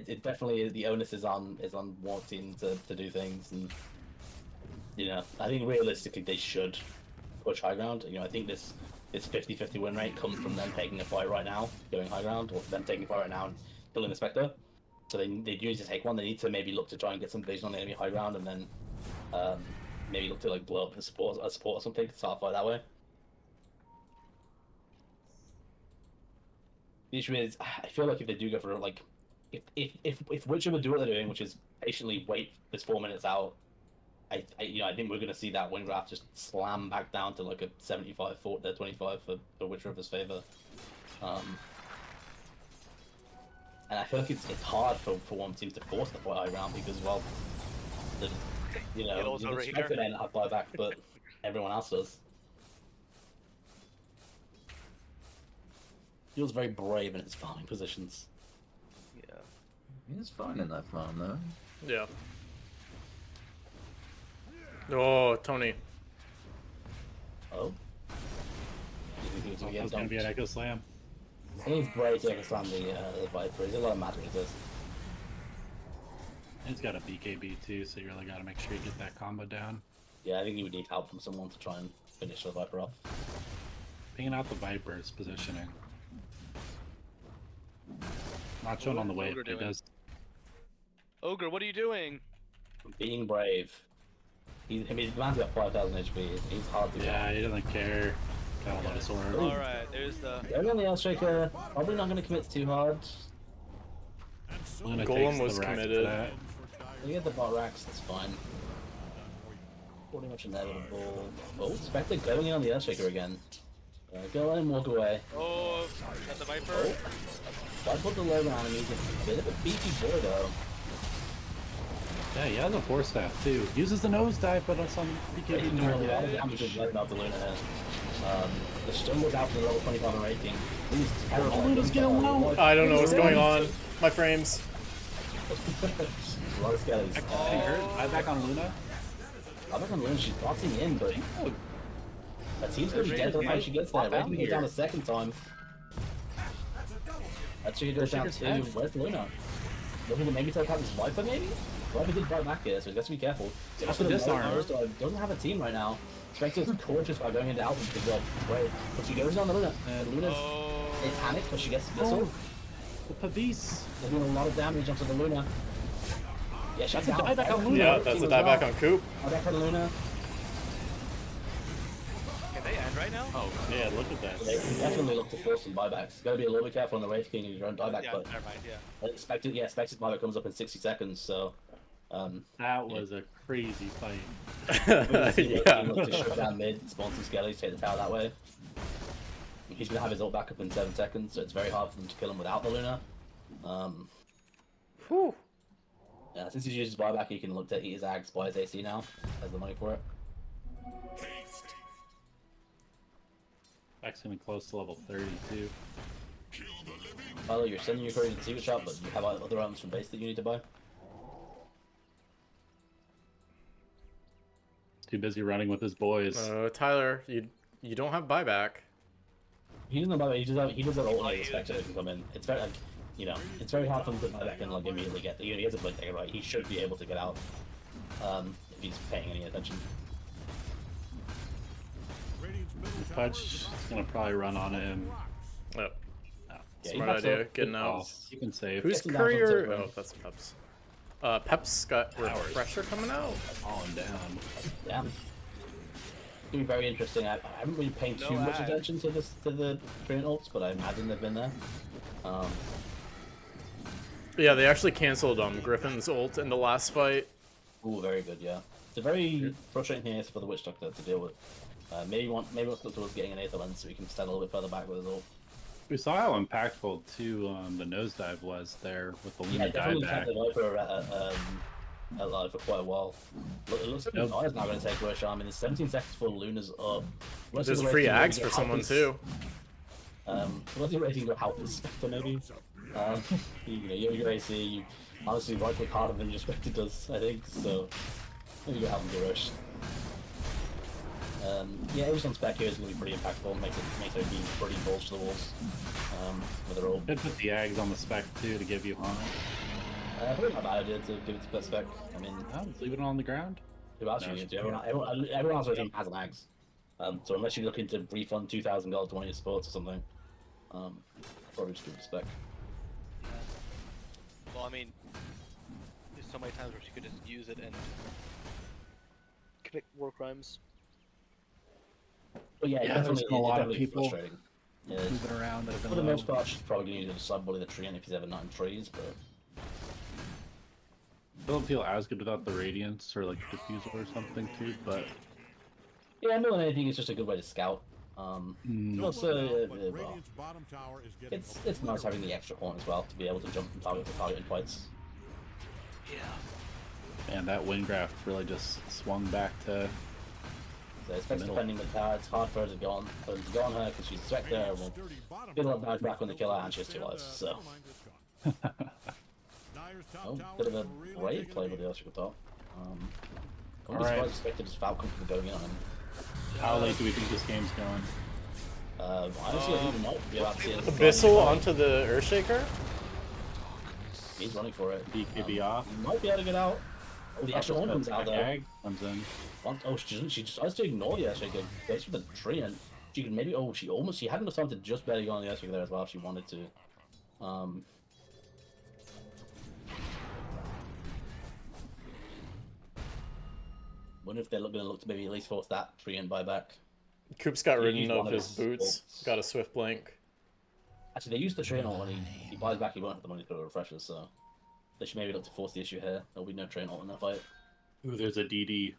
It definitely, the onus is on one team to do things, and I think realistically they should push high ground. I think this 50-50 win rate comes from them taking a fight right now, going high ground, or them taking a fight right now and killing the Spectre. So they usually take one. They need to maybe look to try and get some vision on the enemy high ground, and then maybe look to like blow up a support or something to start a fight that way. The issue is, I feel like if they do go for like, if whichever do what they're doing, which is patiently wait this 4 minutes out, I think we're going to see that win graph just slam back down to like a 75 25 for whichever's favor. And I feel like it's hard for one team to force the fight high ground because, well, also you right expect here. it to have buyback, but everyone else does. Feels very brave in its farming positions. Yeah. He's fine in that farm though. Yeah. Oh, Tony. Oh. It's gonna be an Echo Slam. I think it's brave to slam the Viper. There's a lot of magic resist. It's got a BKB too, so you really gotta make sure you get that combo down. Yeah, I think you would need help from someone to try and finish the Viper off. Pinging out the Viper's positioning. Not shown on the way, Ogre but it doing? does. Ogre, what are you doing? Being brave. His man's got 5,000 HP. He's hard to Yeah, he doesn't care. Got a lot of sword. Alright, there's the... Going on the Earthshaker, probably not going to commit too hard. Luna Golem takes was the rack for committed. that. We get the bot racks, that's fine. Pretty much inevitable. Oh, Spectre going in on the Earthshaker again. Go let him walk away. Oh, got the Viper. I put the low ground and he's a bit of a beefy boy though. Yeah, he has a 4-staff too. Uses the nosedive, but on some He's BKB doing a lot of target. damage with letting out the Luna here. The stun was out for the level 25 on rating. He's terrible. Luna's getting low. I don't know what's going on. My frames. A lot of skellies. Getting hurt. I'm back on Luna. I'm back on Luna, she's boxing in, but that team's gonna be dead by the time she gets there. Rating goes down a second time. That she goes down too. Where's Luna? Looking to maybe take out this Viper, maybe? Viper did bite back here, so he has to be careful. That's a disarm. Doesn't have a team right now. Spectre's cautious by going into Alpha because, well, it's great. But she goes on the Luna. And Luna's it panics, but she gets the missile. The Pavis. They're doing a lot of damage onto the Luna. Yeah, she's down. dieback on Luna. Yeah, that's a dieback on Coop. Back on Luna. Can they end right now? Oh, Yeah, look at that. They can definitely look to force some buybacks. Gotta be a little bit careful on the Wraith King and your own dieback, yeah, but never mind, yeah. expected buyback comes up in 60 seconds, so That was a crazy fight. Yeah. look to shut down mid, spawn some skellies, take the tower that way. He's gonna have his ult back up in 7 seconds, so it's very hard for them to kill him without the Luna. Whew. Yeah, since he uses buyback, he can look to eat his Ags, buy his AC now, has the money for it. Back's getting close to level 32. Tyler, you're sending your courier to the secret shop, but you have other items from base that you need to buy. Too busy running with his boys. Tyler, you don't have buyback. He doesn't buy. He does that ult when he expects it to come in. It's very it's very hard for him to buy back and like immediately get. He has a blink thing, right? He should be able to get out if he's paying any attention. Pudge is gonna probably run on him. Oh, Yeah, smart he pops idea. up. Getting Oh, out. you can save. Who's Getting down from courier? Tipper. Oh, that's Peps. Peps got refresher coming out. Falling down. Yeah. It's gonna be very interesting. I haven't been paying too No much lag. attention to the Treant ults, but I imagine they've been there. Yeah, they actually canceled Griffin's ult in the last fight. Ooh, very good. Yeah, it's a very frustrating thing for the Witch Doctor to deal with. Maybe let's look towards getting an Aether Lens so we can stand a little bit further back with his ult. We saw how impactful too the nosedive was there with the Yeah, Luna definitely dieback. kept the Viper alive for quite a while. It looks like Nope. Luna's not going to take Rush. I mean, there's 17 seconds for Luna's up. There's free ags for someone too. What's your rating to help this Spectre maybe? You have your AC, you honestly right click harder than your Spectre does, I think, so maybe you help him to Rush. Yeah, every on spec here is going to be pretty impactful, makes it be pretty bulge to the walls with their ult. Could put the Ags on the spec too to give you harm. Probably not a bad idea to give it to best spec. I mean, Oh, leave it on the ground. who else No, are you it's going to do? Everyone else on the team has an Ags. So unless you're looking to refund $2,000 to one of your sports or something, probably just give it to spec. Well, I mean, there's so many times where she could just use it and commit war crimes. But yeah, Yeah, definitely, there's been a lot of definitely people frustrating. Yeah, moving around that have for been the low. most part, she's probably going to use it to sub bully the tree if he's ever not in trees, but I don't feel as good without the radiance or like diffusal or something too, but yeah, more than anything, it's just a good way to scout. Also, well, it's nice having the extra horn as well to be able to jump from target to target in fights. Yeah. man, that Windgraft really just swung back to. So especially defending the tower, it's hard for her to go on her because she's a Spectre and will get a lot of damage back when they kill her and she has 2 lives. So, oh, bit of a brave play with the Electrical Top. I'm Alright. surprised Spectre just Falcon from going in on him. How late do we think this game's going? Honestly, I think we might be about to see it. Abyssal onto the Earthshaker? He's running for it. BKB off. He might be able to get out. Oh, the extra horn comes out though. Gag comes in. Oh, she decides to ignore the Earthshaker. Goes for the tree and she could maybe. Oh, she had enough time to just barely go on the Earthshaker there as well if she wanted to. Wonder if they're going to look to maybe at least force that tree and buyback. Coop's got Yeah, ridden he's of one of his his boots. bolts. Got a swift blink. Actually, they use the train ult when he buys back. He won't have the money to put a refresher, so they should maybe look to force the issue here. There'll be no train ult in that fight. Ooh, there's a DD.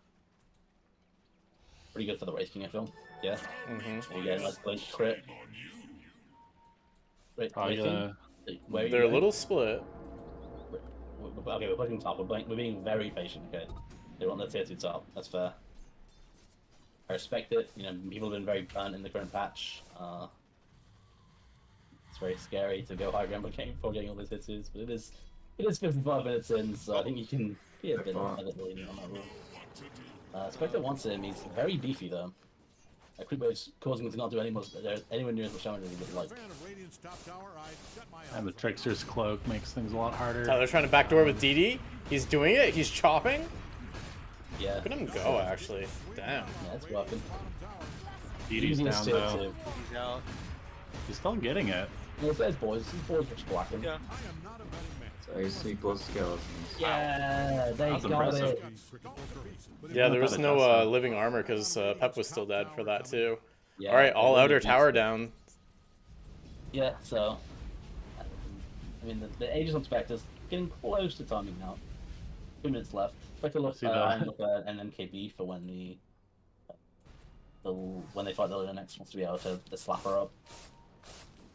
Pretty good for the Wraith King, I feel. Yeah. Mm-hmm. You get a nice blink crit. Wait, Probably Wraith King? Where are you They're a going? little split. Okay, we're pushing top. We're being very patient. Okay, they want the tier 2 top. That's fair. I respect it. You know, people have been very burnt in the current patch. It's very scary to go high ground before getting all those hits, but it is 55 minutes in, so I think you can be a bit lenient on that rule. Spectre wants him. He's very beefy though. Creep Wave's causing him to not do anywhere near as much damage as he would like. And the Trickster's Cloak makes things a lot harder. Tyler trying to backdoor with DD. He's doing it. He's chopping. Yeah. Look at him go, actually. Damn. Yeah, it's working. DD's Using his down tier though. 2. He's out. He's still getting it. Yeah, there's boys. These boys are just whacking. Yeah. It's AC plus skeletons. Yeah, they That's got impressive. it. Yeah, there I was thought it no does so. living armor because Pep was still dead for that too. Yeah, All right, all they outer really tower beefed it. down. Yeah, so I mean the Aegis on Spectre's getting close to timing now. 2 minutes left. Spectre look See that? look at an MKB for when when they fight the Luna next wants to be able to slap her up.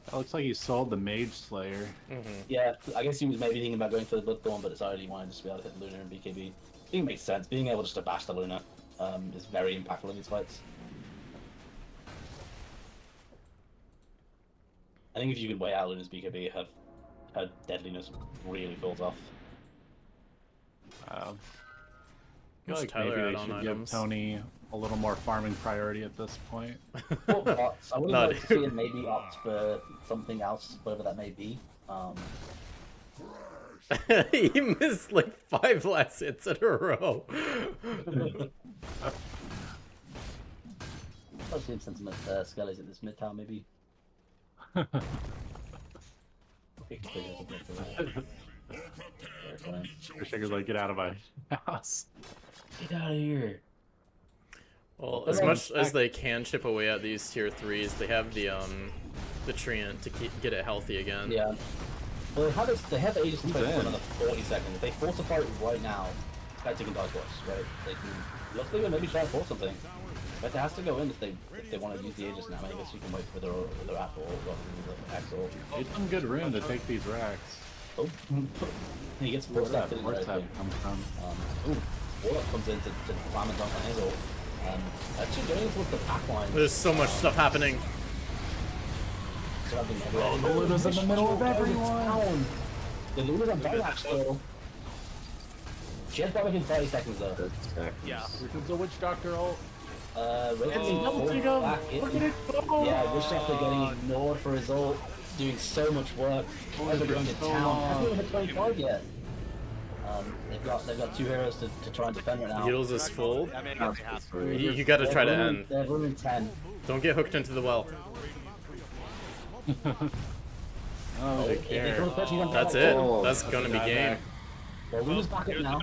That looks like he sold the Mage Slayer. Mm-hmm. Yeah, I guess he was maybe thinking about going for the Bloodthorn, but decided he wanted just to be able to hit the Luna and BKB. I think it makes sense. Being able just to bash the Luna is very impactful in these fights. I think if you could weigh out Luna's BKB, her deadliness really falls off. I feel What's like Tyler maybe at they on should give items? Tony a little more farming priority at this point. Well, I would Not like to see him maybe opt for something else, whatever that may be. He missed like 5 last hits in a row. I'll see him send some skellies at this mid tower, maybe. Shaker's like, get out of my house. Get out of here. Well, as much as they can chip away at these tier 3s, they have the Treant to get it healthy again. Yeah. Well, they have Aegis to Who's play for in? another 40 seconds. If they force a fight right now, Spectre can dodge watch, right? They can. Looks like they'll maybe try and force something. Spectre has to go in if they want to use the Aegis now. I guess you can wait for their apple or the axle. It's some good room to take these racks. Oh, he gets Where's forced that? out to the Where's that right. come from? Warlock comes in to slam and dunk on his ult. Actually going towards the back line. There's so much stuff happening. Grabbing everywhere. the Luna's in the middle of everyone. The Luna's on buyback still. She has buyback in 30 seconds though. Yeah. Here comes the Witch Doctor ult. Racing take him. Look at it go. Yeah, Witch Doctor getting ignored for his ult. Doing so much work. Never going to so town. long. Hasn't even hit 25 yet. They've got 2 heroes to try and defend right now. Heals is full. I mean, I guess they have to. You gotta try to end. They're running 10. Don't get hooked into the well. Oh, Oh, they care. That's it. Oh, That's gonna be game. Well, Luna's back up now.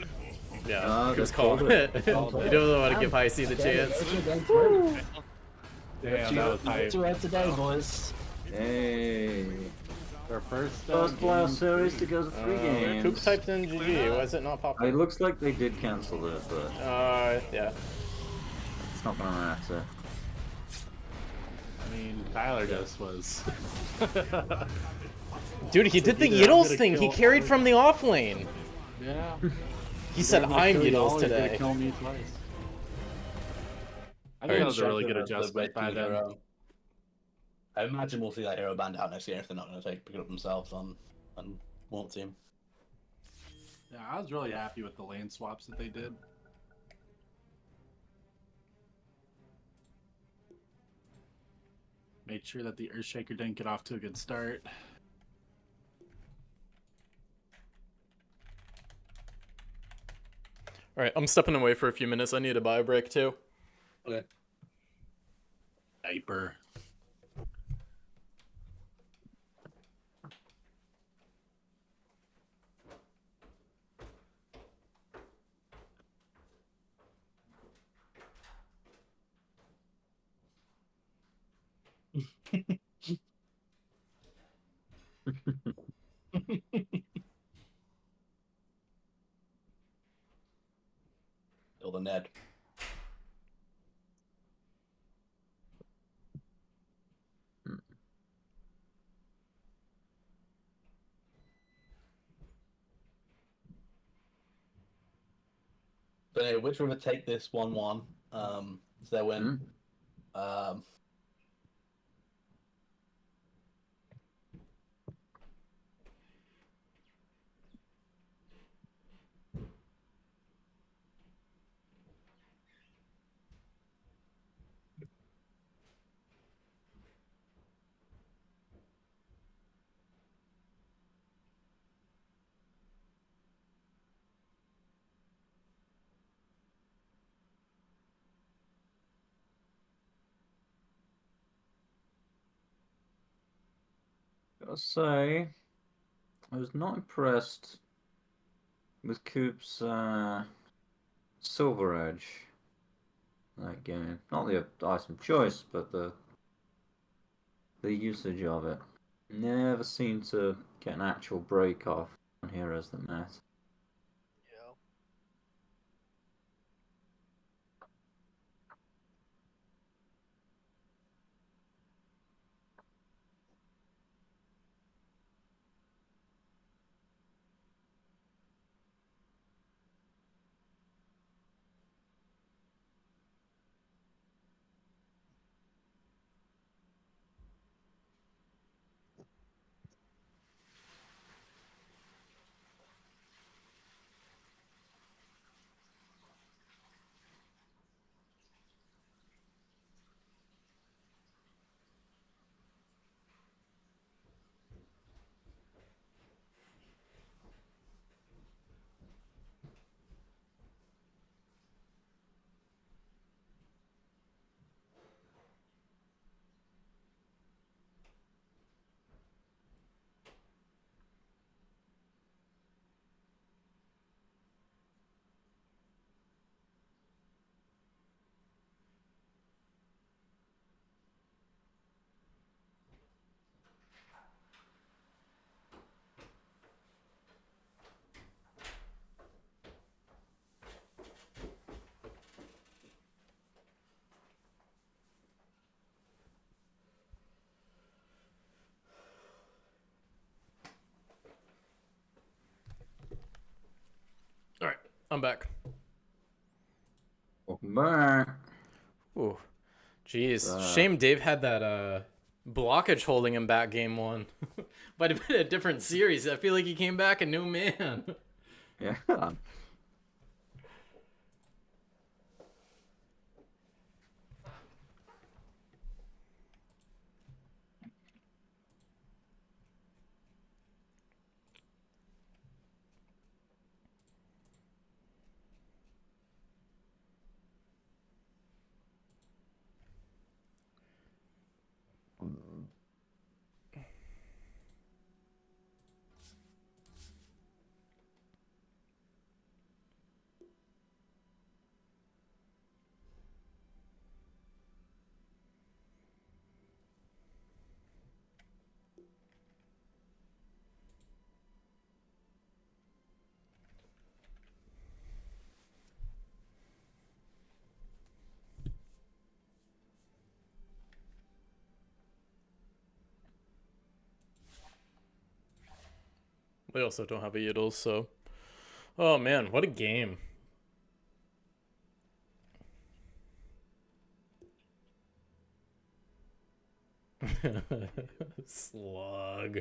Yeah, Ah, he was they calling called it. it. He doesn't want to give High C the chance. Damn, that was hype. 2-0 today, boys. Hey. Their first First playoff game series three. to go to 3 games. Coop typed in GG. Why is it not It popping? looks like they did cancel it, but Yeah. it's not gonna matter. I mean, Tyler just was. Dude, he did the Either I'm Yiddles gonna thing. He kill carried all- from the off lane. Yeah. He said, I'm Yiddles today. Kill me twice. I think Alright, that was a really good The adjustment by red them. hero. I imagine we'll see that hero banned out next year if they're not going to pick it up themselves on Warmup team. Yeah, I was really happy with the lane swaps that they did. Made sure that the Earthshaker didn't get off to a good start. Alright, I'm stepping away for a few minutes. I need a bio break too. Okay. Diaper. Kill the Ned. So anyway, which river take this 1-1? It's their win. Um, Gotta say, I was not impressed with Coop's Silver Edge that game. Not the item choice, but the usage of it. Never seemed to get an actual break off on heroes that matter. Yeah. Alright, I'm back. Welcome back. Ooh. Jeez. Uh, Shame Dave had that blockage holding him back game one. Might have been a different series. I feel like he came back a new man. Yeah. They also don't have a Yiddle, so. Oh man, what a game. Slug.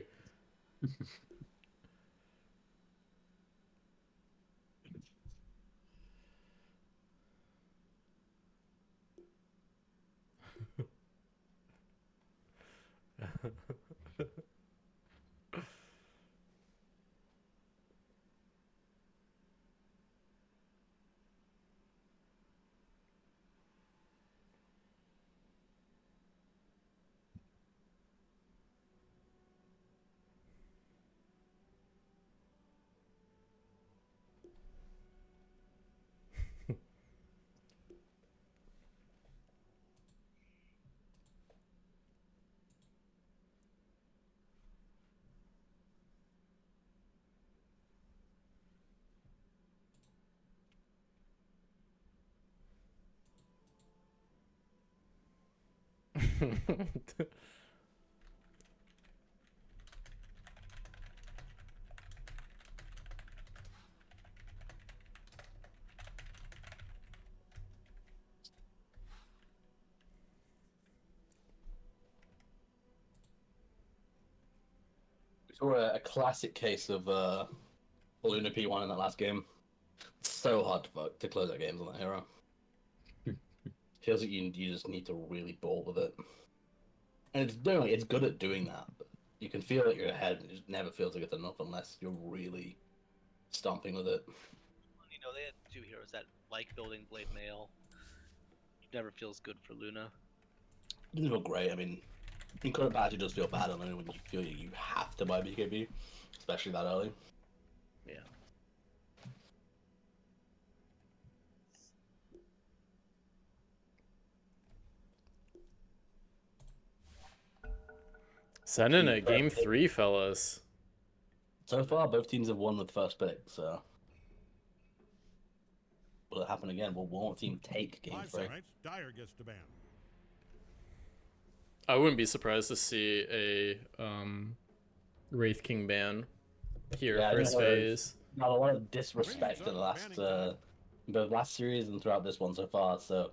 We saw a classic case of Luna P1 in that last game. It's so hard to close out games on that hero. Feels like you just need to really ball with it. And it's good at doing that, but you can feel that you're ahead, and it just never feels like it's enough unless you're really stomping with it. You know, they had two heroes that like building Blade Mail. Never feels good for Luna. It doesn't feel great. I mean, in current patch, it does feel bad on Luna when you feel you have to buy BKB, especially that early. Yeah. Sending it, game 3, fellas. So far, both teams have won with first pick, so. Will it happen again? Will one team take game 3? Dire gets to ban. I wouldn't be surprised to see a Wraith King ban here first phase. Not a lot of disrespect in the last series and throughout this one so far. So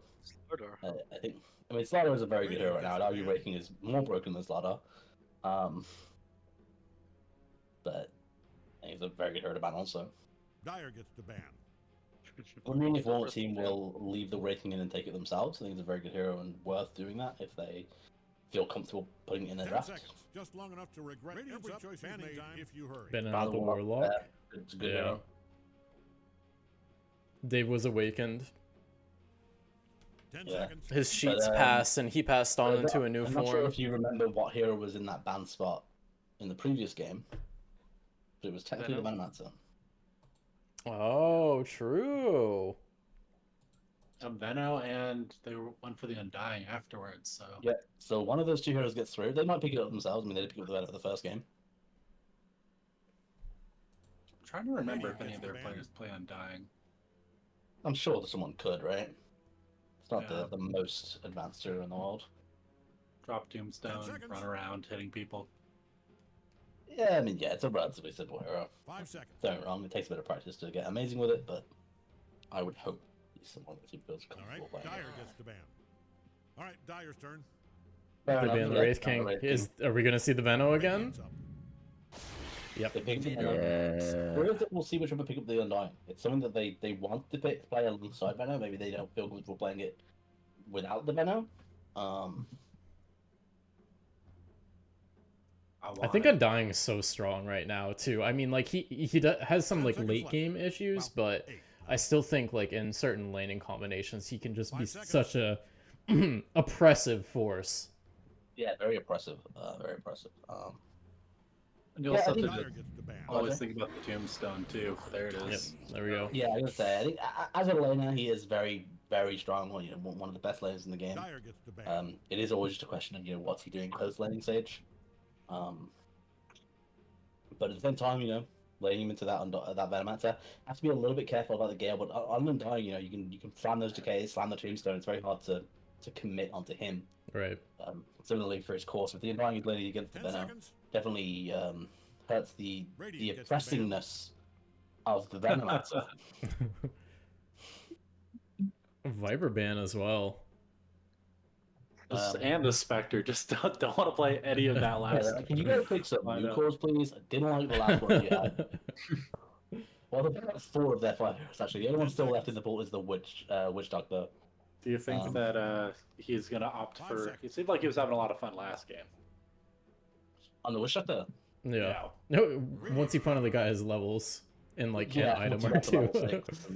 I mean, Slaughter is a very good hero right now. I'd argue Wraith King is more broken than Slaughter, but I think he's a very good hero to ban also. Dire gets to ban. I'm wondering if one team will leave the Wraith King in and take it themselves. I think it's a very good hero and worth doing that if they feel comfortable putting it in their draft. Just long enough to regret every choice you made if you hurry. Been another Warlock. It's a good hero. Dave was awakened. 10 seconds. His sheets passed, and he passed on into a new I'm form. not sure if you remember what hero was in that ban spot in the previous game, but it was technically the Venomancer. Oh, true. Veno, and they went for the Undying afterwards, so... Yeah, so one of those two heroes gets through. They might pick it up themselves. I mean, they did pick up the Veno for the first game. I'm trying to remember if any of their players play Undying. I'm sure that someone could, right? It's not the most advanced hero in the world. Drop Tombstone, run around, hitting people. Yeah, I mean, yeah, it's a relatively simple hero. 5 seconds. Don't get me wrong, it takes a bit of practice to get amazing with it, but I would hope he's someone that he feels All right, comfortable playing. Dire gets to ban. All right, Dire's turn. They ban the Wraith King. Are we gonna see the Veno again? Yep. They picked it we'll see which one will pick up the Undying. It's something that they want to play alongside Veno. Maybe they don't feel comfortable playing it without the Veno. I think Undying is so strong right now too. I mean, like he has some like late game issues, but I still think like in certain laning combinations he can just be such a oppressive force. Yeah, very oppressive. Very oppressive. And you also have to Dire gets to ban. always think about the Tombstone too. There it is. Yep, there we go. Yeah, I gotta say, I think as a laner, he is very, very strong. Well, one of the best laners in the game. Dire gets to ban. It is always just a question of what's he doing post laning stage. But at the same time, laying him into that Venomancer, have to be a little bit careful about the Gale. But on Undying, you can slam those decays, slam the Tombstone. It's very hard to commit onto him. Right. Similarly for his course, with the Undying ability against the Venom, definitely hurts the oppressingness of the Venomancer. Viper ban as well. And the Spectre just don't want to play any of that last. Can you go pick some I new know. cores, please? I didn't like the last one you had. Well, they've got 4 of their 5 heroes, actually. The only one still left in the vault is the Witch Doctor. Do you think that he's gonna opt for? He seemed like he was having a lot of fun last game. On the Witch Doctor? Yeah. No, once he finally got his levels and like an item or once you got to two. level 6,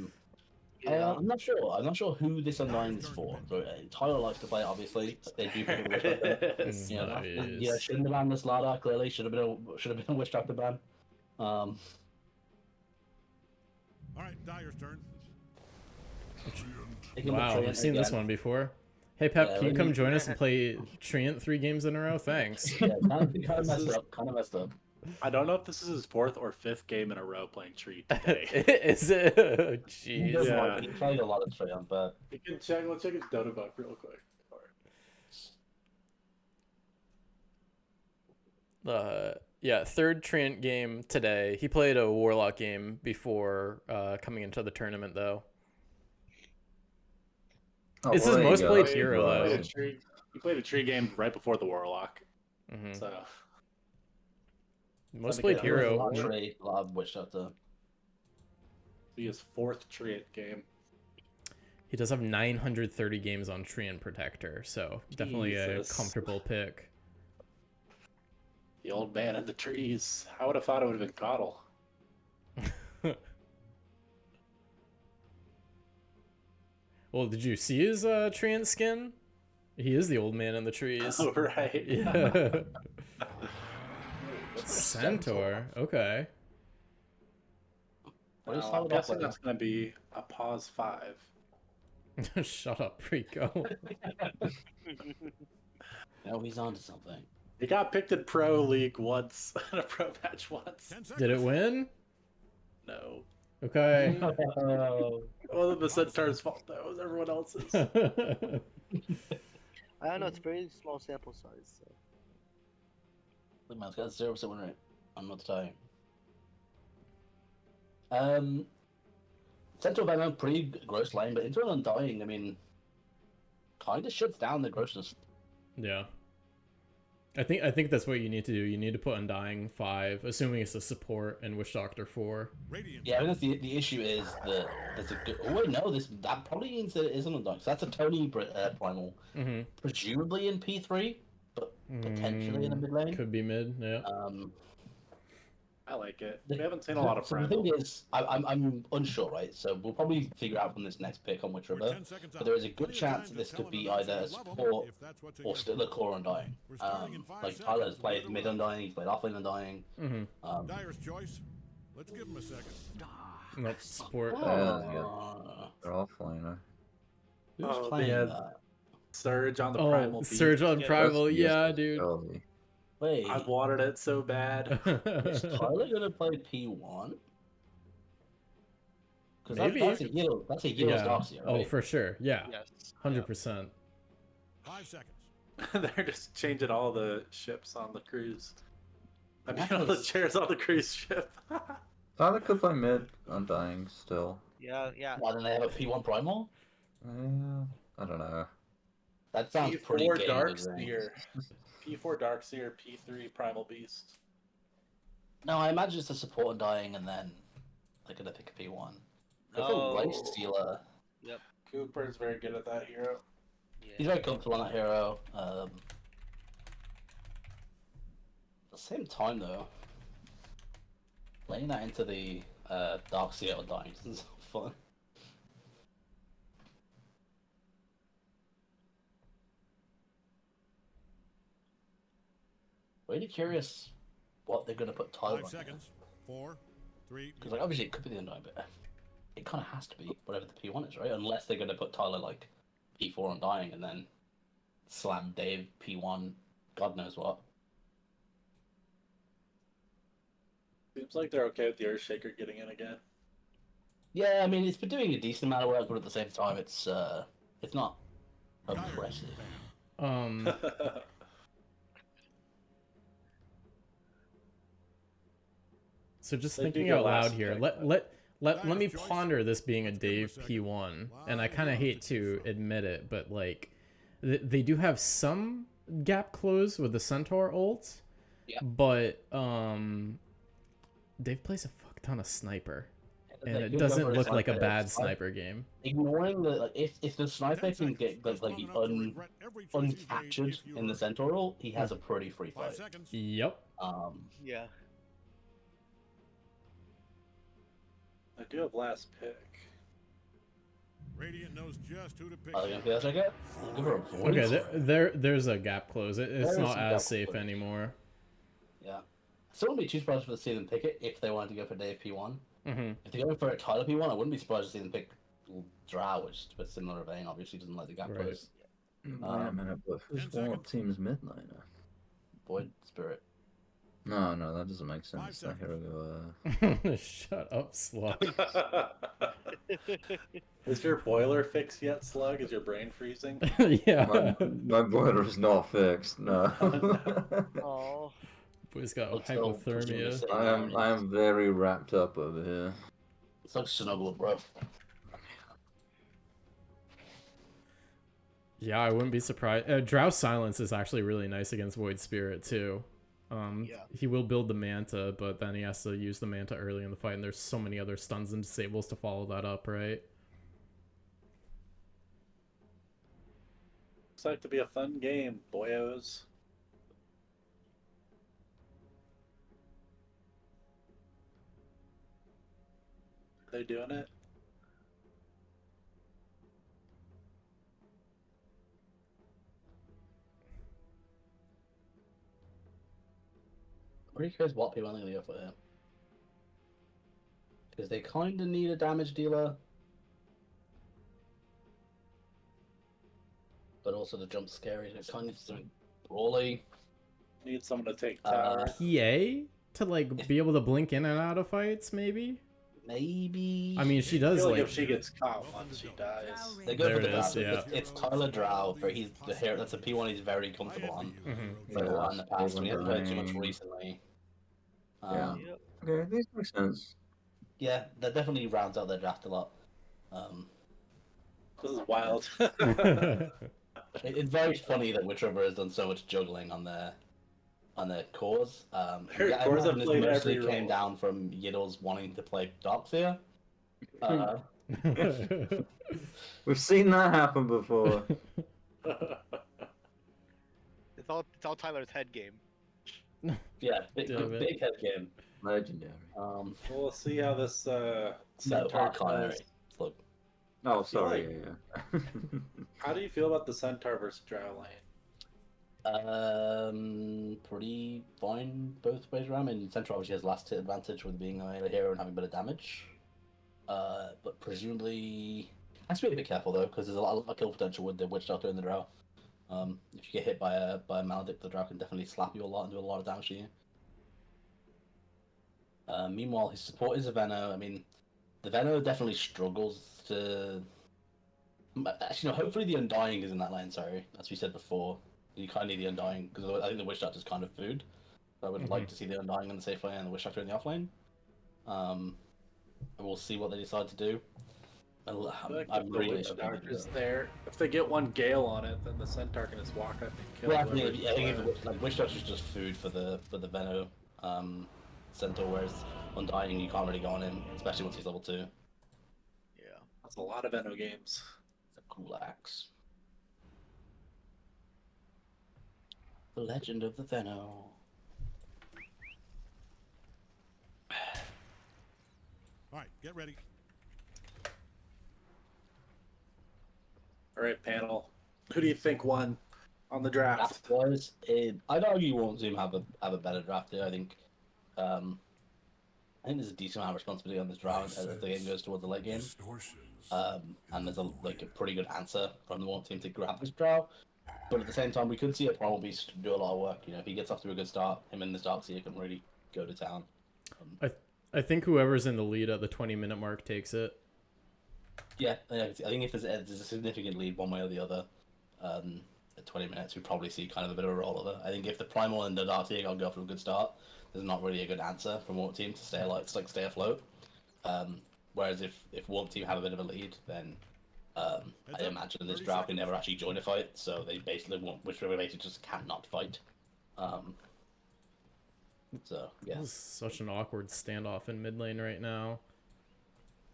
I'm not sure. I'm not sure who this Undying is for. So, Tyler likes to play it, obviously. They do pick a Witch Doctor. Yeah, shouldn't have banned the Slardar, clearly. Should have been a Witch Doctor ban. All right, Dyer's turn. Wow, I've seen this one before. Hey Pep, can you come join us and play Treant 3 games in a row? Thanks. Yeah, kind of messed up. I don't know if this is his 4th or 5th game in a row playing Tree today. Is it? Jeez. Yeah. He played a lot of Treant, but You can check. Let's check his Dota book real quick. Yeah, 3rd Treant game today. He played a Warlock game before coming into the tournament, though. Oh, It's well, his there you most go. played hero, though. He played a Tree game right before the Warlock. Mhm. So Most played hero. a lot of Witch Doctor. be his 4th Treant game. He does have 930 games on Treant Protector, so definitely Jesus. a comfortable pick. The old man in the trees. I would have thought it would have been Coddle. Well, did you see his Treant skin? He is the old man in the trees. Oh, right. Yeah. Centaur. Okay. I'm guessing that's going to be a pause 5. Shut up, Rico. No, he's onto something. He got picked in Pro League once, in a Pro match once. Did it win? No. Okay. It wasn't the Centaur's fault, though. It was everyone else's. I don't know. It's a very small sample size. So. Look, man, it's got 0% win rate. I'm not telling. Central Venom, pretty gross lane, but Internal Undying, I mean, kind of shuts down the grossness. Yeah. I think that's what you need to do. You need to put Undying 5, assuming it's a support, and Witch Doctor 4. Yeah, I think the issue is that there's a good. Oh wait, no, that probably means that it isn't Undying. So that's a Tony Primal, presumably in P3, but potentially in a mid lane. Could be mid, yeah. I like it. We haven't seen a lot of So the Primal. thing is, I'm unsure, right? So we'll probably figure out from this next pick on which river. But there is a good chance that this could be either a support or still a core Undying. Like Tyler has played mid Undying, he's played offlane Undying. Dyer's choice. Let's give him a second. Nope, support. They're offliner. Who's Oh, playing yeah. that? Surge on the Oh, Primal beast. Surge on Primal, That's yeah, just dude. Surely. Wait, I've wanted it so bad. is Tyler gonna play P1? Because Maybe. that's a Yield Yeah. Darkseer, Oh, right? for sure. Yeah. Yes. 100%. 5 seconds. They're just changing all the ships on the cruise. I mean, all the chairs on the cruise ship. Tyler could play mid Undying still. Yeah. Why don't they have a P1 Primal? I don't know. That sounds pretty P4 game Darkseer. P4 Darkseer, P3 Primal Beast. No, I imagine it's a support Undying and then they're gonna pick a P1. Go No. for Life Stealer. Cooper's very good at that hero. He's very comfortable on that hero. At the same time, though, laying that into the Darkseer Undying isn't so fun. Really curious what they're gonna put Tyler 5 on. seconds. 4, 3. Because like obviously it could be the Undying, but it kind of has to be whatever the P1 is, right? Unless they're gonna put Tyler like P4 Undying and then slam Dave P1, God knows what. Seems like they're okay with the Earthshaker getting in again. Yeah, I mean it's been doing a decent amount of work, but at the same time it's not impressive. So just They do thinking get out loud last here, pick, let me ponder this being a Dave P1, and I kind of hate to admit it, but like they do have some gap close with the Centaur ult, Yeah. but Dave plays a fuck ton of sniper, and They it could go doesn't for a look like a sniper. bad sniper game. Ignoring the like, if the sniper can get like uncaptured in the Centaur ult, he has a pretty free fight. Yep. Yeah. I do have last pick. Radiant knows just who to pick. Are they gonna take it? Go for a void. Okay, there's a gap close. It's There is not some as gap safe close. anymore. Yeah. Still wouldn't be too surprised to see them pick it if they wanted to go for Dave P1. Mm-hmm. If they go for a Tyler P1, I wouldn't be surprised to see them pick Drow, which is a bit similar vein. Obviously, doesn't like the gap Right. close. Wait a minute, but who's 10 Warmup Team's Midnighter? Void Spirit. No, that doesn't make 5 sense. Here we seconds. go. Shut up, Slug. Is your boiler fixed yet, Slug? Is your brain freezing? Yeah. My boiler is not fixed. No. Oh. Boy's got Looks so hypothermia. presumably I am very wrapped up over here. It's like snuggle, bro. Yeah, I wouldn't be surprised. Drow Silence is actually really nice against Void Spirit too. Yeah. He will build the Manta, but then he has to use the Manta early in the fight, and there's so many other stuns and disables to follow that up, right? Looks like to be a fun game, boyos. Are they doing it? I'm pretty curious what people are going to go for here. Because they kind of need a damage dealer. But also the jump scary. It's kind of something brawly. Need someone to take tower. PA to like be able to blink in and out of fights, maybe. Maybe. I mean, she I does feel like like. if she gets caught once, she dies. They go There for the it is, Drow. yeah. It's Tyler Drow, but he's the hero. That's a P1 he's very comfortable on. Mhm. Played a lot in the past. Yeah, We haven't played too much Steven recently. Yeah. Yep. Okay, these make sense. Yeah, that definitely rounds out their draft a lot. This is wild. It's very funny that Witch River has done so much juggling on their cores. Her Yeah, I cores have imagine this played mostly every came role. down from Yiddles wanting to play Darkseer. We've seen that happen before. It's all Tyler's head game. Yeah, big Damn it. big head game. Legendary. We'll see how this No, Centaur Arcana. goes. Look, Oh, sorry. Yeah. How do you feel about the Centaur versus Drow lane? pretty fine both ways around. I mean, Central obviously has last hit advantage with being a melee hero and having a bit of damage. But presumably, has to be a bit careful though, because there's a lot of kill potential with the Witch Doctor and the Drow. If you get hit by a Maledict, the Drow can definitely slap you a lot and do a lot of damage to you. Meanwhile, his support is a Veno. I mean, the Veno definitely struggles to. Actually, no. Hopefully, the Undying is in that lane. Sorry, as we said before, you kind of need the Undying because I think the Witch Doctor is kind of food. So I would like to see the Undying in the safe lane and the Witch Doctor in the off lane. And we'll see what they decide to do. I feel like I'm if the really Witch hoping they Doctor's do. there, if they get one Gale on it, then the Centaur can just walk up and kill Well, I whoever's think if playing. like Witch Doctor is just food for the Veno Centaur, whereas Undying you can't really go on him, especially once he's level 2. Yeah. That's a lot of Eno games. It's a cool axe. The Legend of the Veno. Alright, get ready. All right, panel. Who do you think won on the draft? Draft-wise, I'd argue Warmup have a better draft here. I think there's a decent amount of responsibility on this draft as the game goes towards the late game. And there's a pretty good answer from the Warmup team to grab this draw. But at the same time, we could see a Primal Beast do a lot of work. You know, if he gets off to a good start, him and this Darkseer can really go to town. I think whoever's in the lead at the 20-minute mark takes it. Yeah, I think if there's a significant lead one way or the other, 20 minutes, we probably see kind of a bit of a rollover. I think if the Primal and the Dark Tier go off to a good start, there's not really a good answer from Warp Team to stay alive, to like stay afloat. Whereas if Warp Team have a bit of a lead, then I imagine this Drow can never actually join a fight, so they basically won't, which basically just can't not fight. So yeah, This is such an awkward standoff in mid lane right now.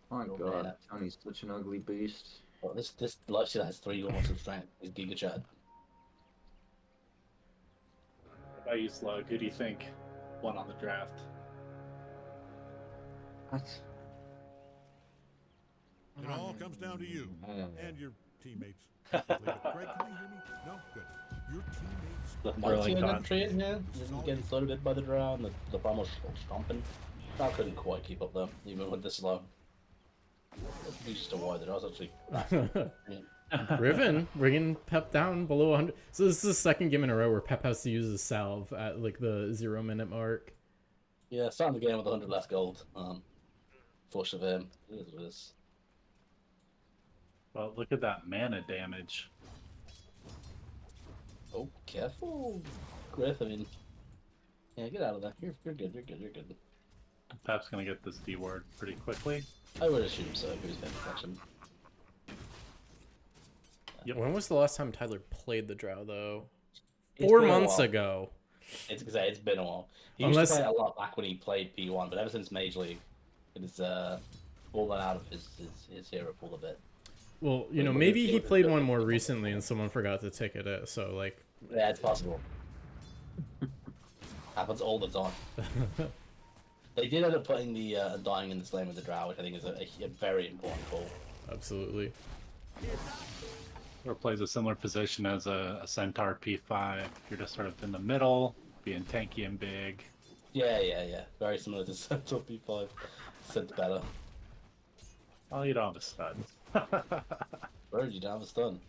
My Oh, god, man. Tony's such an ugly beast. well, this Lightsteal has 3 units of strength. He's Giga Chad. What about you, Slug? Who do you think won on the draft? What? It all comes down to you Mm. and your teammates. Greg, can you hear me? No? Good. Your teammates. The Really Lightsteal thought- in trade, yeah, isn't getting slowed a bit by the Drow, and the Primal's stomping. Drow couldn't quite keep up though, even with this slow. Just a wide, the Drow's actually. Riven bringing Pep down below 100. So this is the second game in a row where Pep has to use his salve at like the 0-minute mark. Yeah, starting the game with 100 less gold. Force of him. It is what it is. Well, look at that mana damage. Oh, careful, Griff. I mean, yeah, get out of there. You're good. You're good. You're good. Pep's gonna get this D ward pretty quickly. I would assume so if he was paying attention. When was the last time Tyler played the Drow though? It's 4 been a months while. ago. It's been a while. He Unless- used to play it a lot back when he played P1, but ever since Mage League, it's fallen out of his hero pool a bit. Well, you know, Like, maybe it he was played a- one more recently and someone forgot to ticket it. So like, Yeah, it's possible. Happens all the time. They did end up putting the dying in the Slay with the Drow, which I think is a very important call. absolutely. Or plays a similar position as a Centaur P5. You're just sort of in the middle, being tanky and big. Yeah. Very similar to Centaur P5. Except better. Oh, you don't have a stud. Bird, you don't have a stun.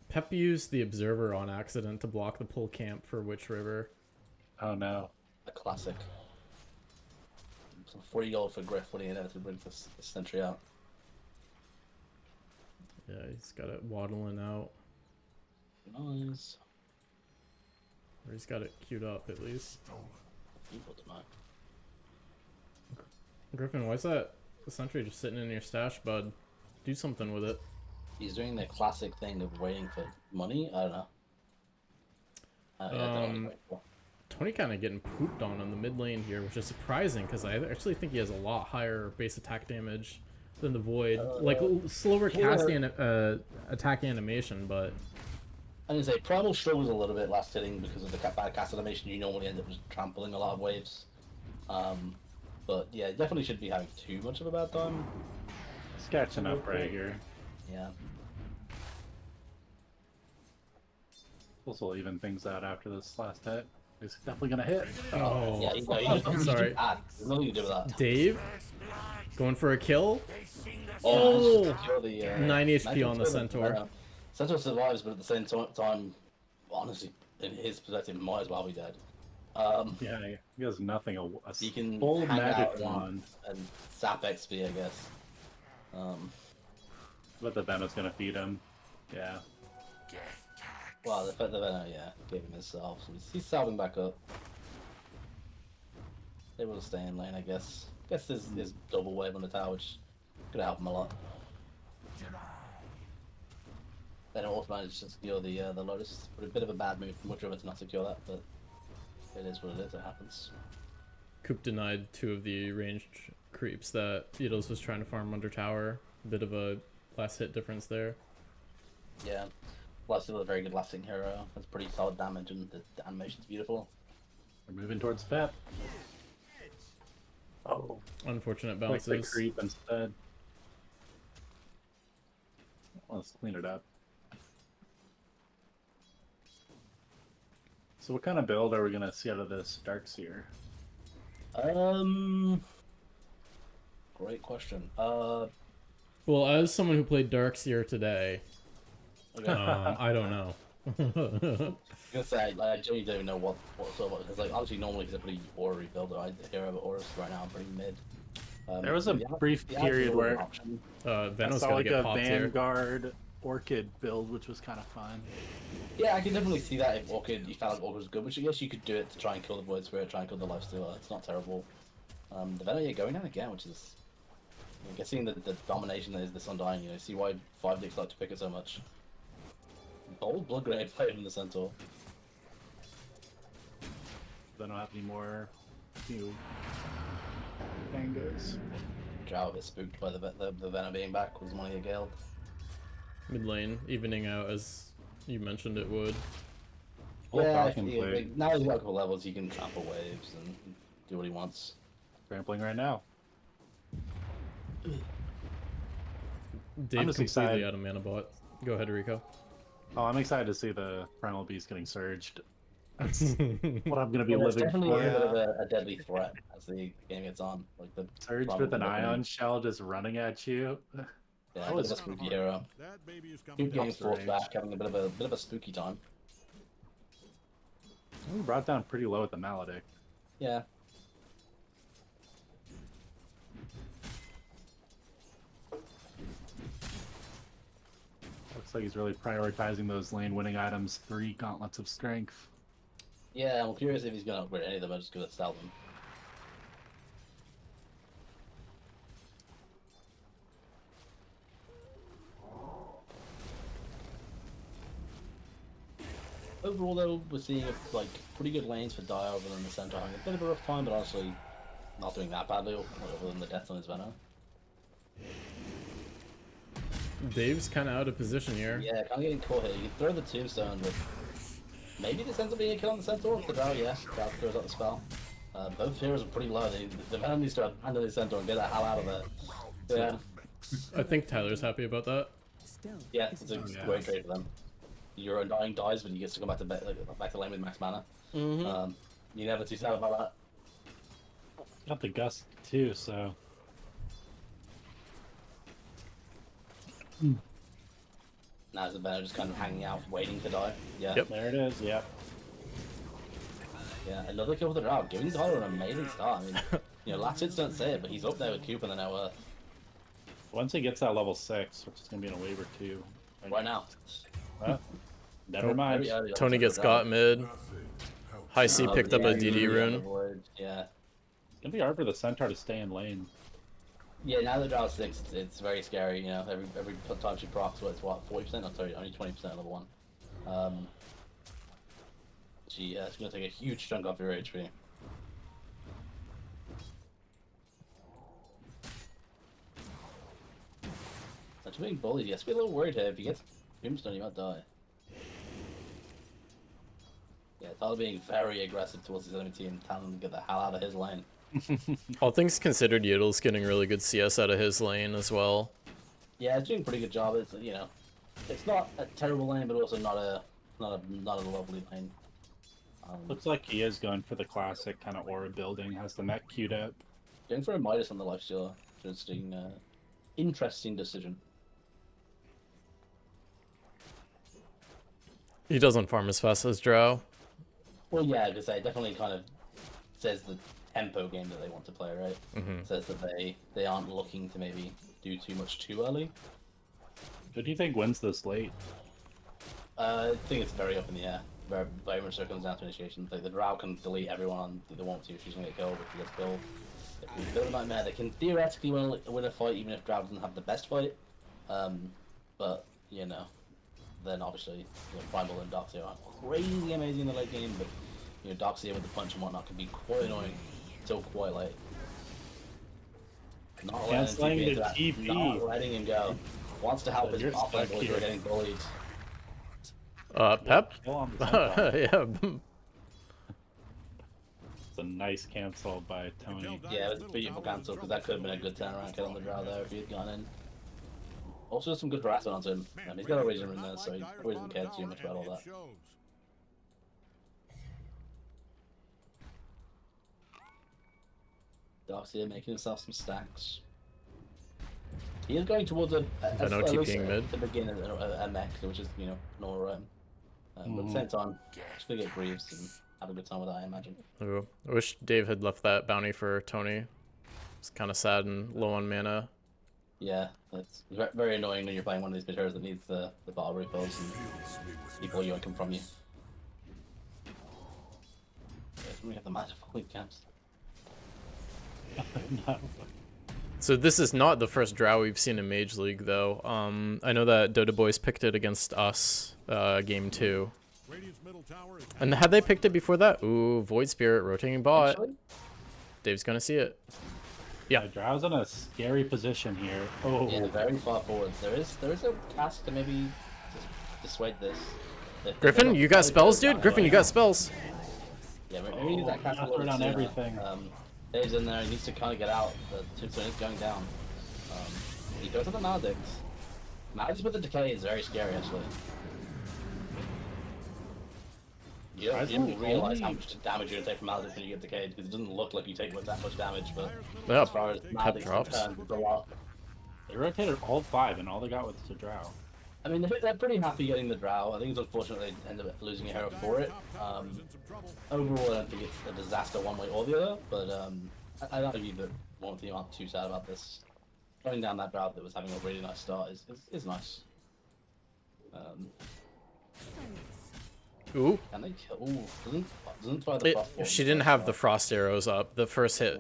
Pep used the Observer on accident to block the pull camp for Witch River. Oh no. A classic. Some free gold for Griff when he inevitably brings this sentry out. Yeah, he's got it waddling out. Nice. Or he's got it queued up at least. People tonight. Griffin, why's that sentry just sitting in your stash, bud? Do something with it. He's doing the classic thing of waiting for money. I don't know. I don't know what he's waiting for. Tony kind of getting pooped on the mid lane here, which is surprising because I actually think he has a lot higher base attack damage than the Void. Like slower casting attack animation, but I didn't say Primal struggles a little bit last hitting because of the bad cast animation. You normally end up just trampling a lot of waves. But yeah, definitely shouldn't be having too much of a bad time. It's catching up right here. Yeah. This will even things out after this last hit. He's definitely gonna hit. oh, Yeah, he's sorry. bad. There's nothing to do with that. Dave going for a kill. Oh, Oh! secure the, 9 HP on the secure Centaur. Centaur survives, but at the same time, honestly, in his perspective, might as well be dead. Yeah, he has nothing. A He can full hang magic out wand. and sap XP, I guess. But the Venom's gonna feed him. Yeah. Well, the Venom, yeah, gave him his salve. So he's salving back up. Able to stay in lane, I guess. Guess there's double wave on the tower, which could help him a lot. Then it also managed to secure the Lotus. But a bit of a bad move from Woodriver to not secure that, but it is what it is. It happens. Coop denied 2 of the ranged creeps that Beatles was trying to farm under tower. A bit of a last hit difference there. Yeah. Plus, still a very good lasting hero. That's pretty solid damage, and the animation's beautiful. We're moving towards Pep. Oh, Unfortunate like the bounces. creep instead. Let's clean it up. So what kind of build are we gonna see out of this Darkseer? Great question. Well, as someone who played Darkseer today, Okay. I don't know. I'm gonna say, I genuinely don't even know what sort of, because like obviously normally he's a pretty aura builder. I hero but auras right now I'm pretty mid. There was a brief the period actual where option. I Venom's saw gonna like get a popped here. Vanguard Orchid build, which was kind of fun. Yeah, I can definitely see that if Orchid, you felt like Orchid was good, which I guess you could do it to try and kill the Void Spirit, try and kill the Lifestealer. It's not terrible. The Venom, yeah, going down again, which is... I guess seeing the domination that is this Undying, you know, see why 5 dicks like to pick it so much. Bold Blood Grenade played from the Centaur. They don't have any more new bangos. Drow a bit spooked by the Venom being back was money Gale. Mid lane evening out as you mentioned it would. Yeah, Falcon play. like, now he's got a couple levels, he can trample waves and do what he wants. Trampling right now. Dave just completely excited. out of mana bot. Go ahead, Rico. Oh, I'm excited to see the Primal Beast getting surged. That's what I'm gonna be Well, it's living definitely for. a bit of a deadly threat as the game gets on. Like the Surged Primal with an Beast ion shell just running at you. Yeah, That that was was a spooky hero. That baby is coming Keep getting Tops the forced range. back, having a bit of a spooky time. We brought down pretty low with the Maledict. Yeah. Looks like he's really prioritizing those lane winning items. 3 gauntlets of strength. Yeah, I'm curious if he's gonna upgrade any of them. I'm just gonna sell them. Overall, though, we're seeing like pretty good lanes for Dire other than the center having a bit of a rough time, but honestly, not doing that badly other than the death on his Venom. Dave's kind of out of position here. Yeah, kind of getting caught here. You can throw the tombstone, but maybe this ends up being a kill on the centaur. The Drow, yeah, Drow throws out the spell. Both heroes are pretty low. The Venom needs to handle the centaur and get the hell out of there. Yeah, I think Tyler's happy about that. yeah, it's a great trade for them. Your Undying dies, but he gets to come back to back to lane with max mana. Mm-hmm. You're never too sad about that. Got the gust too, so Now is the Venom just kind of hanging out, waiting to die. Yeah, Yep. there it is. Yep. yeah. Another kill for the Drow, giving Tyler an amazing start. I mean, you know, last hits don't say it, but he's up there with Coop and the net worth Once he gets that level 6, which is gonna be in a wave or 2. right now. Well, never mind. Very early on Tony for the gets Drow. got mid. High C Oh, picked up yeah, a DD yeah, rune. avoid, yeah. It's gonna be hard for the Centaur to stay in lane. Yeah, now that Drow 6, it's very scary, you know, every time she procs, it's what, 40%? I'm sorry, only 20% level 1. It's gonna take a huge chunk off your HP. Such being bullied, he has to be a little worried here. If he gets Brimstone, he might die. Yeah, Tyler being very aggressive towards his enemy team, telling him to get the hell out of his lane. All things considered, Yiddle's getting really good CS out of his lane as well. Yeah, it's doing a pretty good job. It's, you know, it's not a terrible lane, but also not a lovely lane. Looks like he is going for the classic kind of aura building. Has the mech queued up. Going for a Midas on the Lifestealer. Interesting decision. He doesn't farm as fast as Drow. Well, yeah, because it definitely kind of says the tempo game that they want to play, right? Mm-hmm. Says that they aren't looking to maybe do too much too early. Who do you think wins this late? I think it's very up in the air. Very much so comes down to initiation. Like the Drow can delete everyone on they want to if she's gonna get killed. If she gets killed, if we build a nightmare, they can theoretically win a fight even if Drow doesn't have the best fight. But you know, then obviously Primal and Doxia aren't crazy amazing in the late game, but you know Doxia with the punch and whatnot can be quite annoying until quite late. Not letting him Canceling TP the into that, TP. not letting him go. Wants to help So his you're offline stuck boys who are here. getting bullied. Pep? Kill on the Centaur. Yeah. It's a nice cancel by Tony. Yeah, it was a beautiful cancel because that could have been a good turnaround kill on the Drow there if he had gone in. Also, some good harassment onto him. He's got a Razor in there, so he probably doesn't care too much about all that. Darkseer making himself some stacks. He is going towards a Venom at least TPing mid. to begin a mech, which is, you know, normal. But at the same time, just gonna get Greaves and have a good time with that, I imagine. Ooh, I wish Dave had left that bounty for Tony. It's kind of sad and low on mana. Yeah, it's very annoying when you're playing one of these players that needs the bottle refills and people yoinking from you. Yes, we have the magic falling camps. No. So this is not the first drow we've seen in Mage League, though. I know that Dota Boys picked it against us, game 2. And had they picked it before that? Ooh, Void Spirit rotating bot. Actually? Dave's gonna see it. Yeah. Drow's in a scary position here. Oh, Yeah, very far forward. There is a task to maybe dissuade this. Griffin, you got spells, dude? Griffin, you got spells. Yeah, maybe use that cast throw down everything. Dave's in there. He needs to kind of get out. The tombstone is going down. He goes to the Maledict. Maledict with the decay is very scary, actually. You don't realize how much damage you're gonna take from Maledict when you get decayed, because it doesn't look like you take that much damage, but Yep. as far as Maledict's drops. concerned, it's a lot. They rotated all 5, and all they got was the Drow. I mean, they're pretty happy getting the Drow. I think it's unfortunate they ended up losing a hero for it. Overall, I don't think it's a disaster one way or the other, but I don't think that one team aren't too sad about this. Going down that Drow that was having a really nice start is nice. Ooh. Can they kill? Ooh, doesn't try the frost She didn't have the frost arrows up. The first hit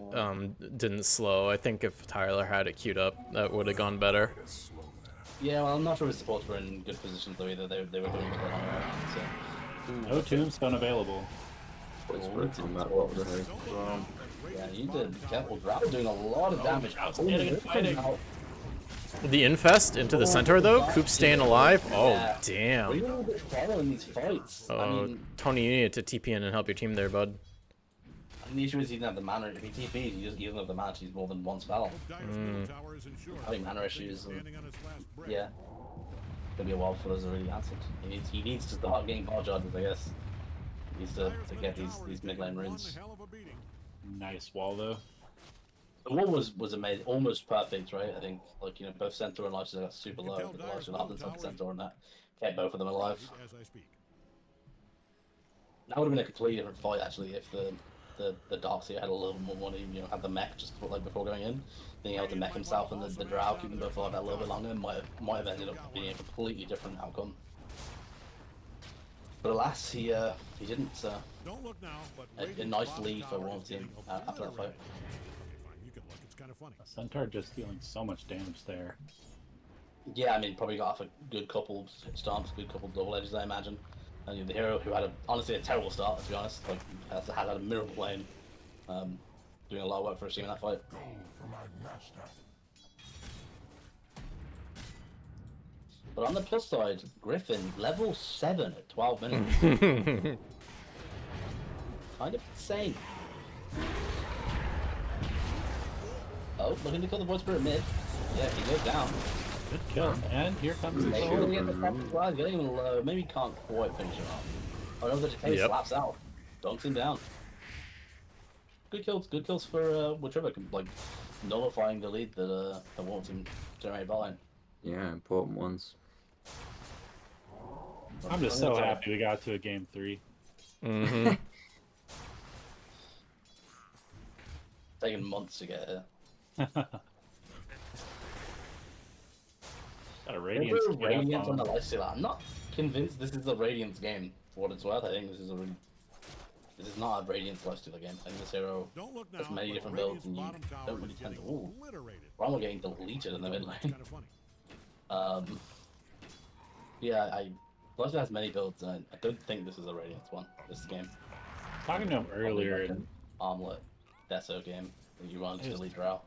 didn't slow. I think if Tyler had it queued up, that would have gone better. Yeah, well, I'm not sure his supports were in good positions though either. They were doing it on their own, so. No tombstone available. Yeah, you did. Careful, Drow doing a lot of damage. Drow's getting it fighting. The infest into the center though. Coop staying alive. Oh Yeah. damn. We're a little bit follow in these fights. I Oh, mean, Tony, you need to TP in and help your team there, bud. the issue is he doesn't have the mana. If he TPs, he doesn't have the mana to use more than one spell. Having mana issues, and yeah, gonna be a while before those are really answered. He needs to start getting bar charges, I guess. He needs to get these mid lane runes. Nice wall, though. The wall was amazing, almost perfect, right? I think, like, both Centaur and Lysis got super low, but the Lysis up inside the Centaur and that kept both of them alive. That would have been a completely different fight, actually, if the Darkseer had a little more money, had the mech just before going in. Being able to mech himself and the Drow, keeping both alive that a little bit longer, might have ended up being a completely different outcome. But alas, he didn't. A nice lead for one team after that fight. Centaur just dealing so much damage there. Yeah, I mean, probably got off a good couple stomps, good couple double edges, I imagine. And the hero who had honestly a terrible start, to be honest, like had had a miracle lane, doing a lot of work for a team in that fight. But on the plus side, Griffin level 7 at 12 minutes. Kind of insane. Oh, looking to kill the Void Spirit mid. Yeah, he goes down. Good kill, and here comes the Maybe shield. getting low. Maybe can't quite finish him off. Oh no, the decay slaps out. Dunks him down. Good kills for whichever, like nullifying the lead that wants him to generate volume. Yeah, important ones. I'm just so happy we got to a game 3. Mm-hmm. Taking months to get here. Got a Radiance. Is there a Radiance on the lifesteal? I'm not convinced this is a Radiance game for what it's worth. I think this is not a Radiance lifesteal game. I think this hero has many different builds and you don't really tend to. Ooh, Warmup getting deleted in the mid lane. Yeah, lifesteal has many builds and I don't think this is a Radiance one. This game. Talking to him earlier, and Armlet Deso game that you run to delete Drow.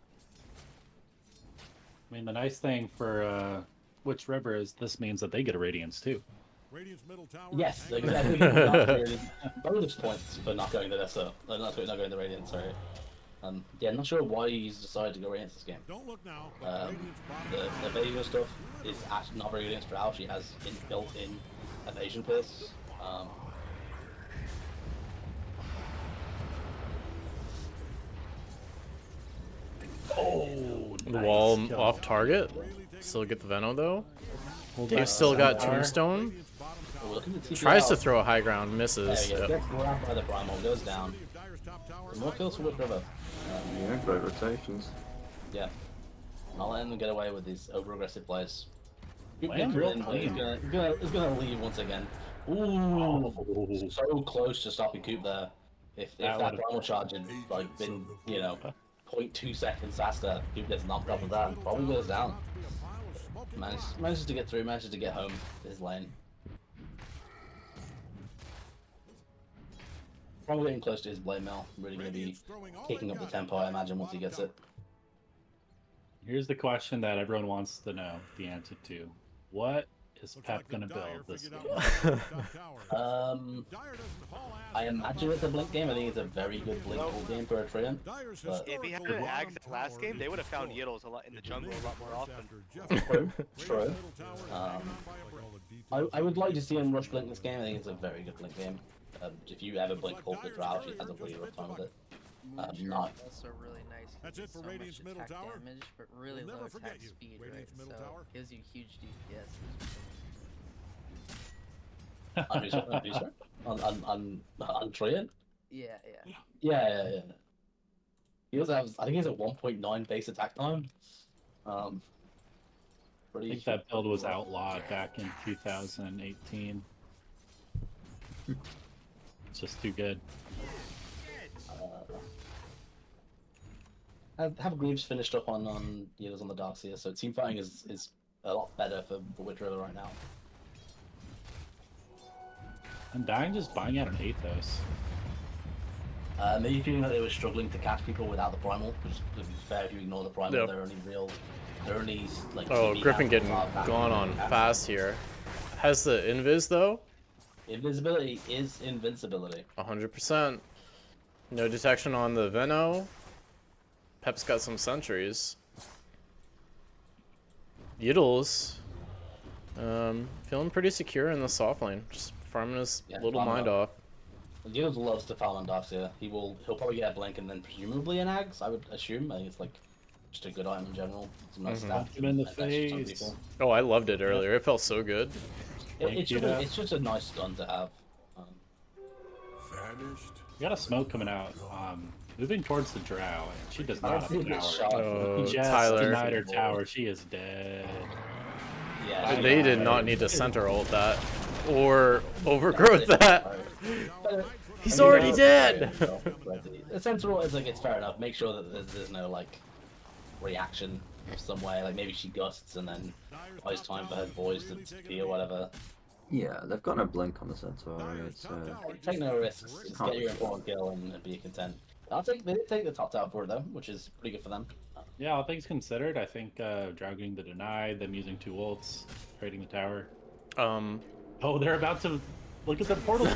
I mean, the nice thing for Witch River is this means that they get a Radiance too. Yes, exactly. Bonus points for not going to Deso. Not going to Radiance, sorry. Yeah, not sure why he's decided to go Radiance this game. The Vega stuff is actually not very good against Drow. She has built-in evasion pierce. Oh, The wall off target. Still get the Venom though. Dave still got Tombstone. Oh, looking to TP Tries to out. throw a high ground, There misses. we go. Yep. Gets grabbed by the Primal, goes down. More kills for Wood River. Yeah, great rotations. Yeah. Not letting them get away with these over-aggressive plays. Good Land pick real in, but he's clean. gonna leave once again. Ooh, Oh. so close to stopping Coop there. If That that would've- Primal charge had like been, you know, 0.2 seconds faster, Coop gets knocked off of that. Probably goes down. Manages to get through, manages to get home his lane. Probably getting close to his blade mill. Really gonna be kicking up the tempo, I imagine, once he gets it. Here's the question that everyone wants to know the answer to. What is Pep gonna build this game? I imagine it's a blink game. I think it's a very good blink hold game for a Treant. But If he had Ags in the last game, they would have found Yiddles a lot in the jungle a lot more often. true. I would like to see him rush blink this game. I think it's a very good blink game. If you ever blink hold the Drow, she has a really rough time with it. Not. Also really nice. That's it for So much Radiant's middle attack tower. damage, but really We'll low never forget attack you, speed, Radiant's right? middle So tower. gives you huge DPS. On Treant? Yeah. Yeah. He also has, I think he's at 1.9 base attack time. I Pretty. think that build was outlawed back in 2018. It's just too good. Have Greaves finished up on Yields on the Darkseer, so team fighting is a lot better for Witch River right now. I'm dying just buying out an Athos. Maybe feeling that they were struggling to catch people without the Primal, which to be fair, if you ignore the Primal, Yep. they're only like. Oh, TP Griffin getting counters are back gone in on catch. fast here. Has the invis though? Invisibility is invincibility. 100%. No detection on the Veno. Pep's got some sentries. Yiddles. Feeling pretty secure in the soft lane. Just farming his Yeah, little farming mind up. off. Yields loves to farm on Darkseer. He'll probably get a blink and then presumably an Ags, I would assume. I think it's like just a good item in general. It's a nice Mhm. stat. Punch him in the and that's just some face. people. Oh, I loved it earlier. It felt so good. It's just a nice stun to have. Vanished. We got a smoke coming out. Moving towards the Drow, and she does not have a Get tower. shot. Oh, Just Tyler. denied her tower. She is dead. Yeah, she They got did it. not need to center ult that. Or overgrowth that. But, He's I mean, already dead! The central is like it's fair enough. Make sure that there's no like reaction of some way. Like maybe she gusts and then buys time for her boys to TP or whatever. Yeah, they've got no blink on the centaur. It's Take no risks. Just get your important kill and be content. They did take the top tower for it though, which is pretty good for them. Yeah, all things considered, I think Drow getting the deny, them using 2 ults, trading the tower. Oh, they're about to look at the portal.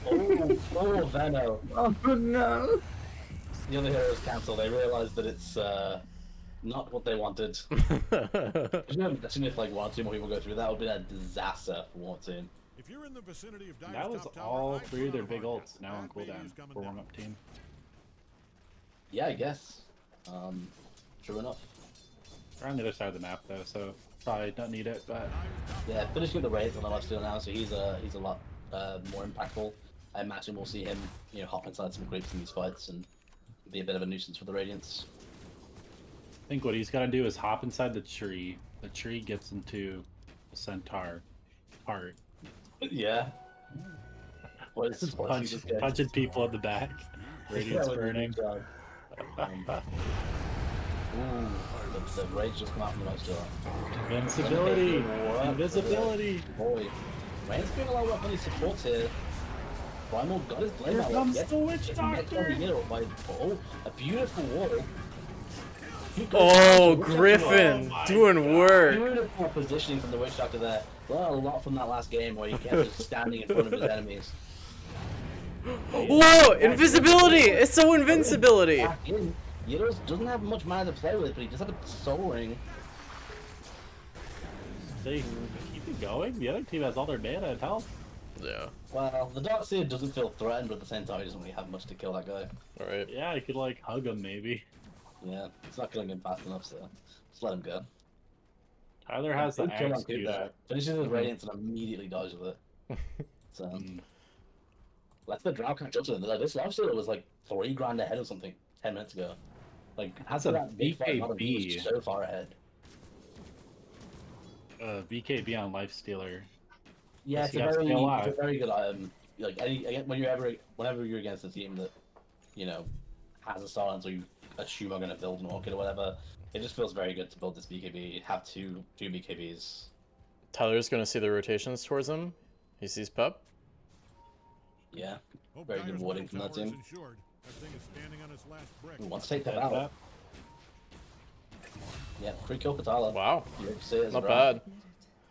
Oh, Veno. oh no! The other heroes cancel. They realize that it's not what they wanted. Imagine if like 1 or 2 more people go through, that would be a disaster for one team. If you're in the vicinity of That was all 3 of their big ults now on cooldown for warm-up team. Yeah, I guess. True enough. They're on the other side of the map though, so probably don't need it, but Yeah, finishing the raids on the lifesteal now, so he's a lot more impactful. I imagine we'll see him, hop inside some creeps in these fights and be a bit of a nuisance for the Radiants. I think what he's got to do is hop inside the tree. The tree gets into the centaur heart. Yeah. Just punching people at the back. Radiance burning. Ooh, the rage just come out from the lifesteal. Invincibility! What? Invisibility! Boy, Rain's doing a lot of work on his supports here. Primal got his blade Here out. comes Gets- the witch gets him next doctor. on the hero by a beautiful wall. Oh, Griffin Oh my doing work. Beautiful positioning from the witch doctor there. Learned a lot from that last game where he kept just standing in front of his enemies. Whoa! Invisibility! It's so invincibility! Back in. Yiddles doesn't have much mana to play with, but he does have a soul ring. They keep it going. The other team has all their mana and health. Yeah. Well, the Darkseer doesn't feel threatened, but at the same time, he doesn't really have much to kill that guy. Alright. Yeah, I could like hug him maybe. Yeah, it's not killing him fast enough, so just let him go. Tyler has the Big kill on axe Coop queued there. up. Finishes his radiance and immediately dies with it. So let's the Drow catch up to them. Like, this lifestealer was like 3 grand ahead or something 10 minutes ago. Like That's after a that big fight, he BKB. was so far ahead. BKB on Lifestealer. Yeah, Does it's he a have very, stay it's alive? a very good item. Like whenever you're against a team that, you know, has a silence or you assume are going to build an orchid or whatever, it just feels very good to build this BKB. Have two BKBs. Tyler's gonna see the rotations towards him. He sees Pep. Yeah, very good warding from that team. Who wants to take that Heads out? up. Yeah, free kill for Tyler. Wow, You have to say it as a not Drow. bad.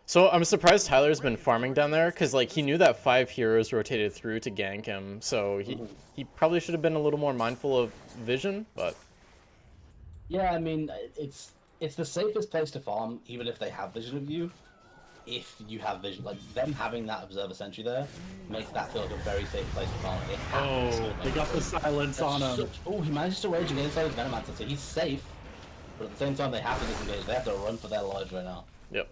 So I'm surprised Tyler's been farming down there, because like he knew that 5 heroes rotated through to gank him, so he probably should have been a little more mindful of vision, but Yeah, I mean, it's the safest place to farm, even if they have vision of you. If you have vision, like them having that observer sentry there, makes that feel like a very safe place to farm. They got the silence on him. Oh, he managed to rage against his Venomancer, so he's safe. But at the same time, they have to disengage. They have to run for their lives right now. yep.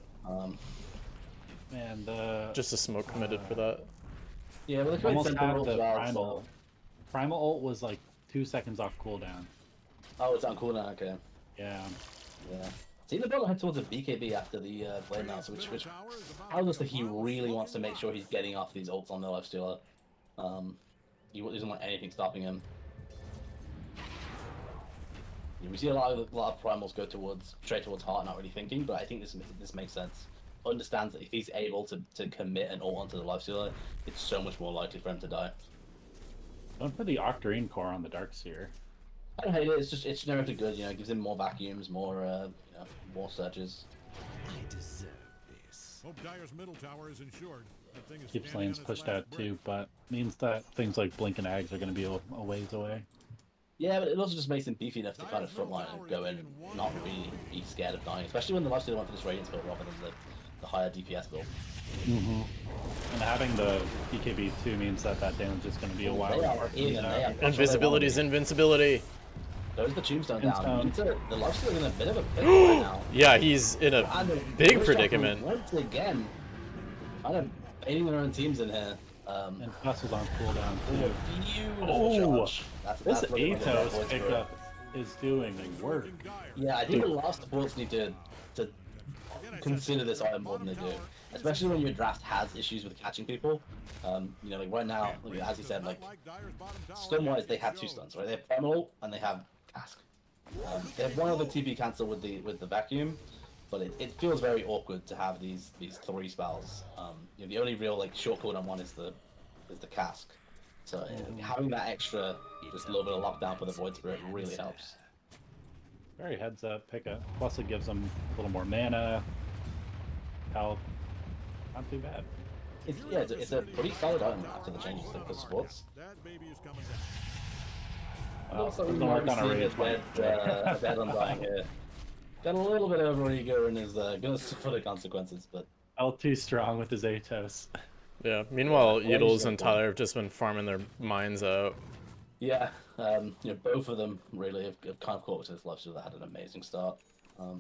And Just a smoke committed for that. Yeah, well, they almost simple have rules the as well, primal. so- Primal ult was like 2 seconds off cooldown. Oh, it's on cooldown. Okay. Yeah. Yeah. See, the bottom head towards a BKB after the blade now, so which tells us that he really wants to make sure he's getting off these ults on the lifestealer. He doesn't want anything stopping him. Yeah, we see a lot of primals go straight towards heart, not really thinking, but I think this makes sense. Understands that if he's able to commit an ult onto the lifestealer, it's so much more likely for him to die. Going for the Octarine core on the Darkseer. I don't hate it. It's generically good. You know, it gives him more vacuums, more more surges. I deserve this. Hope Dyer's middle tower is insured. That thing is Keeps standing lanes on its pushed last out brick. too, but means that things like Blink and Ags are going to be a ways away. Yeah, but it also just makes him beefy enough to kind of frontline and go in, not really be scared of dying, especially when the lifestealer went for this radiance build rather than the higher DPS build. And having the BKB too means that damage is going to be a while. They are in, and they are Invisibility is invincibility. There's the tombstone down. Tombstone. The lifestealer's in a bit of a pickle right now. Yeah, he's in a And they big pushed predicament. up once again. Kind of baiting their own teams in here. And Plus was on cooldown too. Beautiful Oh, charge. This looking like a red Athos voice for it. pickup is doing the work. Yeah, I think the last supports need to consider this item more than they do. Especially when your draft has issues with catching people. You know, like right now, like, as you said, like stun-wise, they have 2 stuns, right? They have Primal and they have Cask. They have one other TP cancel with the vacuum, but it feels very awkward to have these 3 spells. You know, the only real like short cooldown one is the Cask. So having that extra, just a little bit of lockdown for the Void Spirit really helps. Very heads up pickup. Plus it gives them a little more mana, health. Not too bad. It's a pretty solid item after the changes for sports. That baby is coming down. Well, Also, doesn't we work might on a see rage a dead Undying here. Got a little bit over ego and is gonna suffer the consequences, but Held too strong with his Athos. Yeah. Meanwhile, Yeah, Yeetles yeah. and Tyler have just been farming their minds out. yeah, you know, both of them really have kind of caught with this lifestealer that had an amazing start.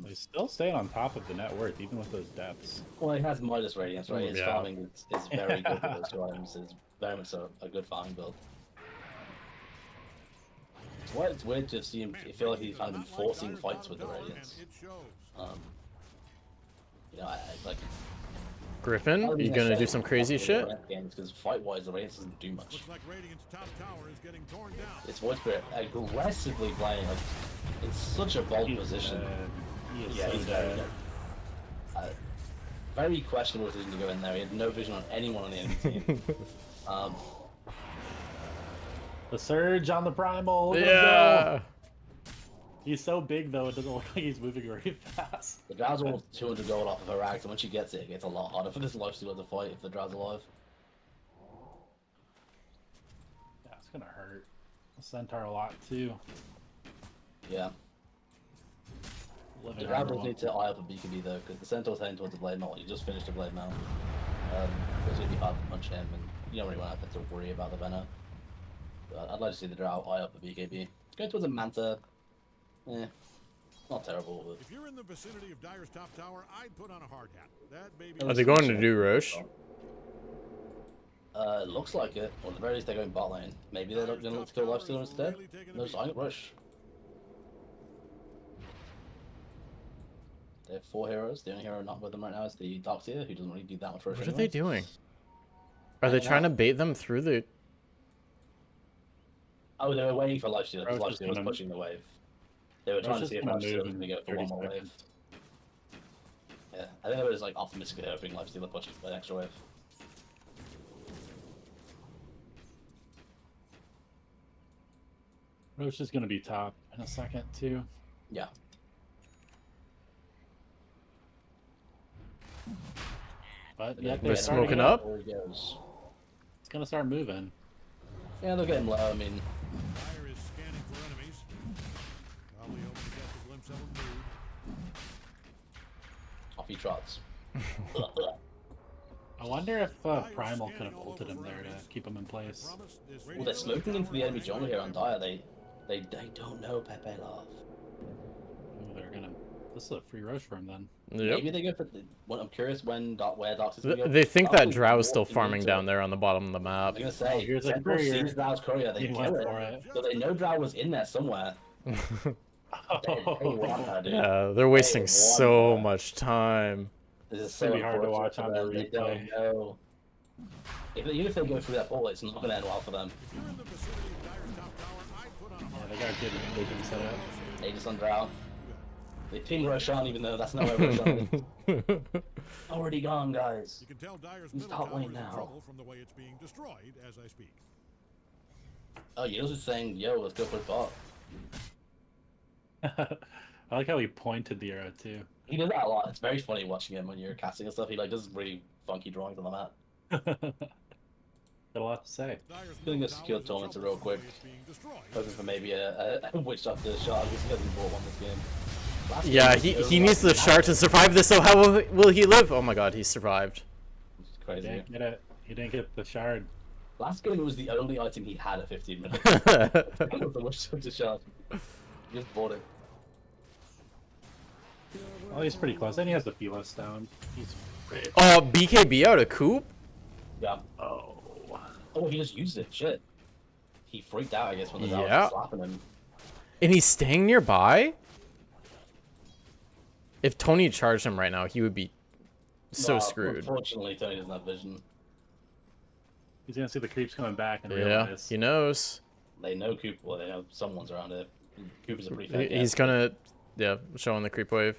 They still staying on top of the net worth, even with those deaths. Well, he has Midas Radiance, right? His Yeah. farming is very good with those 2 items. It's very much a good farming build. It's why it's weird to see him feel like he's kind of been forcing fights with the Radiance. You know, I like. Griffin, you gonna do some crazy shit? Because fight-wise, the Radiance doesn't do much. Looks like Radiant's top tower is getting torn down. It's Void Spirit aggressively playing, like, it's such a bold position. He is Yeah, so he's very dead. good. Very questionable decision to go in there. He had no vision on anyone on the enemy team. The surge on the primal. Let's go. Yeah. He's so big though, it doesn't look like he's moving very fast. The Drow's all 200 gold off of her rags, and when she gets it, it gets a lot harder for this lifestealer to fight if the Drow's alive. Yeah, it's gonna hurt. The Centaur a lot too. Yeah. Living The Drow under does one. need to eye up a BKB though, because the Centaur's heading towards the Blade Mail. He just finished the Blade Mail. It's gonna be hard to punch him, and you don't really want to have to worry about the Venom. But I'd like to see the Drow eye up the BKB. Going towards a Manta. Eh. Not terrible, but If you're in the vicinity of Dyer's top tower, I'd put on a hard hat. That baby. Are they going to do Roche? it looks like it. Or at the very least, they're going bot lane. Maybe they're going to look to go lifestealer instead. No, just rush. They have 4 heroes. The only hero not with them right now is the Darkseer, who doesn't really do that much rush. What are they doing? Are they trying to bait them through the... Oh, they were waiting for lifestealer because Roche is lifestealer was gonna- pushing the wave. They were trying to Roche see is if gonna lifestealer move was going to in go for 30 one more wave. seconds. Yeah, I think they were just like optimistically hoping lifestealer pushed an extra wave. Roche is gonna be top in a second too. Yeah. But yeah, They're smoking up? There he goes. It's gonna start moving. Yeah, they're getting low. I mean, Dyer is scanning for enemies. Probably hoping to catch a glimpse of a mood. off he trots. I wonder if Primal could have ulted him there to keep him in place. Promise is Well, they're smoking into the enemy jungle here on Dire. They don't know Pepe Love. Ooh, they're gonna. This is a free Roche for him then. Yep. Maybe they go for. Well, I'm curious where Dark's is going to go. They think that Probably Drow is still walking farming into down it. there on the bottom of the I map. was gonna say, here's a Central courier. sees Drow's courier. They He kill went it. for it. So they know Drow was in there somewhere. They want her, dude. Yeah, they're wasting want so her. much time. This is gonna so be hard to unfortunate watch for on the them. They replay. don't know. Even if they go through that portal, it's not going to end well for them. If you're in the vicinity of Dyer's top tower, I'd put on a Yeah, hard they got good moving set up. Aegis on Drow. They ping Roshan even though that's not where Roshan is. Already gone, guys. You can tell Dyer's He's middle top tower is lane in now. trouble from the way it's being destroyed as I speak. Oh, Yields is saying, yo, let's go for the bot. I like how he pointed the arrow too. He does that a lot. It's very funny watching him when you're casting and stuff. He like does really funky drawings on the map. Got a lot to say. Dyer's Doing middle a secure tower is in tournament trouble real from the way quick. it's being destroyed. Hoping for maybe a witch after shot. Because he hasn't bought one this game. Last Yeah, game was he needs the like shard to survive this, so how will he live? Oh my god, he survived. It's He crazy. didn't get it. He didn't get the shard. Last game it was the only item he had at 15 minutes. The witch after shot. He just bought it. Oh, he's pretty close. And he has the Felis down. He's great. Oh, BKB out of Coop? Yeah. Oh. Oh, he just used it. Shit. He freaked out, I guess, when the Drow Yeah. was slapping him. And he's staying nearby? If Tony charged him right now, he would be so No, screwed. Unfortunately, Tony doesn't have vision. He's gonna see the creeps coming back and Yeah, realize. he knows. They know Coop. Well, they know someone's around here. Cooper's a pretty fair guess. He's gonna, yeah, show on the creep wave.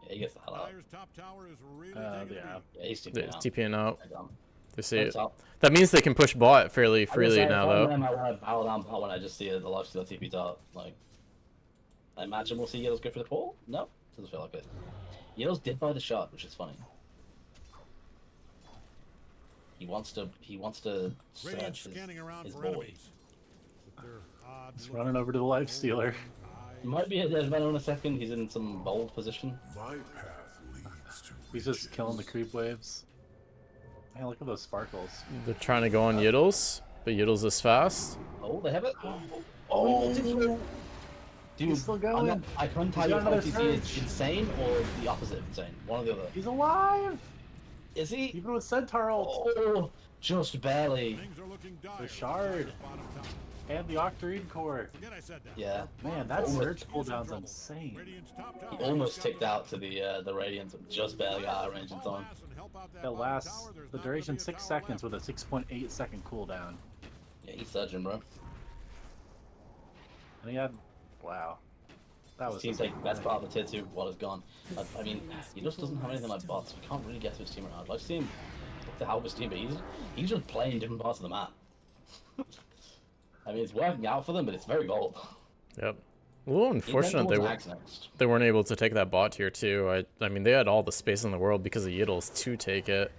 Yeah, he gets the hell out. Dyer's top tower is really Yeah. taking a beat. Yeah, he's They're TPing out. TPing out. They're done. They see it. That's all. That means they can push bot fairly I was freely saying, now, if I'm though. them, I want to barrel down bot when I just see the lifesteal TP dart. Like, I imagine we'll see Yellows go for the portal? No, doesn't feel like it. Yellows did buy the shot, which is funny. He wants to Radiant search scanning around his for boy. enemies. With their odd He's looking running over to the life stealer. eyes. Might be a dead venom in a second. He's in some bold position. My path leads to He's just killing the creep waves. Man, look at those sparkles. They're trying to go on Yiddles, but Yiddles is fast. Oh, they have it. Oh, dude, He's still going. I can't tell He's you got if another OTC is surge. insane or the opposite of insane. One or the other. He's alive! Is he? Even with Centaur ult. Oh, just barely. Things are looking dire. The shard. Bottom tower. And the Octarine core. Forget I said that. Yeah. Man, that Almost. surge cooldown's insane. Radiant's top He tower almost is ticked coming out to the Radiant, just barely got out of range in time. It lasts the duration 6 seconds with a 6.8 second cooldown. Yeah, he's surging, bro. And he had. Wow. That His was. team's like best part of the tier 2 while it's gone. I mean, he just doesn't have anything like bots. We can't really get to his team right now. I'd like to see him to help his team, but he's just playing different parts of the map. I mean, it's working out for them, but it's very bold. Yep. A little unfortunate They they weren't able to take that bot tier too. I mean, they had all the space in the world because of Yiddles to take it.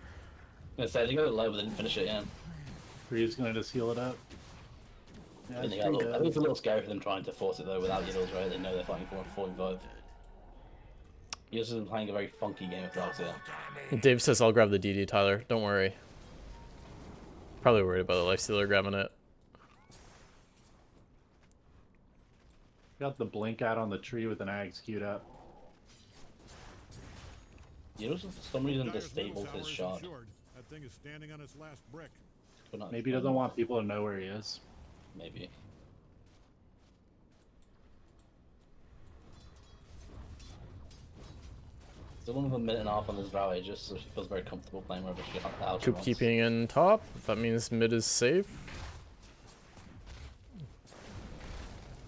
I'm gonna say they got it low, but they didn't finish it. Yeah, Reeve's gonna just heal it up. Yeah, I it's think, pretty I think good. it's a little scary for them trying to force it though without Yiddles, right? They know they're fighting for a 45. Yiddles has been playing a very funky game of dogs here. Dave says, I'll grab the DD, Tyler. Don't worry. Probably worried about the Lifestealer grabbing it. Got the blink out on the tree with an axe queued up. You know, for some reason, Dyer's disabled middle his tower is shot. insured. That thing is standing on its last brick. Could not Maybe he explain doesn't why. want people to know where he is. Maybe. Still only 1.5 minutes on this Drow Aegis, so she feels very comfortable playing wherever she how she Coop wants. keeping in top. That means mid is safe.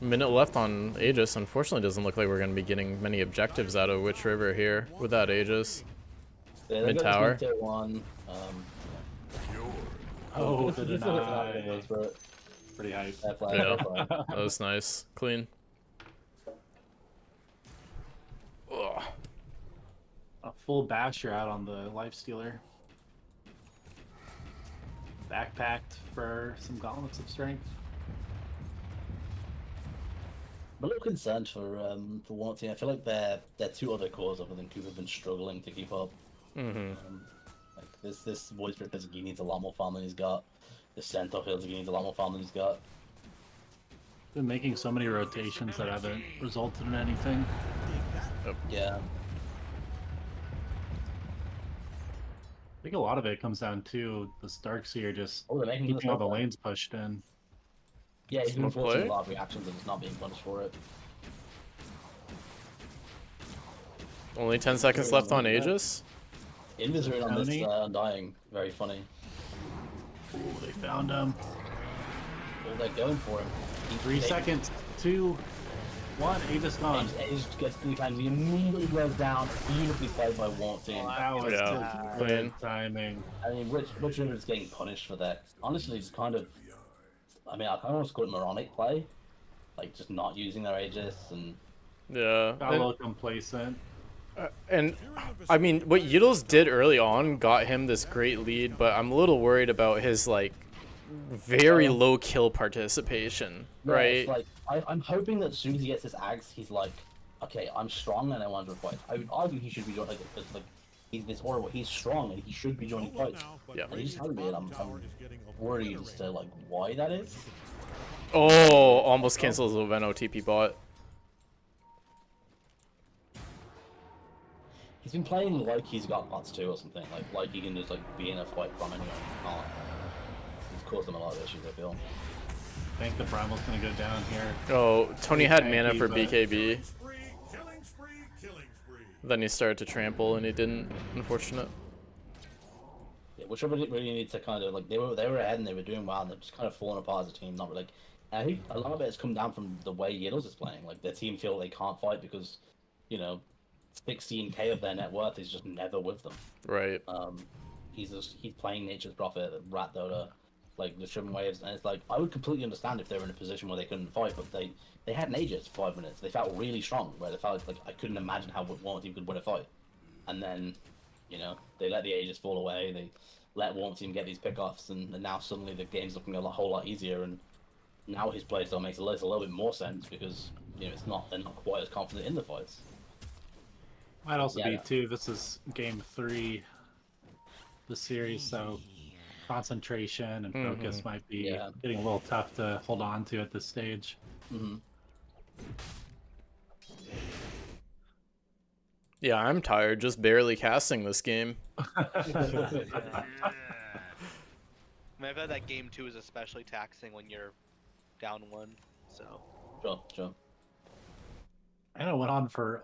Minute left on Aegis. Unfortunately, doesn't look like we're going to be getting many objectives out of Witch River here without Aegis. Yeah, they Mid got this tower. Tier 1. Oh, this the is deny. but Pretty hype. fair play, Yeah, fair play. that was nice. Clean. Ugh. A full basher out on the lifestealer. Backpacked for some gauntlets of strength. I'm a little concerned for Warmup team. I feel like their two other cores other than Coop have been struggling to keep up. Like this Voice Rip Physique needs a lot more farm than he's got. This Centaur Physique needs a lot more farm than he's got. Been making so many rotations that haven't resulted in anything. Yeah. I think a lot of it comes down to this Darkseer just Oh, they're making keeping all the this lanes pushed in. Yeah, he's been Smoke forcing play? a lot of reactions and he's not being punished for it. Only 10 seconds left on Aegis. Invis on this Tony? Undying. Very funny. Ooh, they found him. Oh, they're going for him. 3 seconds. 2, 1. Aegis gone. Age gets 3 times. He immediately goes down. Beautifully played by Warmup team. That was Yeah, good clean. timing. I mean, Rich River is getting punished for that. Honestly, it's kind of. I mean, I kind of want to call it moronic play. Like, just not using their Aegis and. Yeah. Got a little complacent. And I mean, what Yiddles did early on got him this great lead, but I'm a little worried about his like very low kill participation, Yeah, right? It's like, I'm hoping that as soon as he gets this axe, he's like, okay, I'm strong and I want to fight. I would argue he should be joining, like, he's this horrible, he's strong and he should be joining fights. Yeah. And he just hasn't been. I'm worried as to, like, why that is. Oh, almost cancels the Veno TP bot. He's been playing like he's got bots too or something, like he can just, like, be in a fight from anywhere. Oh, it's caused him a lot of issues, I feel. I think the Primal's gonna go down here. Oh, Tony had Thank mana you, for but- BKB. Spree, killing spree, killing spree. Then he started to trample and he didn't. Unfortunate. Yeah, whichever really need to kind of, like, they were ahead and they were doing well and they're just kind of falling apart as a team, not really, like, and I think a lot of it has come down from the way Yiddles is playing. Like, their team feel they can't fight because, you know, 16k of their net worth is just never with them. Right. He's playing Nature's Prophet, Rat Dota, like the Shriven Waves, and it's like, I would completely understand if they were in a position where they couldn't fight, but they had an Aegis for 5 minutes. They felt really strong, where they felt like I couldn't imagine how one team could win a fight. And then, you know, they let the Aegis fall away, they let one team get these pickoffs, and now suddenly the game's looking a whole lot easier, and now his playstyle makes a little bit more sense because, you know, they're not quite as confident in the fights. Might also Yeah, be yeah. too. This is game 3, the series, so concentration and focus might be Yeah. getting a little tough to hold on to at this stage. Mm-hmm. Yeah, I'm tired just barely casting this game. I mean, I've had that game 2 is especially taxing when you're down 1, so. Sure. I know it went on for,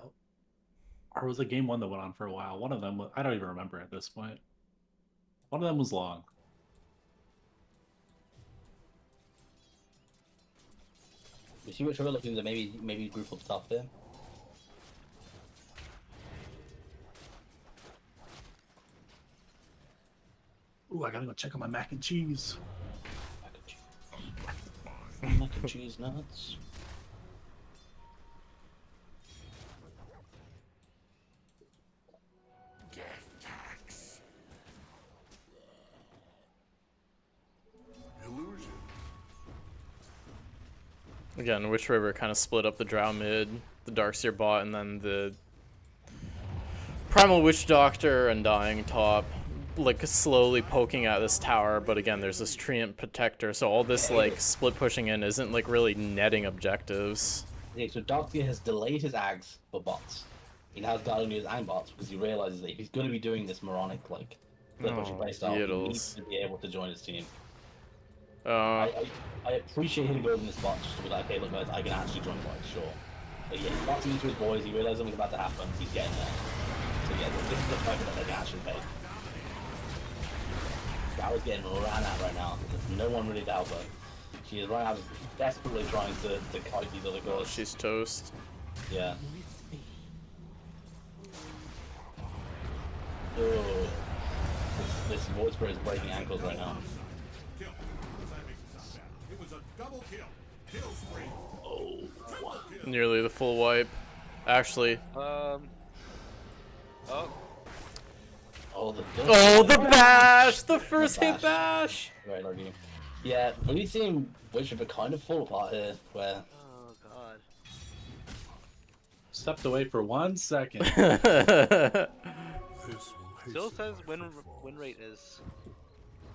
or was it game 1 that went on for a while? One of them, I don't even remember at this point. One of them was long. We see which we're looking to maybe group up top there. Ooh, I gotta go check on my mac and cheese. Mac and cheese nuts. Illusion. Again, Witch River kind of split up the Drow mid, the Darkseer bot, and then the Primal Witch Doctor and Dying top, like slowly poking at this tower. But again, there's this Treant Protector, so all this like split pushing in isn't like really netting objectives. Okay, so Darkseer has delayed his Ags for bots. He now has Guardian his Ang bots because he realizes that if he's going to be doing this moronic, like, flip pushing Oh, playstyle, he needs Beatles. to be able to join his team. Uh, I appreciate him building this bot just to be like, okay, look guys, I can actually join bots, sure. But yeah, he's boxing into his boys, he realizes something's about to happen, he's getting there. So yeah, this is the fight that they can actually take. Gao's getting ran at right now. There's no one really to help her. She is right now just desperately trying to kite these other oh, girls. she's toast. Yeah. Oh. This voice is breaking ankles right now. Kill. That makes it sound bad. It was a double kill. Kill spree. Oh. Nearly the full wipe. Actually. Oh. Oh, the bash! The first hit bash! Very lucky. Yeah, we've seen Witcher kind of fall apart here, where... Oh god. Stepped away for 1 second. Still says win rate is,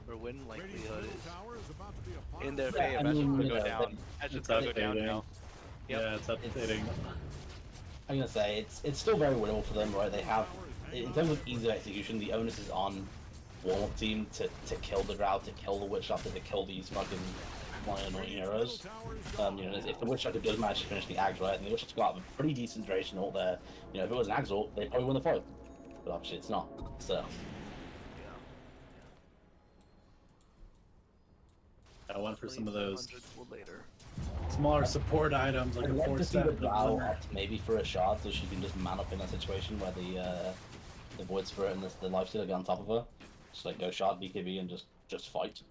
or win likelihood is in their favor. That's just gonna go down. That's just gonna go down now. Yep. Yeah, it's updating. I'm gonna say it's still very winnable for them, right? They have, in terms of easy execution, the onus is on Warmup team to kill the Drow, to kill the Witch Doctor, to kill these fucking annoying heroes. You know, if the Witch Doctor does manage to finish the Ags, right, and the Witch Doctor got a pretty decent duration ult there, you know, if it was an Ags ult, they'd probably win the fight. But obviously it's not, so... I went for some of those later. smaller support items, like I'd a love to see the 4-7. Drow opt maybe for a shard so she can just man up in that situation where the Void Spirit and the Lifestealer get on top of her. Just like go shard BKB and just fight.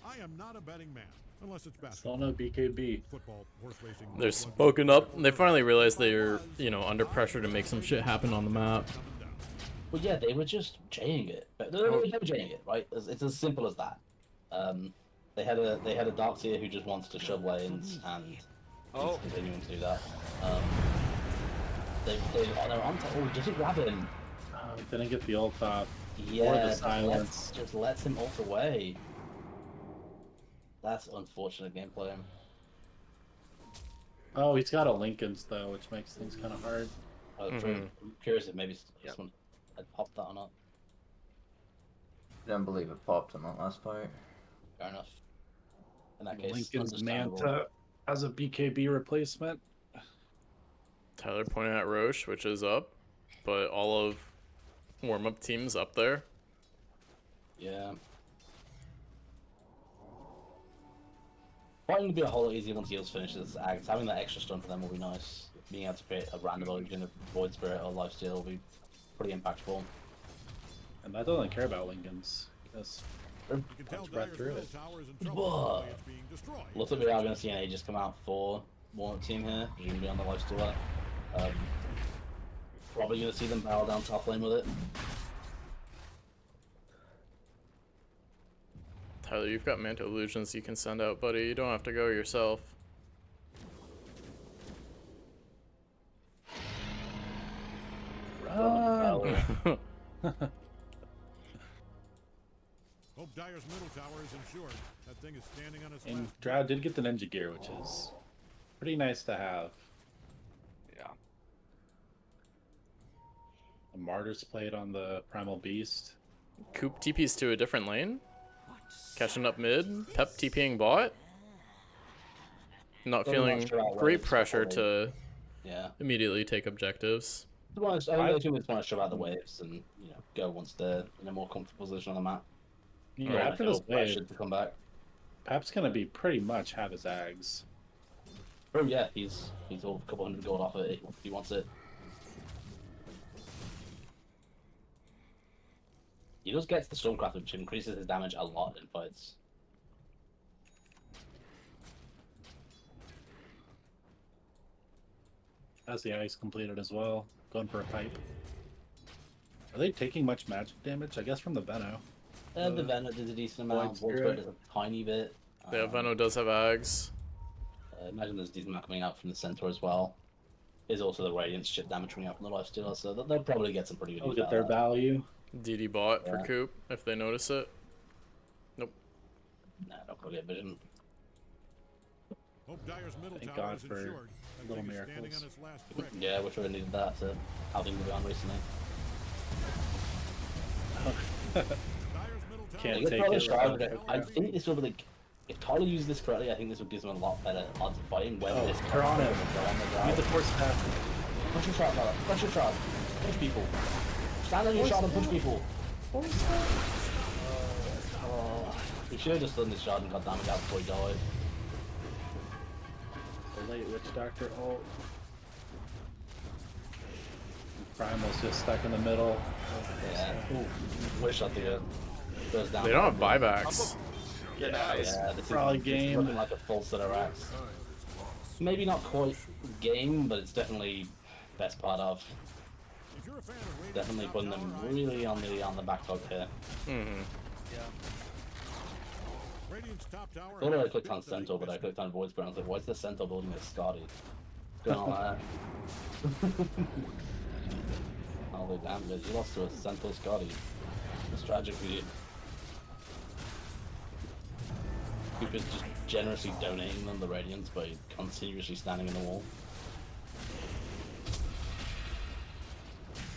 I am not a betting man, unless it's Still basketball. no BKB. Football, horse racing. They're spoken up. They finally realized they're, you know, under pressure to make some shit happen on the map. Well, yeah, they were just Jing it. But they were Jing it, right? It's as simple as that. They had a Darkseer who just wants to shove lanes and he's continuing to do that. They're on top. Oh, does it grab him? Didn't get the ult off. Yeah, Or the silence. just lets him ult away. That's unfortunate gameplay. Oh, he's got a Lincoln's though, which makes things kind of hard. Oh, true. I'm curious if maybe this one had popped that or not. Don't believe it popped in that last fight. Fair enough. In that case, Lincoln's understandable. Manta as a BKB replacement. Tyler pointed at Roche, which is up, but all of warm-up teams up there. Yeah. Probably gonna be a whole lot easier once Heals finishes Ags. Having that extra stun for them will be nice. Being able to create a random illusion of Void Spirit or Lifesteal will be pretty impactful. And I don't care about Lincoln's. Because You can tell Let's right Dyer's through middle it. tower is in trouble. Whoa. It's being destroyed. Looks like we are going to see an Aegis come out for Warmup team here, presumably on the Lifestealer. Probably going to see them barrel down top lane with it. Tyler, you've got Manta Illusions you can send out, buddy. You don't have to go yourself. Hope Dyer's middle tower is insured. That thing is standing on its and last. Drow did get the ninja gear, which is pretty nice to have. Yeah. The Martyr's played on the Primal Beast. Coop TP's to a different lane. Catching up mid. Pep TPing bot. Not feeling great pressure to immediately take objectives. I think they just want to shove out the waves and go once they're in a more comfortable position on the map. Yeah, after this wave, to come back. Pep's gonna be pretty much have his Ags. Oh yeah, he's all a couple hundred gold off it if he wants it. He just gets the Stormcraft, which increases his damage a lot in fights. Has the ice completed as well. Going for a pipe. Are they taking much magic damage? I guess from the Veno. The Venom did a decent amount. Void Spirit does a tiny bit. Yeah, Veno does have Ags. Imagine there's a decent amount coming out from the Centaur as well. There's also the Radiance shit damage coming out from the Lifestealer, so they'll probably get some pretty good. They'll get their value. DD bot for Coop if they notice it. Nope. Nah, don't probably get vision. Hope Dyer's middle Thank tower God is for insured. little Looks like he's standing miracles. on his last brick. Yeah, I wish we needed that to how things have gone recently. Dyer's middle tower Can't is take Tyler it Shroud, without I it. think this will be like, if Tyler uses this correctly, I think this will give him a lot better odds of fighting. Whether Oh, this they're on him. the Use the ground. force staff. Push your shot, Tyler. Push your shot. Punch people. Stand on your shot and punch people. He should have just done this shot and got damage out before he died. The late Witch Doctor ult. Primal's just stuck in the middle. Yeah. Wish shot the goes down. They don't have buybacks. Yeah, this Probably is game. looking like a full set of racks. Maybe not quite game, but it's definitely best part of. If you're a fan of Radiant's Definitely top putting them tower, really on the back foot here. Mm-hmm. Radiant's top tower I thought I has clicked on been Centaur, but I clicked on Voice Brown. I was like, why is the Centaur building a Scotty? What's going on there? Holy damn, bitch. You lost to a Centaur Scotty. It's tragic for you. Cooper's just generously donating them the Radiance by continuously standing in the wall.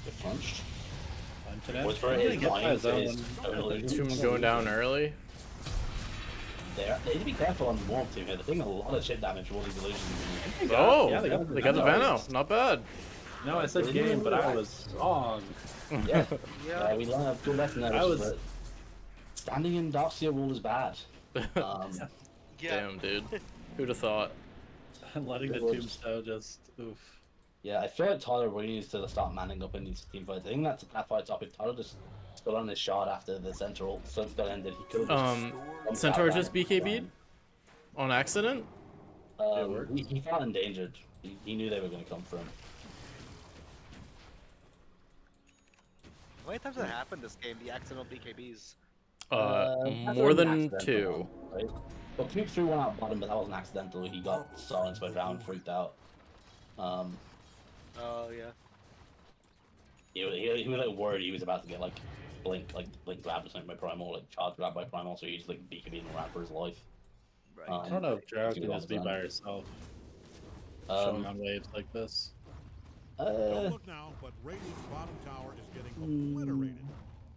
Get punched. What's for his lines is totally Tomb going down early. They need to be careful on the Warm team here. They're taking a lot of chip damage from all these illusions. Oh, yeah, they they got, got the Veno. Not bad. No, I said game, but I was wrong. Yeah, we learned a good lesson there. I Which was- is that standing in Darkseer wall is bad. Yeah. Damn, dude. Who'd have thought? Letting the It was- tombstone just oof. Yeah, I feel like Tyler really needs to start manning up in these team fights. I think that's a fight topic. Tyler just stood on his shot after the central sunspell ended. He could have just Centaur just BKB'd on accident. He felt endangered. He knew they were going to come for him. How many times has that happened this game? The accidental BKBs. That's More an than accidental 2. one, right? Well, Cube threw one out bottom, but that wasn't accidental. He got silenced by Drown, freaked out. Oh yeah. He was like worried he was about to get like blink grabbed or something by Primal, like charge grabbed by Primal, so he just like BKB'd and ran for his life. Right. I don't know if Drow he can was just be done. by herself, showing on waves like this. Don't look now, but Radiant's bottom tower is getting obliterated.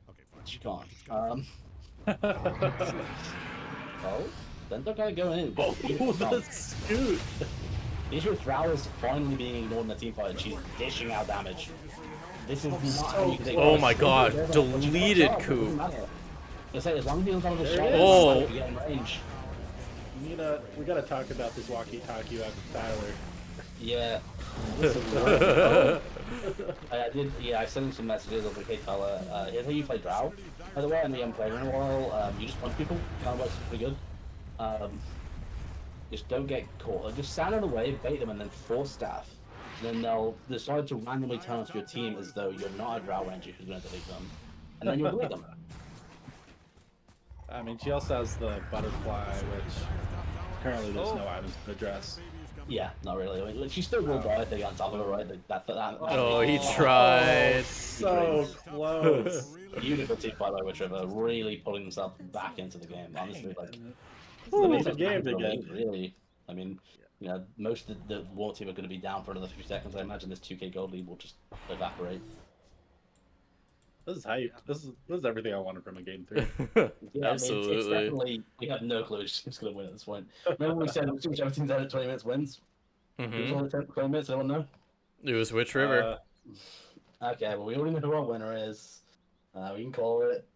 Okay, fine. She gone. Oh, then they're gonna go in. Oh, the scoot! The issue with Drow is finally being ignored in the team fight, and she's dishing out damage. This is not how you take Oh damage. my god, There's a- deleted doesn't coup. matter. I say, as long as he doesn't have the shot, Oh. you get in range. We gotta talk about this walkie-talkie after Tyler. Yeah. I did. Yeah, I sent him some messages. I was like, "Hey, Tyler, here's how you play Drow. By the way, I know you haven't played in a while. You just punch people. Kind of works pretty good. Just don't get caught. Like, just stand in the way, bait them, and then force staff. Then they'll decide to randomly turn onto your team as though you're not a Drow ranger who's going to delete them, and then you'll delete them. I mean, she also has the butterfly, which currently there's no items to address. Yeah, not really. I mean, she still will die if they get on top of her, right? Like, that Oh, he tried. So close. Beautiful team by the way, which are really pulling themselves back into the game. Honestly, like. It's a game again. Really, I mean, you know, most of the war team are going to be down for another 50 seconds. I imagine this 2k gold lead will just evaporate. This is hype. This is everything I wanted from a game 3. Yeah, I mean, it's Absolutely. definitely, we have no clue which team's going to win at this point. Remember we said whichever team's out at 20 minutes wins? It was only 20 minutes, anyone know? It was Witch River. Okay, well, we already know who our winner is. We can call it.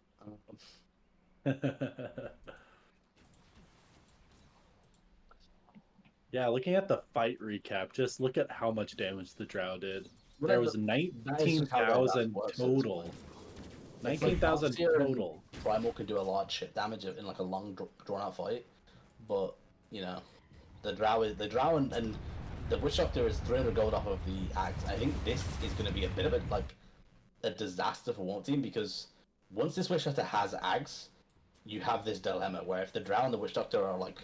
Yeah, looking at the fight recap, just look at how much damage the Drow did. There was That is how 19,000 that works. total. It's like 19,000 last year in total. Primal could do a lot of chip damage in like a long drawn out fight, but you know, the Drow and the Witch Doctor is 300 gold off of the axe. I think this is going to be a bit of a disaster for one team because once this Witch Doctor has axe, you have this dilemma where if the Drow and the Witch Doctor are like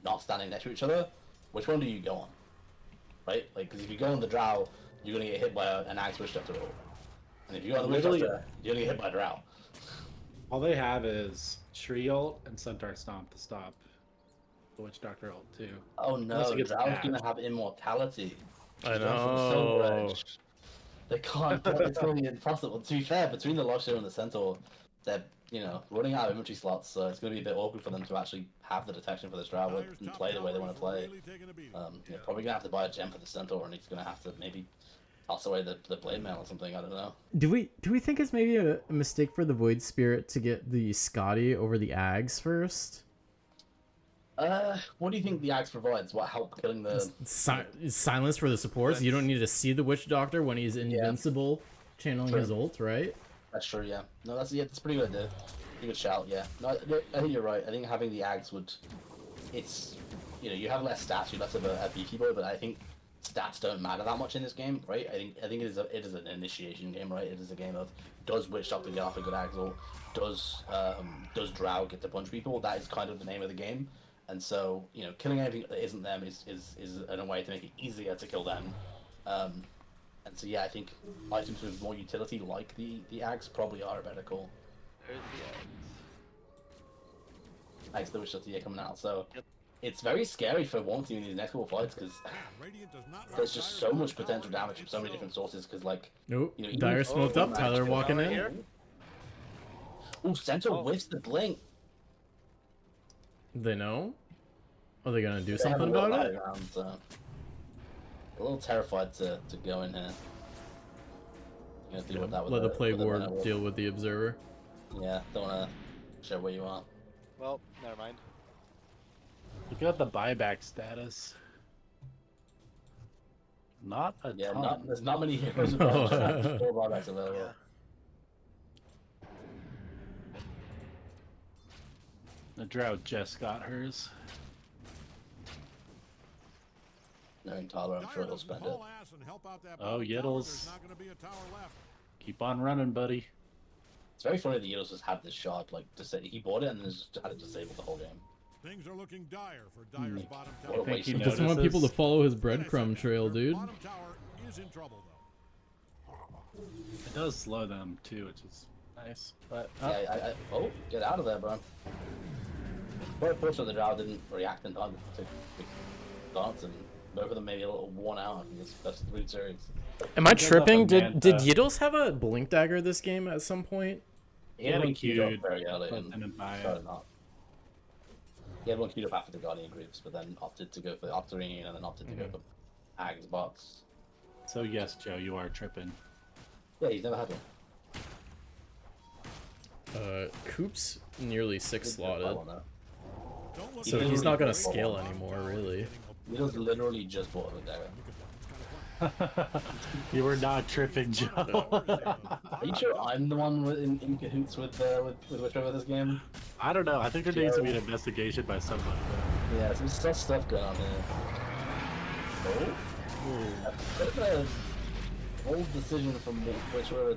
not standing next to each other, which one do you go on? Right? Like, because if you go on the Drow, you're going to get hit by an axe Witch Doctor roll. And if you go on the Witch Doctor, you're going to get hit by a Drow. All they have is Tree Ult and Centaur Stomp to stop the Witch Doctor ult too. Oh Unless no, it gets Drow's bashed. gonna have immortality. I She's going for the Silver know. Edge. They can't get it's really impossible. To be fair, between the Lockshare and the Centaur, they're running out of inventory slots, so it's gonna be a bit awkward for them to actually have the detection for this Drow and play the way they want to play. Probably gonna have to buy a gem for the Centaur, and he's gonna have to maybe toss away the blade mail or something. I don't know. Do we think it's maybe a mistake for the Void Spirit to get the Scotty over the Ags first? What do you think the axe provides? What help killing the Silence for the supports. You don't need to see the Witch Doctor when he's invincible, channeling his ult, right? That's true. Yeah. No, that's a pretty good idea. Pretty good shout. Yeah. No, I think you're right. I think having the ags would. It's you have less stats, you're less of a beefy boy, but I think stats don't matter that much in this game, right? I think it is an initiation game, right? It is a game of does Witch Doctor get off a good ags ult? Does Drow get to punch people? That is kind of the name of the game. And so, killing anything that isn't them is in a way to make it easier to kill them. And so, yeah, I think items with more utility, like the axe, probably are a better call. There's the eggs. Thanks to the Witch Doctor coming out. So, it's very scary for one team in these next couple fights because there's just so much potential damage from so many different sources. Because, like, nope, Dire smoked up. Tyler walking in. Here. Oh, Centaur whiffs the blink. They know? Are they gonna do something about it? Around, so. A little terrified to go in here. Deal with that with Let the play with the board runner. deal with the observer. Yeah, don't wanna show where you are. Well, never mind. Look at the buyback status. Not a ton. There's not many heroes available. 4 buybacks available. Yeah. The Drow just got hers. Knowing Tyler, I'm sure he'll spend it. Oh, Yiddles. Keep on running, buddy. It's very funny that Yiddles just had this shot, like, to say he bought it and then just had it disabled the whole game. Things are looking dire for Dire's bottom What a tower. waste. he He doesn't want people to follow his breadcrumb trail, dude. Bottom tower is in trouble though. It does slow them too, which is nice. But Yeah, oh, get out of there, bro. Very unfortunate the Drow didn't react in time to dance, and both of them maybe a little worn out. I think it's best of 3 series. Am I He does have tripping? a Did Manta. Yiddles have a blink dagger this game at some point? He had one queued up queued, very early but and didn't buy it. decided not. He had one queued up after the Guardian groups, but then opted to go for the Octarine and then opted to go for Ags bots. so yes, Joe, you are tripping. Yeah, he's never had one. Coop's nearly 6 slotted, Don't look so He he's not gonna literally scale bought one. anymore, really. He just literally just bought a dagger. You were not tripping, Joe. Are you sure I'm the one in cahoots with whichever this game? I don't know. I think there needs to be an investigation by someone. Yeah, some sus stuff going on here. Oh? That's a bit of a bold decision from whichever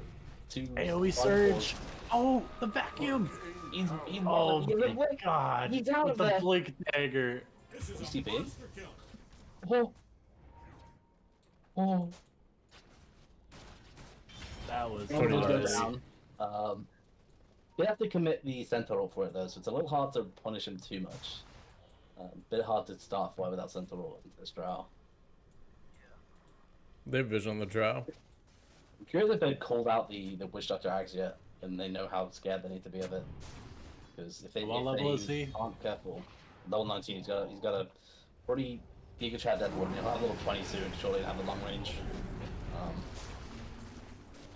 two. AoE surge. Oh, the vacuum. He's Oh he's my god. He's out With of the there. blink dagger. He's TP. Oh. Oh. That was Pretty Go nice. down. You have to commit the Centaur for it though, so it's a little hard to punish him too much. Bit hard to start fire without Centaur into this Drow. They have vision on the Drow. I'm curious if they've called out the Witch Doctor Axe yet, and they know how scared they need to be of it. Because if they, What level is he? aren't careful, level 19, he's got a pretty Giga Chat Deathwood. He'll have level 20 soon, surely have the long range.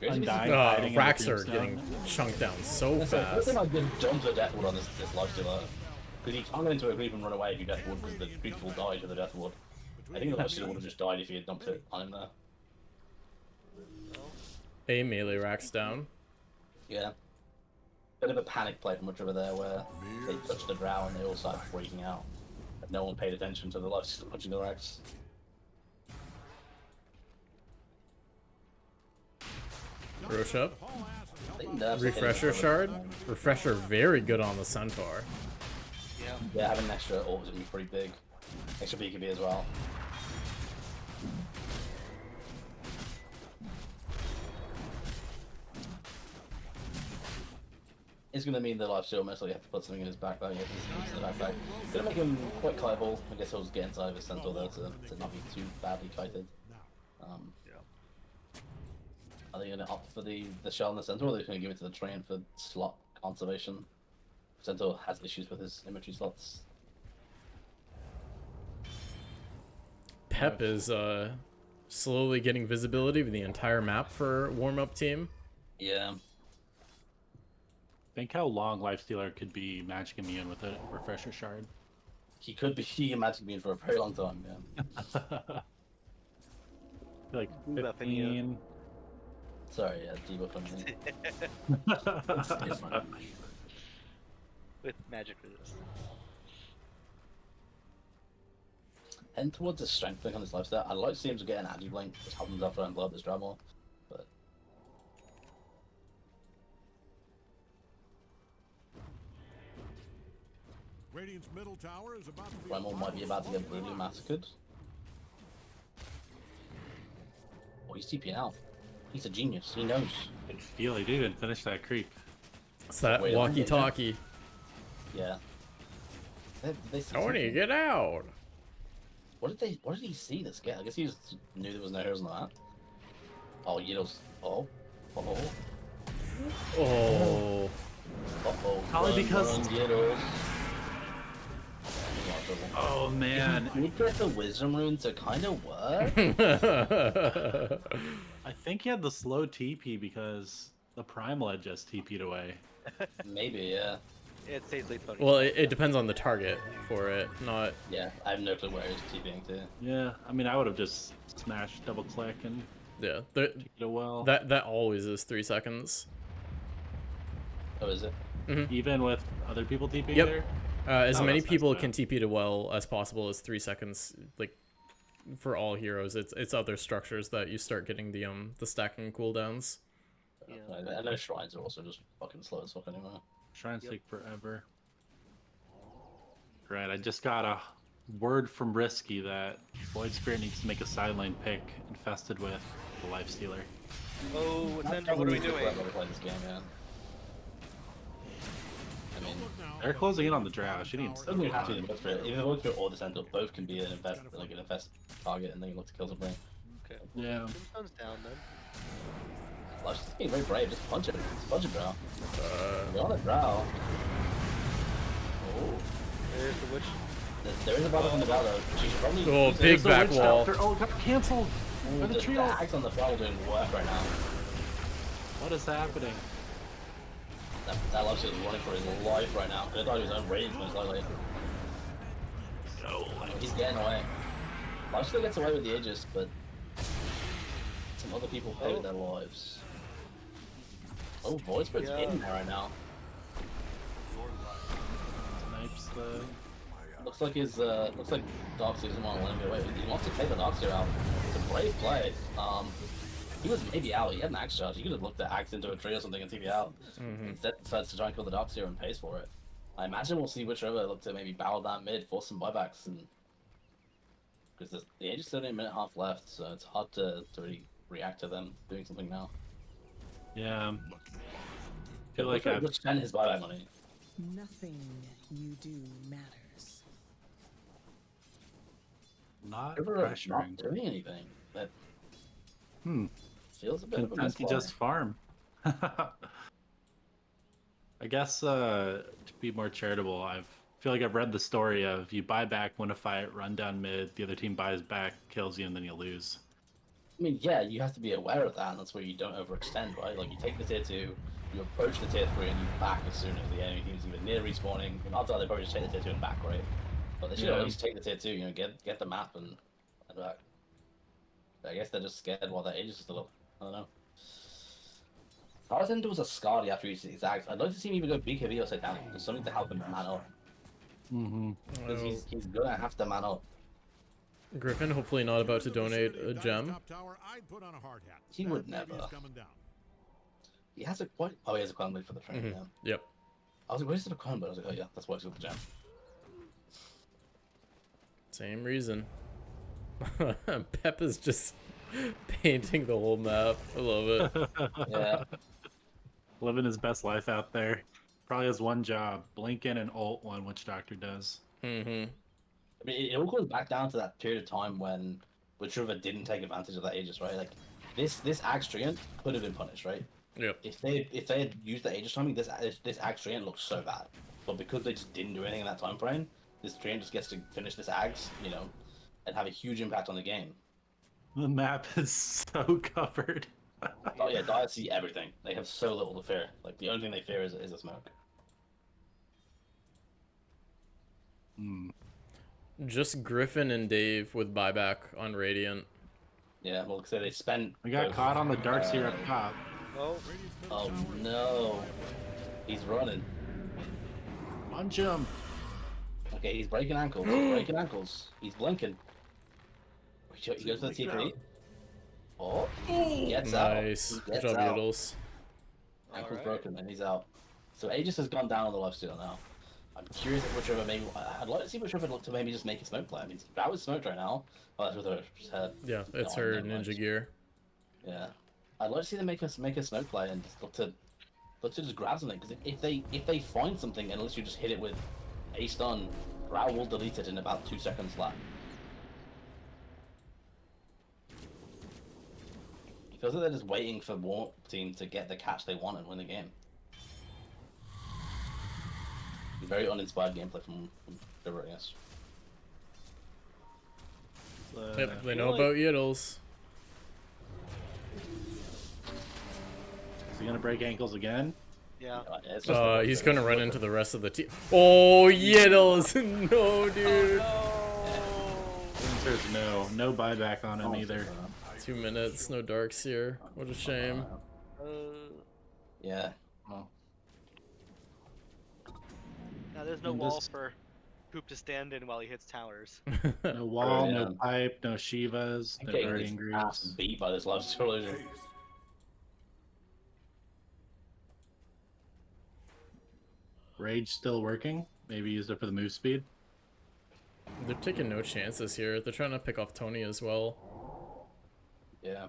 Undying. hiding in the Racks are Brimstone. getting chunked down so Listen, fast. listen, I've been jumped to Deathwood on this lifestealer. Because he can't get into a creep and run away if you Deathwood, because the creeps will die to the Deathwood. I think the lifestealer would have just died if he had dumped it on him there. A melee racks down. Yeah. Bit of a panic play from whichever there where they touched the Drow and they all started freaking out. But no one paid attention to the lifestealer punching the Rex. Rosh up. I think nerfs are hitting Refresher us shard. over the time. Refresher very good on the Centaur. Yeah. Yeah, having an extra ult is going to be pretty big. Extra BKB as well. It's going to mean the life steal most likely have to put something in his backpack. In the backpack. It's going to make him quite kiteable. I guess he'll just get inside of his centaur though to not be too badly kited. Are they going to opt for the shell in the centaur, or are they going to give it to the train for slot conservation? Centaur has issues with his inventory slots. Pep is slowly getting visibility with the entire map for warm-up team. Yeah. Think how long Lifestealer could be magic immune with a refresher shard. He could be a magic immune for a very long time, yeah. Like Buffing you. 15. Sorry, yeah, debuff on me. It's fine. With magic resist. Heading towards the strength blink on this lifestyle. I'd like to see him to get an anti-blink, just help him after and blow up this Dremel. But Radiant's middle tower is about to be Dremel might be about to get brutally massacred. Oh, he's TPing out. He's a genius. He knows. I can feel he didn't even finish that creep. It's that Wait, walkie-talkie. Yeah. They Tony, get out! What did he see this guy? I guess he just knew there was no heroes on the map. Oh, Yiddle's. Oh. Oh. Oh. Uh-oh. Probably because- Yiddles. Oh man. You get the wisdom rune to kind of work. I think he had the slow TP because the Primal had just TP'd away. Maybe, yeah. It saves late Tony. Well, it depends on the target for it, not... Yeah, I have no clue where he's TPing to. Yeah, I mean, I would have just smashed double click and Yeah, TP'd it well. that always is 3 seconds. Oh, is it? Even with other people TPing Yep. there? As Oh, many that's people nice, can TP to well as possible is 3 seconds, like, for all heroes. It's other structures that you start getting the stacking cooldowns. Yeah. I know shrines are also just fucking slow as fuck anyway. Shrines take forever. Right, I just got a word from Risky that Void Spirit needs to make a sideline pick infested with the Lifestealer. Oh, Ascendant, what are we doing? Play this game, yeah. I mean, They're closing in on the draft. She needs doesn't even have to be the Void Spirit. Either the Void Spirit or the Centaur both can be an infest target, and then you look to kill something. Okay. Yeah. Tombstone's down then. Well, she's being very brave. Just punch it. Just punch it, bro. You're on a drow. Oh. There's the witch. There is a bottle on the drow, though. She should probably. Oh, use big it. back wall. Oh, it got canceled by the The trio. axe on the floor doing work right now. What is happening? That love is running for his life right now. I thought he was on range most likely. Go. He's getting away. Life still gets away with the Aegis, but some other people pay with their lives. Oh, Void Spirit's in there right now. Snipes the... Looks like Darkseer doesn't want to let him get away. He wants to take the Darkseer out. It's a brave play. He was maybe out. He had an axe charge. He could have looked at axe into a tree or something and TP out. Instead, decides to try and kill the Darkseer and pays for it. I imagine we'll see Witch River look to maybe barrel down mid, force some buybacks, and because the Age is still only a minute and a half left, so it's hard to really react to them doing something now. Yeah. I feel like I've I've... spent his buyback money. Nothing you do matters. Not River pressuring. not doing anything. That feels a bit of a Content to misplay. just farm. I guess to be more charitable, I feel like I've read the story of you buy back, win a fight, run down mid, the other team buys back, kills you, and then you lose. I mean, yeah, you have to be aware of that, and that's where you don't overextend, right? Like, you take the tier 2, you approach the tier 3, and you back as soon as the enemy team's even near respawning. Odds are they probably just take the tier 2 and back, right? But they should at least take the tier 2, you know, get the map and back. I guess they're just scared while their Aegis is still up. I don't know. I was into was a Scardy after he his axe. I'd like to see him either go BKB or Satanic. There's something to help him man up. Because he's gonna have to man up. Griffin, hopefully not about to donate a gem. He would never. He has a quite. Oh, he has a crown blade for the train. Yeah. Yep. I was like, where's the crown blade? I was like, oh yeah, that's why he's got the gem. Same reason. Pep is just painting the whole map. I love it. Yeah. Living his best life out there. Probably has one job: blink in and ult one, which Doctor does. Mm-hmm. I mean, it all goes back down to that period of time when River didn't take advantage of that Aegis, right? Like this Axe Treant could have been punished, right? Yep. If they had used the Aegis timing, this Axe Treant looks so bad. But because they just didn't do anything in that time frame, this Treant just gets to finish this Axe, you know, and have a huge impact on the game. The map is so covered. Oh yeah, Dire see everything. They have so little to fear. Like the only thing they fear is a smoke. Hmm. Just Griffin and Dave with buyback on Radiant. Yeah, well, so they spent. We got both, caught on the Darkseer up top. Oh, Oh no, he's running. Punch him. Okay, he's breaking ankles. He's breaking ankles. He's blinking. He goes to the TP. Oh, he gets Nice. out. He Good gets job, out. Yiddles. Ankle's Alright. broken and he's out. So Aegis has gone down on the lifesteal now. I'm curious if Whichever maybe. I'd like to see Whichever look to maybe just make a smoke play. I mean, that was smoked right now. Oh, that's with her head. Yeah, it's No, her never mind. ninja gear. Yeah, I'd like to see them make a smoke play and just look to just grab something. Because if they find something and unless you just hit it with a stun, Grau will delete it in about 2 seconds flat. It feels like they're just waiting for Warp team to get the catch they want and win the game. Very uninspired gameplay from River, I guess. Yep, they know about Yiddles. Is he gonna break ankles again? yeah. It's just He's gonna run into the rest of the team. Oh, Yiddles! No, dude. The answer is no. No buyback on him either. 2 minutes, no Darkseer. What a shame. Yeah. Well, Now there's no And wall this- for Poop to stand in while he hits towers. no wall, Yeah. no pipe, no Shivas, I'm no getting guardian his ass groups. beat by this last trilogy. Rage still working. Maybe used it for the move speed. They're taking no chances here. They're trying to pick off Tony as well. Yeah.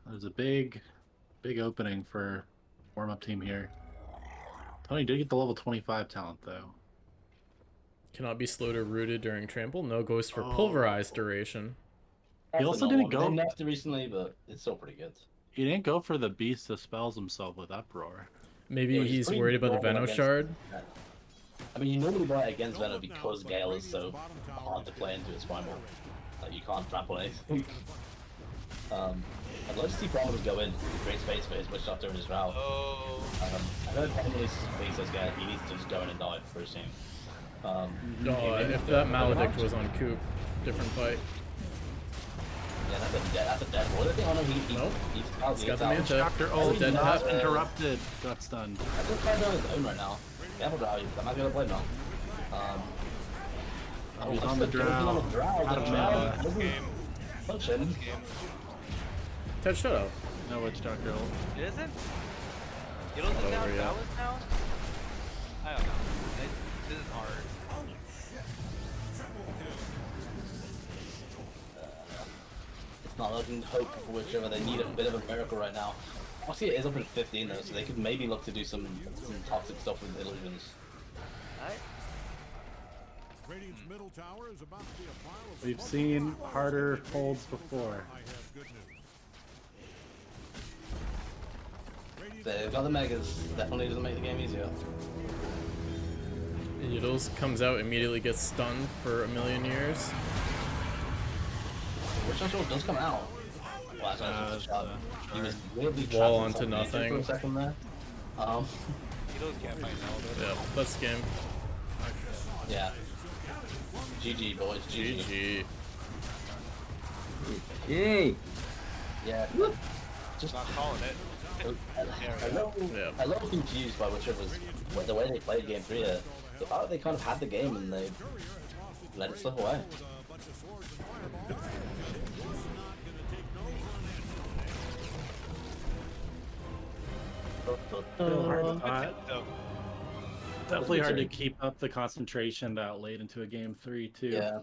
There's a big opening for warm-up team here. Tony did get the level 25 talent though. Cannot be slowed or rooted during trample. No goes for Oh. pulverized duration. He also didn't go- They nerfed it recently, but it's still pretty good. He didn't go for the beast that spells himself with uproar. Maybe Yeah, which is he's pretty worried about the normal Veno against- shard. I mean, you normally buy it against Venom because Gale is so hard to play into its primal. Like, you can't trample anything. I'd love to see Providence go in, create space for his Witch Doctor and his Drow. Oh. I know Providence is being so scared, he needs to just go in and die for his team. No, maybe if the- that the Maledict Hawks- was on Coop, different fight. Yeah, that's a dead one. I think, oh no, Nope. he's out. He's got the Manta. Doctor That's oh a dead not Pep. interrupted. Got stunned. I think Clyde's on his own right now. Careful, Drow, that might be able to play now. He's on the Drow. Drow. The Drow Out of doesn't mana. Game. punch him. Ted, shut up. No Witch Doctor ult. It isn't? Yiddles is Over, down? yeah. Drow is down? I don't know. This is hard. It's not looking hope for whichever. They need a bit of a miracle right now. Obviously, it is up in 15 though, so they could maybe look to do some toxic stuff with illusions. Alright. Radiant's middle tower is about to be a pile of We've smoke. seen harder holds before. I have good news. They've got the Megas. Definitely doesn't make the game easier. Yiddles comes out, immediately gets stunned for a million years. Which Doctor does come out. Well, that's not just a shot. He was weirdly trapped Wall in onto something nothing. for a second there. Yiddles can't fight now. Yeah, that's game. Yeah. GG boys. GG. GG. Yay! Yeah. Just Not calling it. Yeah. a little confused by whichever's the way they played game 3 here. They felt like they kind of had the game and they let it slip away. So, Definitely hard to keep up the concentration that late into a game 3 too. Yeah.